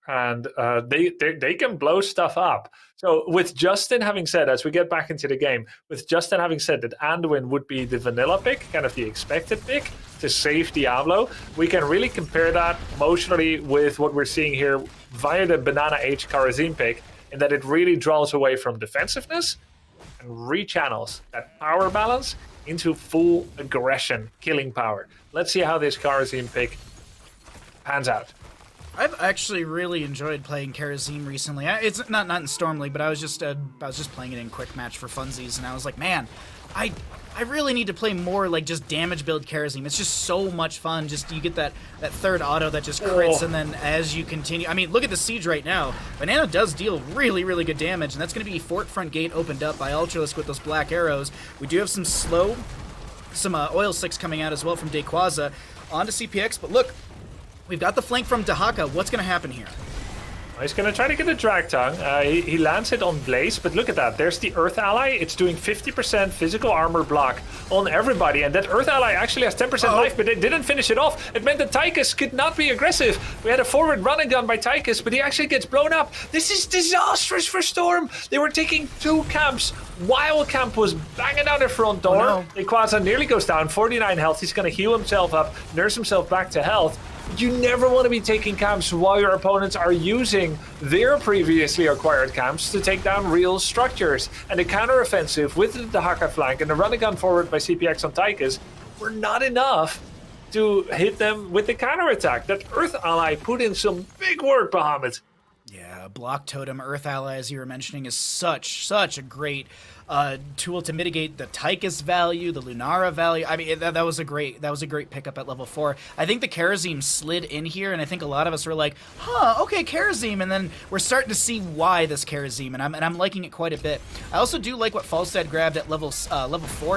Speaker 3: And they can blow stuff up. So with Justin having said, as we get back into the game, with Justin having said that Anduin would be the vanilla pick, kind of the expected pick to save Diablo, we can really compare that emotionally with what we're seeing here via the Banana H Charizim pick, in that it really draws away from defensiveness and rechannels that power balance into full aggression, killing power. Let's see how this Charizim pick pans out.
Speaker 1: I've actually really enjoyed playing Charizim recently. It's not in Storm League, but I was just playing it in quick match for funsies, and I was like, man, I really need to play more like just damage build Charizim. It's just so much fun. Just you get that third auto that just crits, and then as you continue, I mean, look at the siege right now. Banana does deal really, really good damage, and that's going to be Fort Front Gate opened up by Ultralisk with those black arrows. We do have some Oil Slicks coming out as well from Dayquaza onto CPX, but look. We've got the flank from Dahaka. What's going to happen here?
Speaker 3: He's going to try to get a Drag Tongue. He lands it on Blaze, but look at that. There's the Earth Ally. It's doing 50% physical armor block on everybody, and that Earth Ally actually has 10% life, but they didn't finish it off. It meant that Tychus could not be aggressive. We had a forward run and gun by Tychus, but he actually gets blown up. This is disastrous for Storm. They were taking 2 camps. Wild Camp was banging down their front door. Dayquaza nearly goes down, 49 health. He's going to heal himself up, nurse himself back to health. You never want to be taking camps while your opponents are using their previously acquired camps to take down real structures. And the counter-offensive with the Dahaka flank and the run-and-gun forward by CPX on Tychus were not enough to hit them with the counter-attack. That Earth Ally put in some big work, Bahamut.
Speaker 1: Yeah, Block Totem, Earth Ally, as you were mentioning, is such a great tool to mitigate the Tychus value, the Lunara value. I mean, that was a great pickup at level 4. I think the Charizim slid in here, and I think a lot of us were like, okay, Charizim, and then we're starting to see why this Charizim, and I'm liking it quite a bit. I also do like what Falstad grabbed at level 4.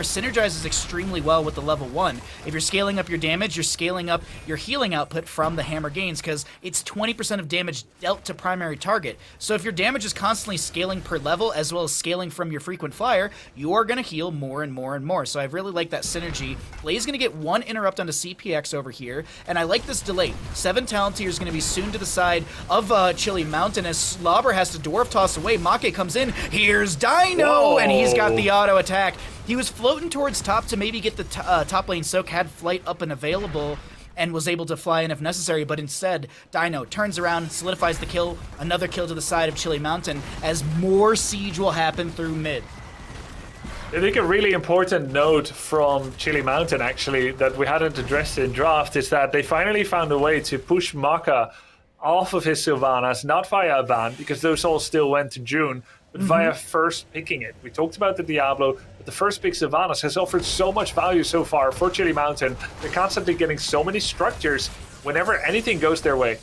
Speaker 1: Synergizes extremely well with the level 1. If you're scaling up your damage, you're scaling up your healing output from the hammer gains, because it's 20% of damage dealt to primary target. So if your damage is constantly scaling per level, as well as scaling from your frequent flyer, you are going to heal more and more and more. So I really like that synergy. Blaze going to get 1 interrupt onto CPX over here, and I like this delay. 7 Talontier is going to be soon to the side of Chili Mountain as Slobber has to dwarf toss away. Make comes in. Here's Dino, and he's got the auto attack. He was floating towards top to maybe get the top lane soak, had flight up and available, and was able to fly in if necessary, but instead, Dino turns around, solidifies the kill, another kill to the side of Chili Mountain, as more siege will happen through mid.
Speaker 3: I think a really important note from Chili Mountain, actually, that we hadn't addressed in draft is that they finally found a way to push Maka off of his Sylvanas, not via a ban, because those all still went to June, but via first picking it. We talked about the Diablo, but the first pick Sylvanas has offered so much value so far for Chili Mountain. They're constantly getting so many structures whenever anything goes their way.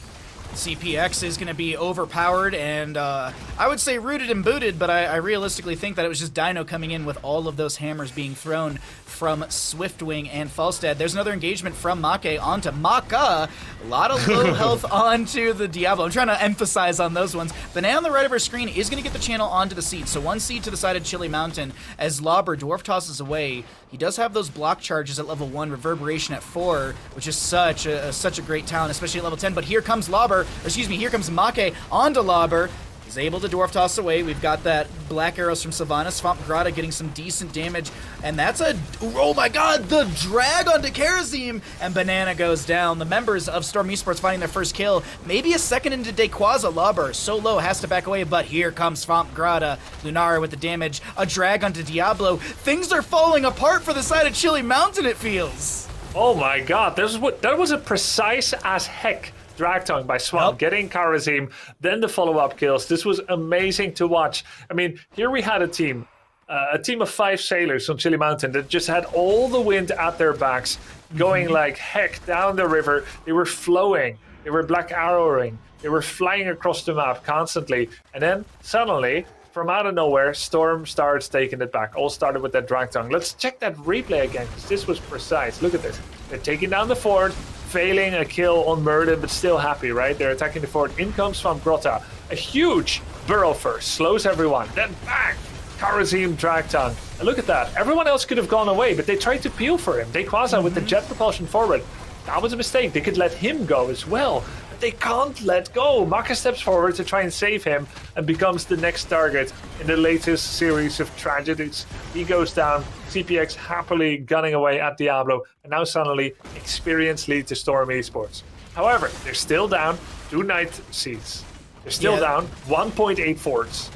Speaker 1: CPX is going to be overpowered and I would say rooted and booted, but I realistically think that it was just Dino coming in with all of those hammers being thrown from Swiftwing and Falstad. There's another engagement from Make onto Maka. A lot of low health onto the Diablo. I'm trying to emphasize on those ones. Banana on the right of our screen is going to get the channel onto the seed. So one seed to the side of Chili Mountain as Lauber Dwarf tosses away. He does have those block charges at level 1, Reverberation at 4, which is such a great talent, especially at level 10. But here comes here comes Make onto Lauber. He's able to Dwarf Toss away. We've got that Black Arrows from Sylvanas. Swamp Grotto getting some decent damage. And that's oh my god, the drag onto Karazim. And Banana goes down. The members of Storm Esports finding their first kill. Maybe a second into Dequaza. Lauber so low, has to back away. But here comes Swamp Grotto. Lunara with the damage. A drag onto Diablo. Things are falling apart for the side of Chili Mountain, it feels.
Speaker 3: Oh my god, that was a precise as heck drag tongue by Swamp, getting Karazim, then the follow-up kills. This was amazing to watch. I mean, here we had a team of 5 sailors on Chili Mountain that just had all the wind at their backs, going like heck down the river. They were flowing, they were black arrowing, they were flying across the map constantly, and then suddenly, from out of nowhere, Storm starts taking it back. All started with that drag tongue. Let's check that replay again, because this was precise. Look at this. They're taking down the fort, failing a kill on Murder, but still happy, right? They're attacking the fort. In comes Swamp Grotto. A huge burrow first, slows everyone. Then bang! Karazim drag tongue. And look at that. Everyone else could have gone away, but they tried to peel for him. Dequaza with the jet propulsion forward. That was a mistake. They could let him go as well. But they can't let go. Maka steps forward to try and save him and becomes the next target in the latest series of tragedies. He goes down. CPX happily gunning away at Diablo. And now suddenly, experience lead to Storm Esports. However, they're still down 2 Night Seeds. They're still down 1.8 forts.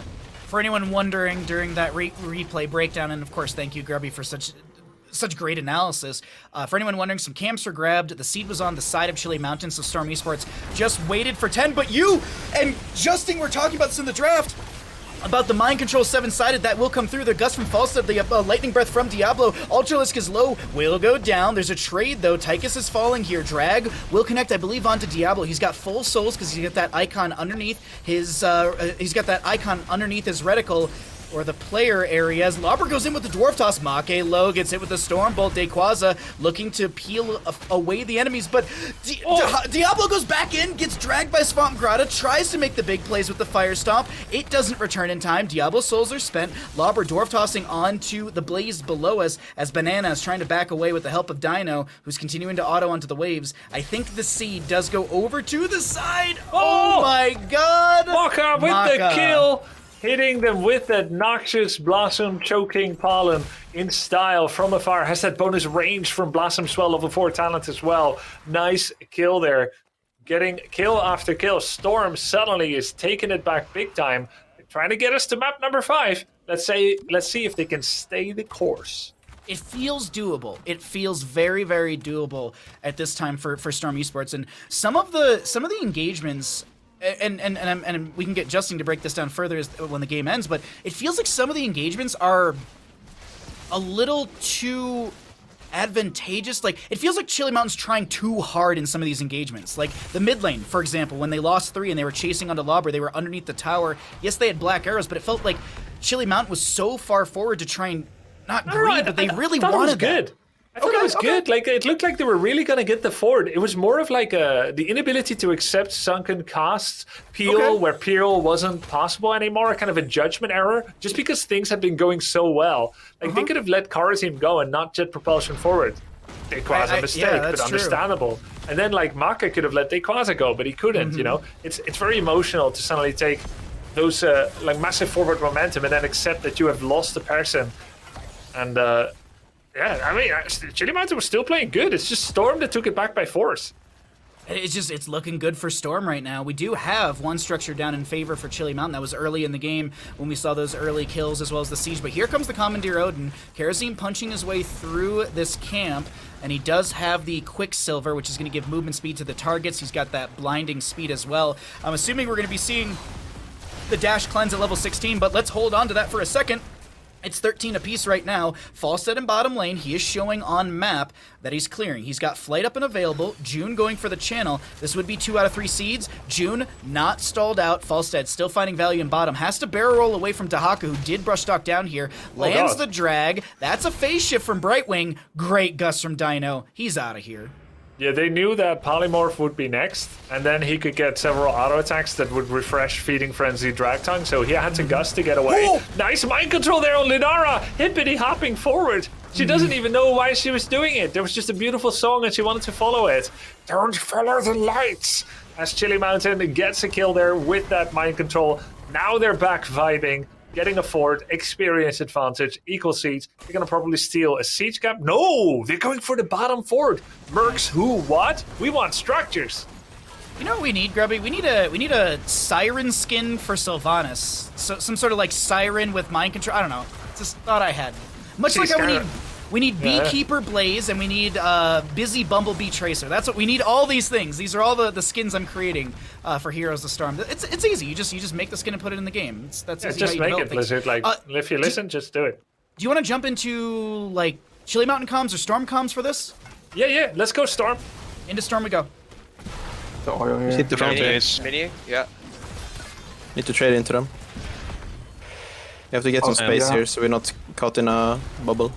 Speaker 1: For anyone wondering during that replay breakdown, and of course, thank you, Grubby, for such great analysis. For anyone wondering, some camps were grabbed. The seed was on the side of Chili Mountain, so Storm Esports just waited for 10. But you and Justin were talking about this in the draft, about the mind control 7-sided that will come through. The gust from Falstad, the lightning breath from Diablo. Ultralisk is low, will go down. There's a trade though. Tychus is falling here. Drag will connect, I believe, onto Diablo. He's got full souls because he's got that icon underneath his reticle, or the player area, as Lauber goes in with the Dwarf Toss. Make low, gets hit with the Storm Bolt. Dequaza looking to peel away the enemies, but Diablo goes back in, gets dragged by Swamp Grotto, tries to make the big plays with the Fire Stomp. It doesn't return in time. Diablo's souls are spent. Lauber Dwarf Tossing onto the blaze below us as Banana is trying to back away with the help of Dino, who's continuing to auto onto the waves. I think the seed does go over to the side. Oh my god!
Speaker 3: Maka with the kill! Hitting them with that noxious Blossom choking pollen in style from afar. Has that bonus range from Blossom Swell level 4 talent as well. Nice kill there. Getting kill after kill. Storm suddenly is taking it back big time. They're trying to get us to map number 5. Let's see if they can stay the course.
Speaker 1: It feels doable. It feels very, very doable at this time for Storm Esports. And some of the engagements, and we can get Justin to break this down further when the game ends, but it feels like some of the engagements are a little too advantageous. Like, it feels like Chili Mountain's trying too hard in some of these engagements. Like the mid lane, for example, when they lost 3 and they were chasing onto Lauber, they were underneath the tower. Yes, they had black arrows, but it felt like Chili Mountain was so far forward to try and not greed, but they really wanted
Speaker 3: good. I thought it was good. Like, it looked like they were really going to get the fort. It was more of like the inability to accept sunken costs, peel where peel wasn't possible anymore, kind of a judgment error, just because things had been going so well. Like, they could have let Karazim go and not jet propulsion forward. Dequaza a mistake, but understandable. True. And then, like, Maka could have let Dequaza go, but he couldn't, you know? It's very emotional to suddenly take those, like, massive forward momentum and then accept that you have lost the person. And, Yeah, I mean, Chili Mountain was still playing good. It's just Storm that took it back by force.
Speaker 1: It's looking good for Storm right now. We do have one structure down in favor for Chili Mountain. That was early in the game when we saw those early kills as well as the siege. But here comes the Commandeer Odin. Kerosene punching his way through this camp. And he does have the Quicksilver, which is going to give movement speed to the targets. He's got that blinding speed as well. I'm assuming we're going to be seeing the dash cleanse at level 16, but let's hold on to that for a second. It's 13 apiece right now. Falstead in bottom lane. He is showing on map that he's clearing. He's got Flight up and available. June going for the channel. This would be 2 out of 3 seeds. June not stalled out. Falstead still finding value in bottom. Has to barrel roll away from Dahaka, who did brush stock down here. Lands the drag. That's a phase shift from Brightwing. Great Gust from Dino. He's out of here.
Speaker 3: Yeah, they knew that Polymorph would be next, and then he could get several auto attacks that would refresh Feeding Frenzy Drag Tongue, so he had to Gust to get away.
Speaker 1: Oh!
Speaker 3: Nice mind control there on Lunara! Hippity hopping forward. She doesn't even know why she was doing it. There was just a beautiful song and she wanted to follow it. Don't follow the lights! As Chili Mountain gets a kill there with that mind control. Now they're back vibing. Getting a fort, experience advantage, equal seats. They're gonna probably steal a siege cap. No, they're going for the bottom fort. Mercs, who, what? We want structures.
Speaker 1: You know what we need, Grubby? We need a siren skin for Sylvanas. So some sort of like siren with mind control. I don't know. It's just thought I had. Much like how we need Beekeeper Blaze and we need Busy Bumblebee Tracer. That's what we need. All these things. These are all the skins I'm creating for Heroes of the Storm. It's easy. You just make the skin and put it in the game. That's easy.
Speaker 3: Just
Speaker 1: how you
Speaker 3: make it,
Speaker 1: things.
Speaker 3: Blizzard. Like if you listen, just do it.
Speaker 1: Do you want to jump into like Chili Mountain comms or Storm comms for this?
Speaker 3: Yeah. Let's go Storm.
Speaker 1: Into Storm we go.
Speaker 5: The oil here.
Speaker 7: Hit the front.
Speaker 6: Mini, yeah.
Speaker 7: Need to trade into them. You have to get some space here so we're not caught in a bubble.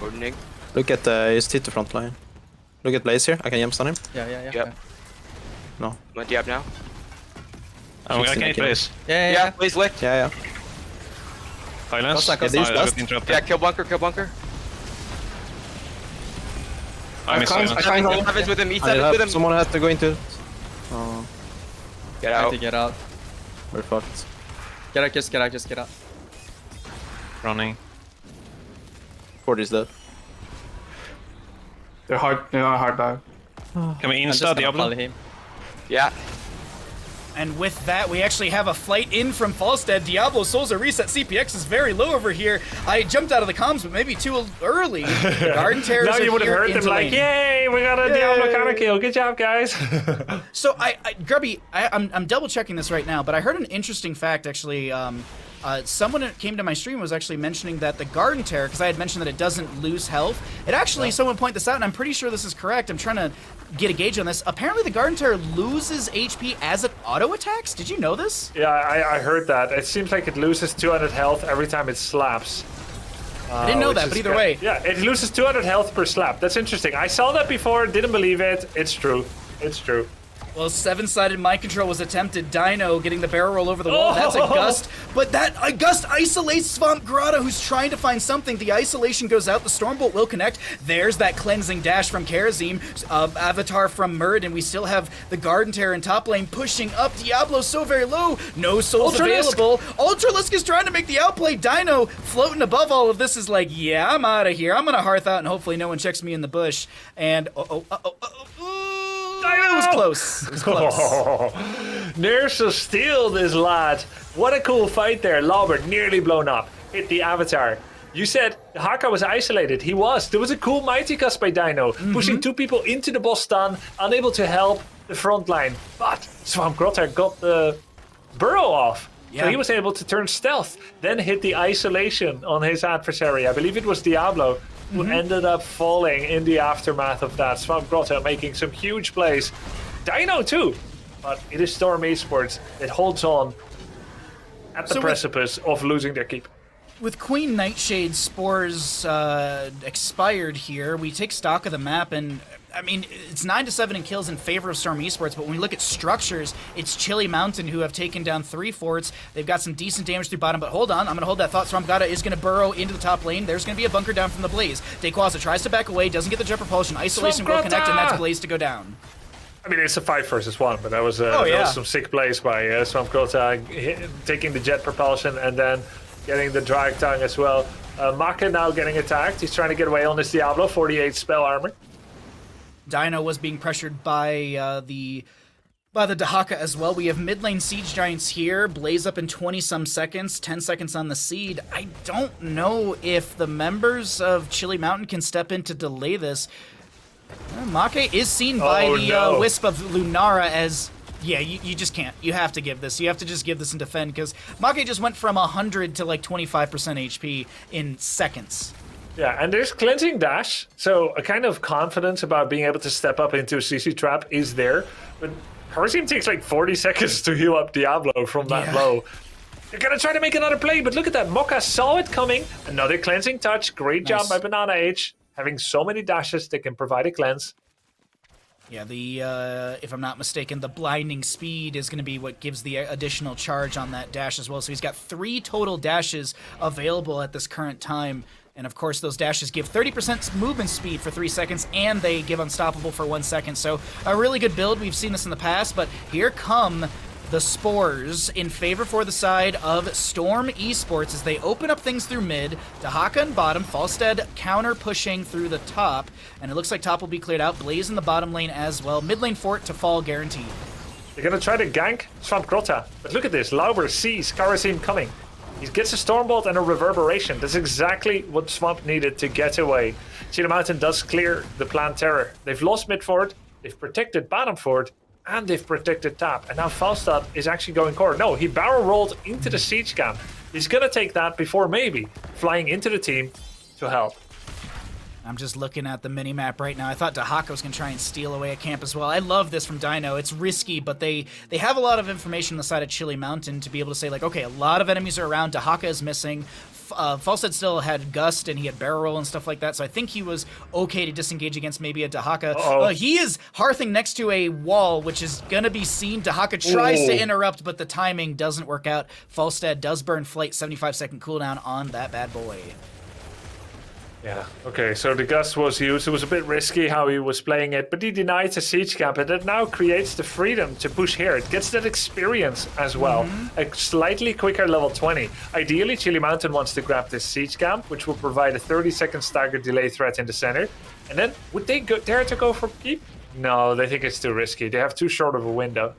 Speaker 6: Odining.
Speaker 7: Look at just hit the front line. Look at Blaze here. I can jump stun him.
Speaker 10: Yeah.
Speaker 6: Yep.
Speaker 7: No.
Speaker 6: I'm on Diab now.
Speaker 4: I can hit Blaze.
Speaker 10: Yeah.
Speaker 6: Blaze licked.
Speaker 7: Yeah.
Speaker 4: Silence.
Speaker 10: Yeah,
Speaker 7: there's dust.
Speaker 6: Yeah, kill bunker.
Speaker 4: I miss
Speaker 5: can't-
Speaker 4: silence.
Speaker 5: I can't
Speaker 6: Eat Savage with him, eat
Speaker 7: I
Speaker 6: Savage
Speaker 7: have,
Speaker 6: with him.
Speaker 7: someone has to go into. Oh,
Speaker 6: Get
Speaker 10: I have
Speaker 6: out.
Speaker 10: to get out.
Speaker 7: we're fucked.
Speaker 10: Get out, just get out.
Speaker 4: Running.
Speaker 7: Ford is dead.
Speaker 5: They're on hard dive.
Speaker 4: Can we
Speaker 10: I'm just
Speaker 4: insta
Speaker 10: gonna
Speaker 4: Diablo?
Speaker 10: follow him.
Speaker 6: Yeah.
Speaker 1: And with that, we actually have a flight in from Falstead. Diablo Souls are reset. CPX is very low over here. I jumped out of the comms, but maybe too early. The Garden Terrors
Speaker 3: Now
Speaker 1: are
Speaker 3: you would have
Speaker 1: here
Speaker 3: heard them
Speaker 1: into
Speaker 3: like,
Speaker 1: lane.
Speaker 3: yay, we got a Diablo counter kill. Good job, guys.
Speaker 1: So, Grubby, I'm double checking this right now, but I heard an interesting fact actually. Someone that came to my stream was actually mentioning that the Garden Terror, because I had mentioned that it doesn't lose health. It actually, someone pointed this out, and I'm pretty sure this is correct. I'm trying to get a gauge on this. Apparently, the Garden Terror loses HP as it auto attacks. Did you know this?
Speaker 3: Yeah, I heard that. It seems like it loses 200 health every time it slaps.
Speaker 1: I didn't know
Speaker 3: which
Speaker 1: that,
Speaker 3: is
Speaker 1: but either
Speaker 3: good.
Speaker 1: way.
Speaker 3: Yeah, it loses 200 health per slap. That's interesting. I saw that before, didn't believe it. It's true. It's true.
Speaker 1: Well, seven-sided mind control was attempted. Dino getting the barrel roll over the wall. That's a gust. But that gust isolates Swamp Grotto, who's trying to find something. The isolation goes out. The Stormbolt will connect. There's that cleansing dash from Karazim. Avatar from Murd. And we still have the Garden Terror in top lane pushing up. Diablo so very low. No souls available. Ultralisk is trying to make the outplay. Dino floating above all of this is like, yeah, I'm out of here. I'm going to hearth out and hopefully no one checks me in the bush. And it was close. It was close.
Speaker 3: Nurse to steal this lad. What a cool fight there. Lobber nearly blown up. Hit the Avatar. You said Haka was isolated. He was. There was a cool Mighty Cast by Dino. Pushing 2 people into the boss stun. Unable to help the front line. But Swamp Grotto got the burrow off. So he was able to turn stealth. Then hit the isolation on his adversary. I believe it was Diablo. Who ended up falling in the aftermath of that. Swamp Grotto making some huge plays. Dino too. But it is Storm Esports that holds on at the precipice of losing their keep.
Speaker 1: With Queen Nightshade's spores expired here, we take stock of the map, and I mean, it's 9-7 in kills in favor of Storm Esports, but when we look at structures, it's Chili Mountain who have taken down 3 forts. They've got some decent damage through bottom, but hold on, I'm going to hold that thought. Swamp Gata is going to burrow into the top lane. There's going to be a bunker down from the Blaze. Dequaza tries to back away, doesn't get the jet propulsion. Isolation will connect, and that's Blaze to go down.
Speaker 3: I mean, it's a 5 versus 1, but that was, that was some sick plays by Swamp Grotto, taking the jet propulsion and then getting the drag tongue as well. Maka now getting attacked. He's trying to get away on this Diablo, 48 spell armor.
Speaker 1: Dino was being pressured by the Dahaka as well. We have mid lane Siege Giants here. Blaze up in 20-some seconds. 10 seconds on the Seed. I don't know if the members of Chili Mountain can step in to delay this. Make is seen by the Wisp of Lunara as... Yeah, you just can't. You have to give this. You have to just give this and defend, because Make just went from 100 to like 25% HP in seconds.
Speaker 3: Yeah, and there's Cleansing Dash, so a kind of confidence about being able to step up into a CC trap is there. But her team takes like 40 seconds to heal up Diablo from that low. They're gonna try to make another play, but look at that. Mocha saw it coming. Another Cleansing Touch. Great job by Banana H. Having so many dashes, they can provide a cleanse.
Speaker 1: Yeah, if I'm not mistaken, the blinding speed is going to be what gives the additional charge on that dash as well. So he's got 3 total dashes available at this current time. And of course, those dashes give 30% movement speed for 3 seconds, and they give unstoppable for 1 second. So a really good build. We've seen this in the past, but here come the Spores in favor for the side of Storm Esports as they open up things through mid. Dahaka in bottom, Falstead counter pushing through the top, and it looks like top will be cleared out. Blaze in the bottom lane as well. Mid lane fort to fall guaranteed.
Speaker 3: They're gonna try to gank Swamp Grotto, but look at this. Lauber sees Karasim coming. He gets a Stormbolt and a Reverberation. That's exactly what Swamp needed to get away. Chili Mountain does clear the Plant Terror. They've lost mid fort, they've protected bottom fort, and they've protected top. And now Falstad is actually going core. No, he barrel rolled into the siege camp. He's gonna take that before maybe flying into the team to help.
Speaker 1: I'm just looking at the mini-map right now. I thought Dahaka was going to try and steal away a camp as well. I love this from Dino. It's risky, but they have a lot of information on the side of Chili Mountain to be able to say, like, okay, a lot of enemies are around. Dahaka is missing. Falstead still had Gust, and he had Barrel Roll and stuff like that, so I think he was okay to disengage against maybe a Dahaka. He is hearthing next to a wall, which is going to be seen. Dahaka tries to interrupt, but the timing doesn't work out. Falstead does burn Flight, 75-second cooldown on that bad boy.
Speaker 3: Yeah, okay, so the Gust was used. It was a bit risky how he was playing it, but he denied the siege camp, and it now creates the freedom to push here. It gets that experience as well. A slightly quicker level 20. Ideally, Chili Mountain wants to grab this siege camp, which will provide a 30-second stagger delay threat in the center. And then, would they dare to go for keep? No, they think it's too risky. They have too short of a window.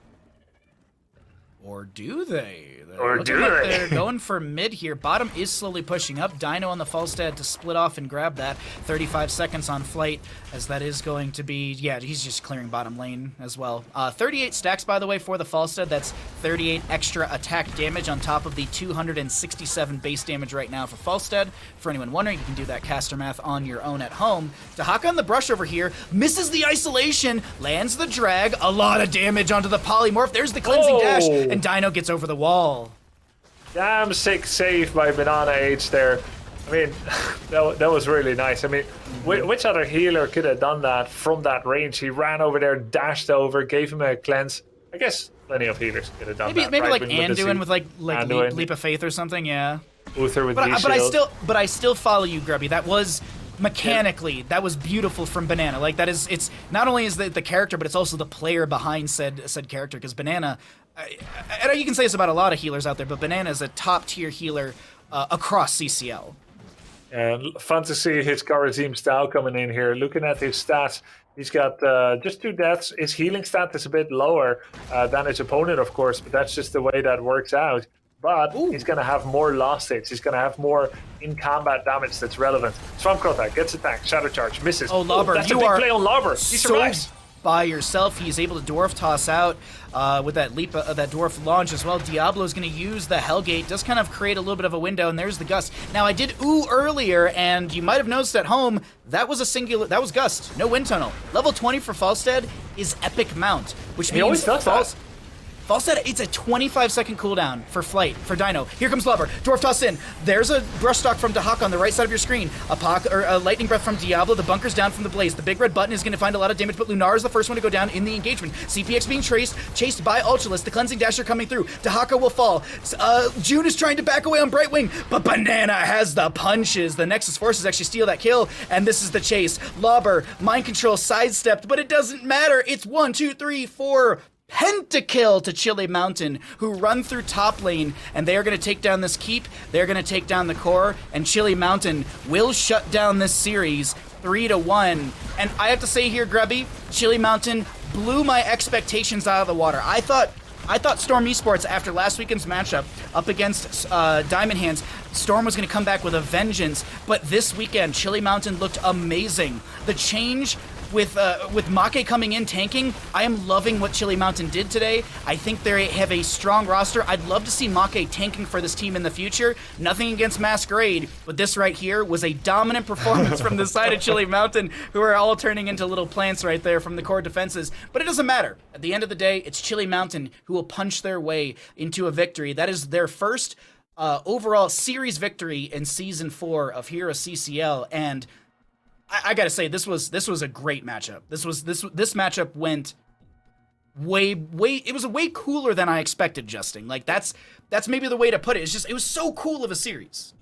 Speaker 1: Or do they?
Speaker 3: They're
Speaker 1: going for mid here. Bottom is slowly pushing up. Dino on the Falstead to split off and grab that. 35 seconds on Flight, as that is going to be... Yeah, he's just clearing bottom lane as well. 38 stacks, by the way, for the Falstead. That's 38 extra attack damage on top of the 267 base damage right now for Falstead. For anyone wondering, you can do that caster math on your own at home. Dahaka on the brush over here. Misses the isolation. Lands the drag. A lot of damage onto the polymorph. There's the cleansing dash. And Dino gets over the wall.
Speaker 3: Damn sick save by Banana H there. I mean, that was really nice. I mean, which other healer could have done that from that range? He ran over there, dashed over, gave him a cleanse. I guess plenty of healers could have done that.
Speaker 1: Maybe
Speaker 3: right?
Speaker 1: like Anduin with like Leap of Faith or something, yeah.
Speaker 3: Uther with
Speaker 1: but I still follow you, Grubby. That was mechanically, that was beautiful from Banana. Like that is, it's not only is the character, but it's also the player behind said character. Because Banana, I know you can say this about a lot of healers out there, but Banana is a top tier healer across CCL.
Speaker 3: And fun to see his Karazim style coming in here. Looking at his stats, he's got just 2 deaths. His healing stat is a bit lower than his opponent, of course, but that's just the way that works out. But he's going to have more lost hits. He's going to have more in-combat damage that's relevant. Swamp Crota gets attacked. Shadow Charge. Misses.
Speaker 1: Oh, Lauber,
Speaker 3: that's
Speaker 1: you
Speaker 3: a big
Speaker 1: are
Speaker 3: play on Lauber. He survives.
Speaker 1: By yourself. He's able to Dwarf Toss out with that leap, that Dwarf launch as well. Diablo's going to use the Hellgate. Does kind of create a little bit of a window, and there's the Gust. Now, I did earlier, and you might have noticed at home, that was Gust. No Wind Tunnel. Level 20 for Falstead is Epic Mount, which means...
Speaker 3: He always does that.
Speaker 1: Falstead, it's a 25-second cooldown for Flight, for Dino. Here comes Lauber. Dwarf Toss in. There's a Brushstock from Dahaka on the right side of your screen. A Lightning Breath from Diablo. The bunker's down from the Blaze. The big red button is going to find a lot of damage, but Lunar is the first one to go down in the engagement. CPX being chased by Ultralist. The Cleansing Dasher coming through. Dahaka will fall. June is trying to back away on Brightwing, but Banana has the punches. The Nexus Forces actually steal that kill, and this is the chase. Lauber, Mind Control sidestepped, but it doesn't matter. It's 1, 2, 3, 4... pentakill to Chili Mountain, who run through top lane, and they are going to take down this keep, they're going to take down the core, and Chili Mountain will shut down this series 3-1. And I have to say here, Grubby, Chili Mountain blew my expectations out of the water. I thought Storm Esports, after last weekend's matchup up against Diamond Hands, Storm was going to come back with a vengeance, but this weekend, Chili Mountain looked amazing. The change with Make coming in tanking, I am loving what Chili Mountain did today. I think they have a strong roster. I'd love to see Make tanking for this team in the future. Nothing against Masquerade, but this right here was a dominant performance from the side of Chili Mountain, who are all turning into little plants right there from the core defenses. But it doesn't matter. At the end of the day, it's Chili Mountain who will punch their way into a victory. That is their first overall series victory in Season 4 of HeroesCCL, and I gotta say, this was a great matchup. This matchup went way. It was way cooler than I expected, Justin. Like that's maybe the way to put it. It was so cool of a series.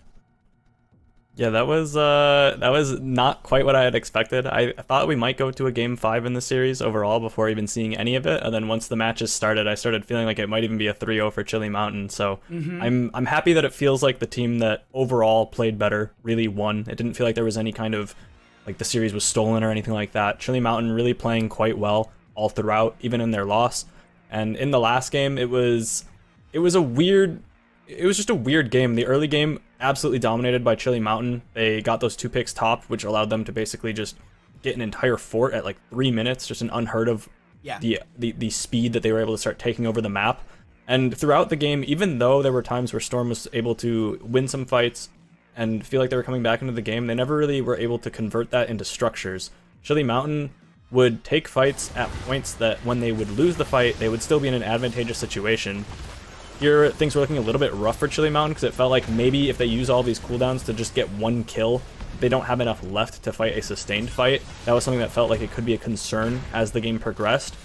Speaker 2: Yeah, that was not quite what I had expected. I thought we might go to a game 5 in the series overall before even seeing any of it, and then once the matches started, I started feeling like it might even be a 3-0 for Chili Mountain. So I'm happy that it feels like the team that overall played better really won. It didn't feel like there was any kind of like the series was stolen or anything like that. Chili Mountain really playing quite well all throughout, even in their loss. And in the last game, it was just a weird game. The early game absolutely dominated by Chili Mountain. They got those 2 picks top, which allowed them to basically just get an entire fort at like 3 minutes, just an unheard of the speed that they were able to start taking over the map. And throughout the game, even though there were times where Storm was able to win some fights and feel like they were coming back into the game, they never really were able to convert that into structures. Chili Mountain would take fights at points that when they would lose the fight, they would still be in an advantageous situation. Here, things were looking a little bit rough for Chili Mountain because it felt like maybe if they use all these cooldowns to just get 1 kill, they don't have enough left to fight a sustained fight. That was something that felt like it could be a concern as the game progressed.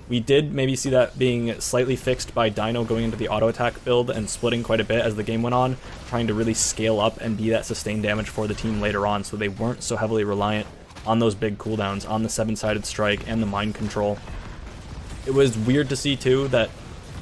Speaker 2: We did maybe see that being slightly fixed by Dino going into the auto attack build and splitting quite a bit as the game went on, trying to really scale up and be that sustained damage for the team later on, so they weren't so heavily reliant on those big cooldowns, on the 7-sided strike and the mind control. It was weird to see too that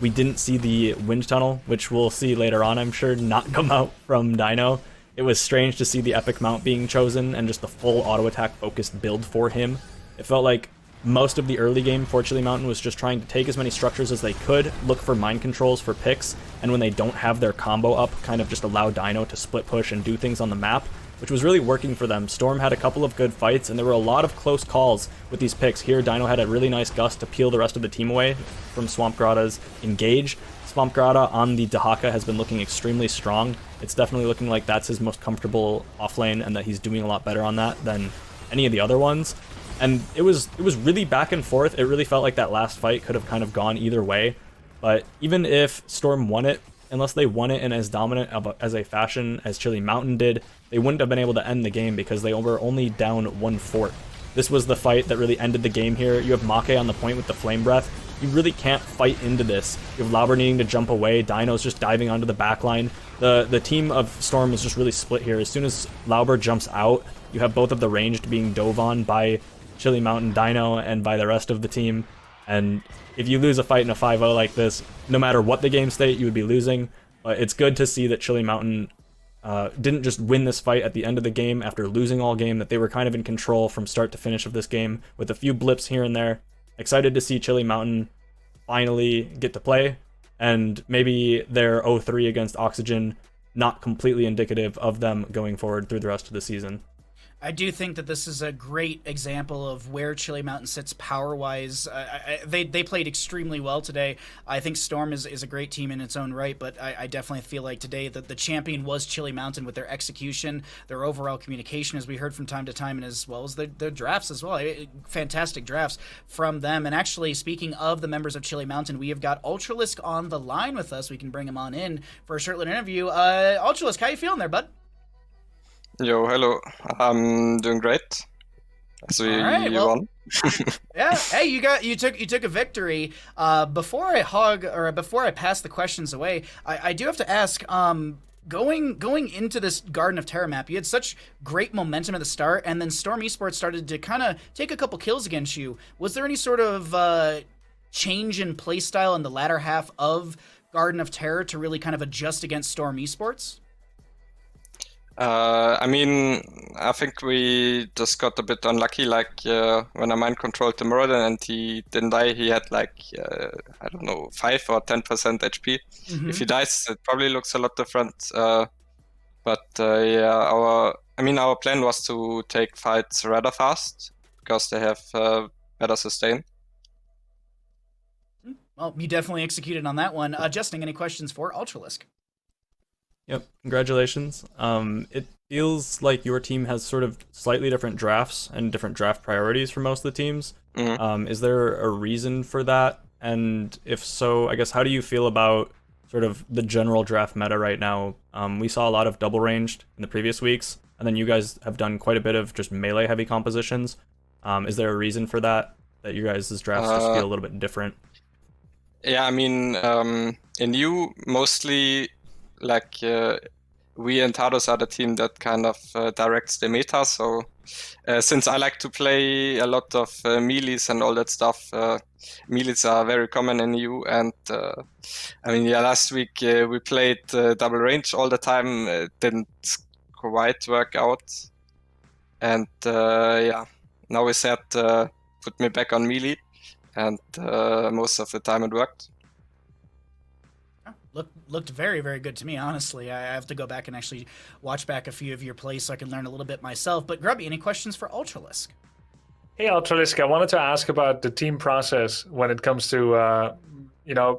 Speaker 2: we didn't see the wind tunnel, which we'll see later on, I'm sure, not come out from Dino. It was strange to see the epic mount being chosen and just the full auto attack focused build for him. It felt like most of the early game for Chili Mountain was just trying to take as many structures as they could, look for mind controls for picks, and when they don't have their combo up, kind of just allow Dino to split push and do things on the map, which was really working for them. Storm had a couple of good fights, and there were a lot of close calls with these picks. Here, Dino had a really nice gust to peel the rest of the team away from Swamp Grata's engage. Swamp Grata on the Dahaka has been looking extremely strong. It's definitely looking like that's his most comfortable offlane, and that he's doing a lot better on that than any of the other ones. And it was really back and forth. It really felt like that last fight could have kind of gone either way. But even if Storm won it, unless they won it in as dominant as a fashion as Chili Mountain did, they wouldn't have been able to end the game because they were only down 1 fort. This was the fight that really ended the game here. You have Make on the point with the Flame Breath. You really can't fight into this. You have Lauber needing to jump away. Dino's just diving onto the backline. The team of Storm is just really split here. As soon as Lauber jumps out, you have both of the ranged being dove on by Chili Mountain, Dino, and by the rest of the team. And if you lose a fight in a 5-0 like this, no matter what the game state, you would be losing. But it's good to see that Chili Mountain didn't just win this fight at the end of the game after losing all game, that they were kind of in control from start to finish of this game with a few blips here and there. Excited to see Chili Mountain finally get to play, and maybe their 0-3 against Oxygen not completely indicative of them going forward through the rest of the season.
Speaker 1: I do think that this is a great example of where Chili Mountain sits power-wise. They played extremely well today. I think Storm is a great team in its own right, but I definitely feel like today that the champion was Chili Mountain with their execution, their overall communication, as we heard from time to time, and as well as their drafts as well. Fantastic drafts from them. And actually, speaking of the members of Chili Mountain, we have got Ultralisk on the line with us. We can bring him on in for a short little interview. Ultralisk, how you feeling there, bud?
Speaker 11: Yo, hello. I'm doing great. So you won.
Speaker 1: Yeah. Hey, you took a victory. Before I pass the questions away, I do have to ask. Going into this Garden of Terror map, you had such great momentum at the start, and then Storm Esports started to kind of take a couple kills against you. Was there any sort of change in playstyle in the latter half of Garden of Terror to really kind of adjust against Storm Esports?
Speaker 11: I mean, I think we just got a bit unlucky. Like when I mind controlled the Muradin and he didn't die, he had like I don't know 5 or 10% HP. If he dies, it probably looks a lot different. But yeah, our plan was to take fights rather fast because they have better sustain.
Speaker 1: Well, you definitely executed on that one. Justin, any questions for Ultralisk?
Speaker 2: Yep, congratulations. It feels like your team has sort of slightly different drafts and different draft priorities for most of the teams. Is there a reason for that? And if so, I guess how do you feel about sort of the general draft meta right now? We saw a lot of double ranged in the previous weeks, and then you guys have done quite a bit of just melee heavy compositions. Is there a reason for that you guys' drafts just feel a little bit different?
Speaker 11: Yeah, I mean, in you mostly, like we and Tados are the team that kind of directs the meta. So since I like to play a lot of melees and all that stuff, melees are very common in you. And I mean, yeah, last week we played double range all the time. It didn't quite work out. And yeah, now we said put me back on melee. And most of the time it worked.
Speaker 1: Looked very, very good to me, honestly. I have to go back and actually watch back a few of your plays so I can learn a little bit myself. But Grubby, any questions for Ultralisk?
Speaker 3: Hey, Ultralisk, I wanted to ask about the team process when it comes to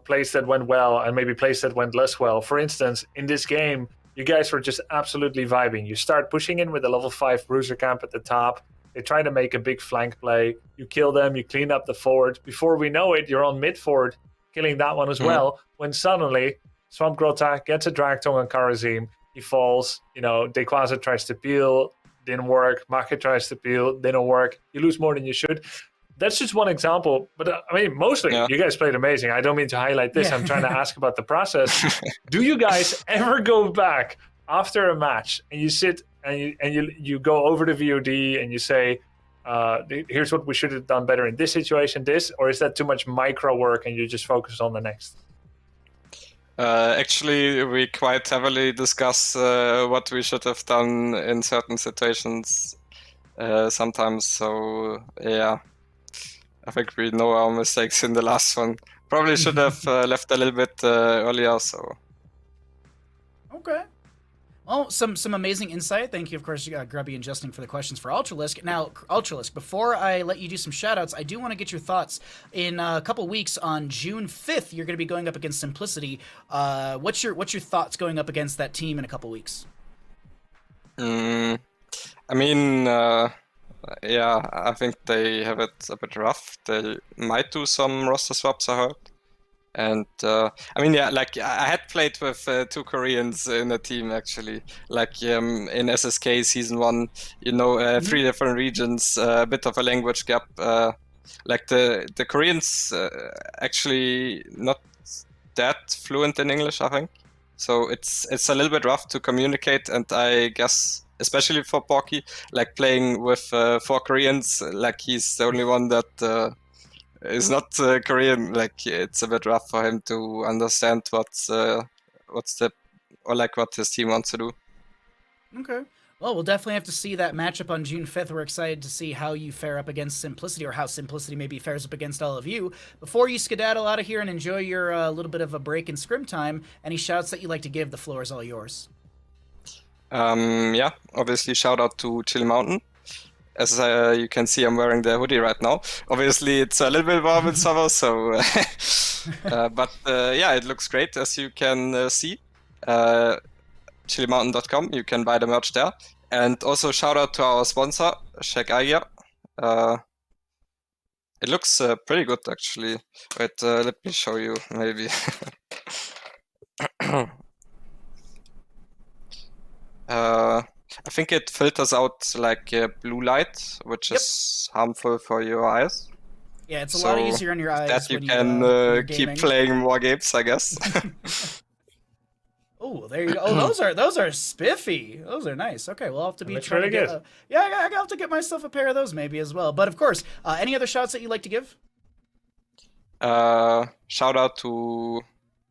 Speaker 3: plays that went well and maybe plays that went less well. For instance, in this game, you guys were just absolutely vibing. You start pushing in with a level 5 bruiser camp at the top. They try to make a big flank play. You kill them, you clean up the forward. Before we know it, you're on mid forward, killing that one as well. When suddenly, Swamp Grota gets a drag tongue on Karazim. He falls, Dequaza tries to peel, didn't work. Make tries to peel, didn't work. You lose more than you should. That's just one example. But I mean, mostly, you guys played amazing. I don't mean to highlight this. I'm trying to ask about the process. Do you guys ever go back after a match and you sit and you go over the VOD and you say, here's what we should have done better in this situation, or is that too much micro work and you just focus on the next?
Speaker 11: Actually, we quite heavily discuss what we should have done in certain situations sometimes. So yeah, I think we know our mistakes in the last one. Probably should have left a little bit earlier. So
Speaker 1: okay. Well, some amazing insight. Thank you, of course, Grubby and Justin, for the questions for Ultralisk. Now, Ultralisk, before I let you do some shoutouts, I do want to get your thoughts. In a couple weeks, on June 5th, you're going to be going up against Simplicity. What's your thoughts going up against that team in a couple weeks?
Speaker 11: I mean, yeah, I think they have it a bit rough. They might do some roster swaps, I heard. And I mean, yeah, like I had played with 2 Koreans in a team actually, like in SSK season 1, 3 different regions, a bit of a language gap. Like the Koreans actually not that fluent in English, I think. So it's a little bit rough to communicate, and I guess especially for Porky, like playing with 4 Koreans, like he's the only one that is not Korean. Like it's a bit rough for him to understand what his team wants to do.
Speaker 1: Okay. Well, we'll definitely have to see that matchup on June 5th. We're excited to see how you fare up against Simplicity, or how Simplicity maybe fares up against all of you. Before you skedaddle out of here and enjoy your little bit of a break in scrim time, any shouts that you'd like to give? The floor is all yours.
Speaker 11: Yeah, obviously shout out to Chill Mountain. As you can see, I'm wearing the hoodie right now. Obviously, it's a little bit warm in summer, so... but yeah, it looks great, as you can see. chillymountain.com, you can buy the merch there. And also shout out to our sponsor, Shaq Aiya. It looks pretty good, actually. Wait, let me show you, maybe. I think it filters out like blue light, which is harmful for your eyes.
Speaker 1: Yeah, it's a lot easier on your eyes.
Speaker 11: That you
Speaker 1: when
Speaker 11: can keep playing more games, I guess.
Speaker 1: Oh, there you go. Oh, those are spiffy. Those are nice. Okay, we'll have to be trying to get. I have to get myself a pair of those maybe as well. But of course, any other shouts that you'd like to give?
Speaker 11: shout out to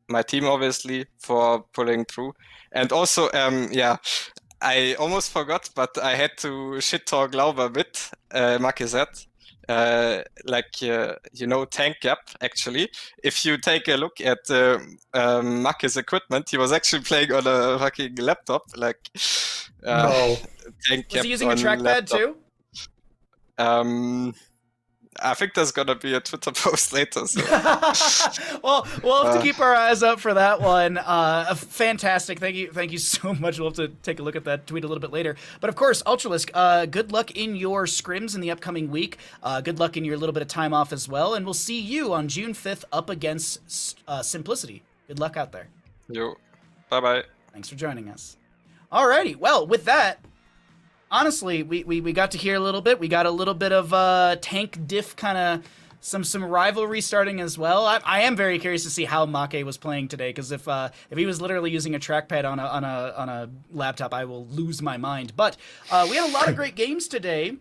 Speaker 11: my team, obviously, for pulling through. And also, I almost forgot, but I had to shit talk Lauber a bit, Makizet. Tank gap, actually. If you take a look at Maki's equipment, he was actually playing on a fucking laptop,
Speaker 3: No.
Speaker 11: tank
Speaker 1: Was
Speaker 11: gap
Speaker 1: he using a
Speaker 11: on
Speaker 1: trackpad
Speaker 11: laptop.
Speaker 1: too?
Speaker 11: I think there's gonna be a Twitter post later. So.
Speaker 1: Well, we'll have to keep our eyes out for that one. Fantastic. Thank you so much. We'll have to take a look at that tweet a little bit later. But of course, Ultralisk, good luck in your scrims in the upcoming week. Good luck in your little bit of time off as well. And we'll see you on June 5th up against Simplicity. Good luck out there.
Speaker 11: Yo, bye-bye.
Speaker 1: Thanks for joining us. Alrighty, well, with that, honestly, we got to hear a little bit. We got a little bit of tank diff, kind of some rivalry starting as well. I am very curious to see how Make was playing today, because if he was literally using a trackpad on a laptop, I will lose my mind. But we had a lot of great games today.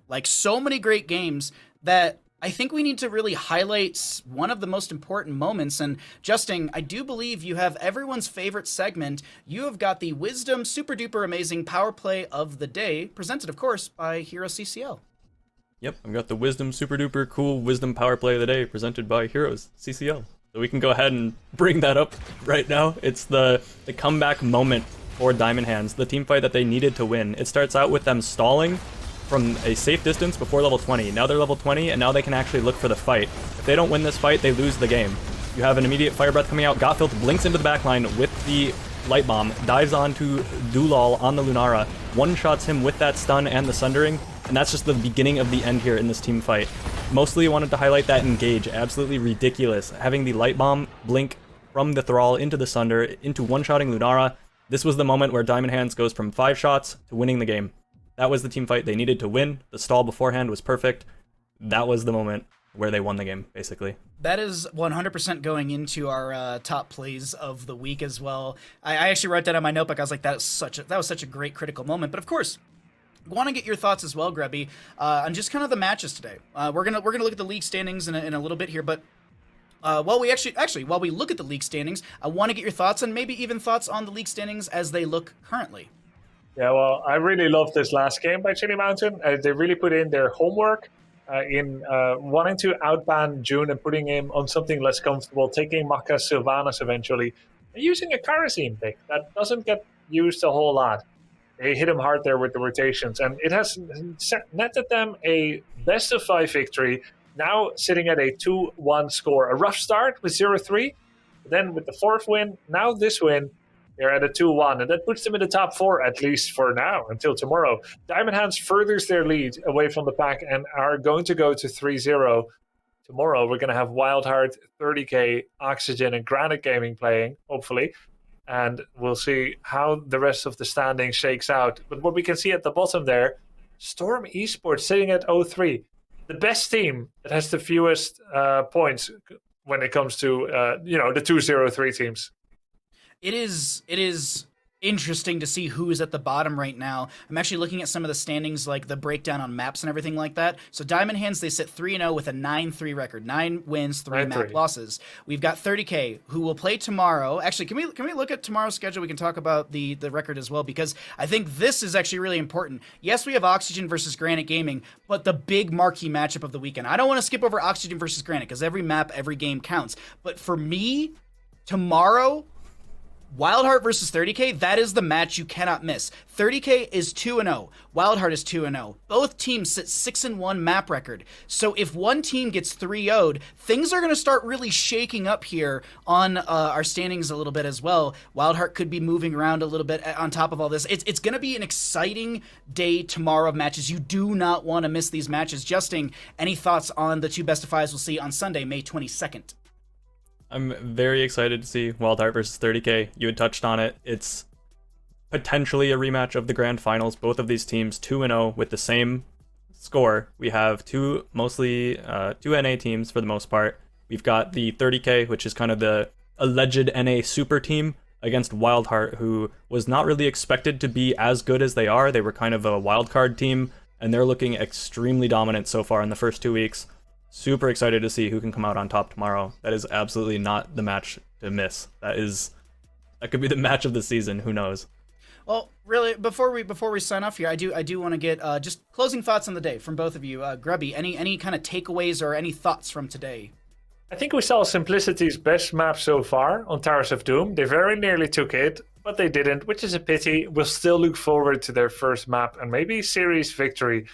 Speaker 1: Like, so many great games that I think we need to really highlight one of the most important moments. And Justin, I do believe you have everyone's favorite segment. You have got the Wisdom Super Duper Amazing Power Play of the Day, presented, of course, by HeroesCCL.
Speaker 2: Yep, I've got the Wisdom Super Duper Cool Wisdom Power Play of the Day, presented by HeroesCCL. So we can go ahead and bring that up right now. It's the comeback moment for Diamond Hands, the team fight that they needed to win. It starts out with them stalling from a safe distance before level 20. Now they're level 20, and now they can actually look for the fight. If they don't win this fight, they lose the game. You have an immediate Fire Breath coming out. Gotfilt blinks into the backline with the Light Bomb, dives onto Dulal on the Lunara, one-shots him with that stun and the Sundering, and that's just the beginning of the end here in this team fight. Mostly wanted to highlight that engage. Absolutely ridiculous. Having the Light Bomb blink from the Thrall into the Sunder, into one-shotting Lunara. This was the moment where Diamond Hands goes from 5 shots to winning the game. That was the team fight they needed to win. The stall beforehand was perfect. That was the moment where they won the game, basically.
Speaker 1: That is 100% going into our top plays of the week as well. I actually wrote that on my notebook. I was like, that was such a great critical moment. But of course, I want to get your thoughts as well, Grubby, on just kind of the matches today. We're gonna look at the league standings in a little bit here, but while we look at the league standings, I want to get your thoughts and maybe even thoughts on the league standings as they look currently.
Speaker 3: Yeah, well, I really loved this last game by Chili Mountain. They really put in their homework in wanting to outban June and putting him on something less comfortable, taking Maka Sylvanas eventually, and using a Karazine pick that doesn't get used a whole lot. They hit him hard there with the rotations, and it has netted them a best-of-5 victory, now sitting at a 2-1 score. A rough start with 0-3, but then with the 4th win, now this win, they're at a 2-1, and that puts them in the top 4, at least for now, until tomorrow. Diamond Hands furthers their lead away from the pack and are going to go to 3-0. Tomorrow, we're going to have Wildheart, 30k, Oxygen, and Granite Gaming playing, hopefully. And we'll see how the rest of the standing shakes out. But what we can see at the bottom there, Storm Esports sitting at 0-3. The best team that has the fewest points when it comes to, the 2-0-3 teams.
Speaker 1: It is interesting to see who is at the bottom right now. I'm actually looking at some of the standings, like the breakdown on maps and everything like that. So Diamond Hands, they sit 3-0 with a 9-3 record, 9 wins, 3 map losses. We've got 30k who will play tomorrow. Actually, can we look at tomorrow's schedule? We can talk about the record as well, because I think this is actually really important. Yes, we have Oxygen versus Granite Gaming, but the big marquee matchup of the weekend. I don't want to skip over Oxygen versus Granite because every map, every game counts. But for me, tomorrow, Wildheart versus 30k, that is the match you cannot miss. 30k is 2-0. Wildheart is 2-0. Both teams sit 6-1 map record. So if one team gets 3-0'd, things are going to start really shaking up here on our standings a little bit as well. Wildheart could be moving around a little bit on top of all this. It's going to be an exciting day tomorrow of matches. You do not want to miss these matches. Justin, any thoughts on the 2 best-of-5s we'll see on Sunday, May 22nd?
Speaker 2: I'm very excited to see Wildheart versus 30k. You had touched on it. It's potentially a rematch of the grand finals. Both of these teams 2-0 with the same score. We have two NA teams for the most part. We've got the 30k, which is kind of the alleged NA super team, against Wildheart, who was not really expected to be as good as they are. They were kind of a wildcard team, and they're looking extremely dominant so far in the first 2 weeks. super excited to see who can come out on top tomorrow. That is absolutely not the match to miss. That could be the match of the season. Who knows?
Speaker 1: Well, really, before we sign off here, I do want to get just closing thoughts on the day from both of you. Grubby, any kind of takeaways or any thoughts from today?
Speaker 3: I think we saw Simplicity's best map so far on Towers of Doom. They very nearly took it, but they didn't, which is a pity. We'll still look forward to their first map and maybe series victory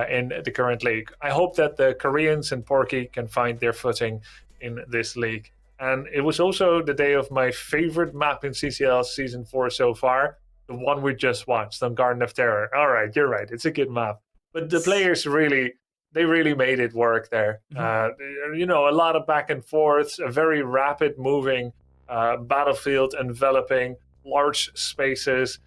Speaker 3: in the current league. I hope that the Koreans and Porky can find their footing in this league. And it was also the day of my favorite map in CCL Season 4 so far, the one we just watched on Garden of Terror. All right, you're right. It's a good map. But the players really made it work there. A lot of back and forths, a very rapid moving battlefield enveloping large spaces.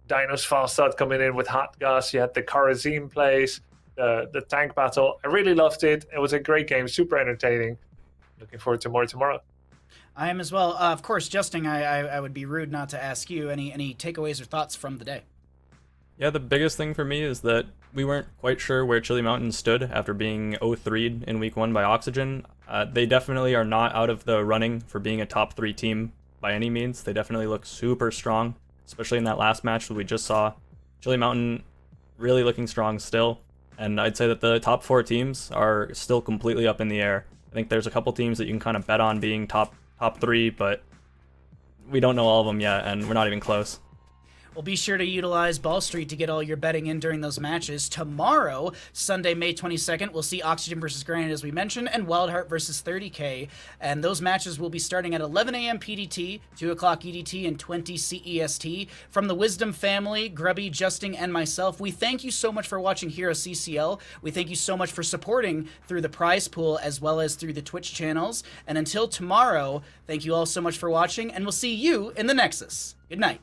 Speaker 3: Dinos Falstad coming in with hot gas. You had the Karazim plays, the tank battle. I really loved it. It was a great game, super entertaining. Looking forward to more tomorrow.
Speaker 1: I am as well. Of course, Justin, I would be rude not to ask you any takeaways or thoughts from the day.
Speaker 2: Yeah, the biggest thing for me is that we weren't quite sure where Chili Mountain stood after being 0-3'd in Week 1 by Oxygen. They definitely are not out of the running for being a top 3 team by any means. They definitely look super strong, especially in that last match that we just saw. Chili Mountain really looking strong still, and I'd say that the top 4 teams are still completely up in the air. I think there's a couple teams that you can kind of bet on being top 3, but we don't know all of them yet, and we're not even close.
Speaker 1: Well, be sure to utilize Ball Street to get all your betting in during those matches. Tomorrow, Sunday, May 22nd, we'll see Oxygen versus Granite, as we mentioned, and Wildheart versus 30K. And those matches will be starting at 11 a.m. PDT, 2 o'clock EDT, and 20 CEST. From the Wisdom family, Grubby, Justin, and myself, we thank you so much for watching HeroesCCL. We thank you so much for supporting through the prize pool as well as through the Twitch channels. And until tomorrow, thank you all so much for watching, and we'll see you in the Nexus. Good night.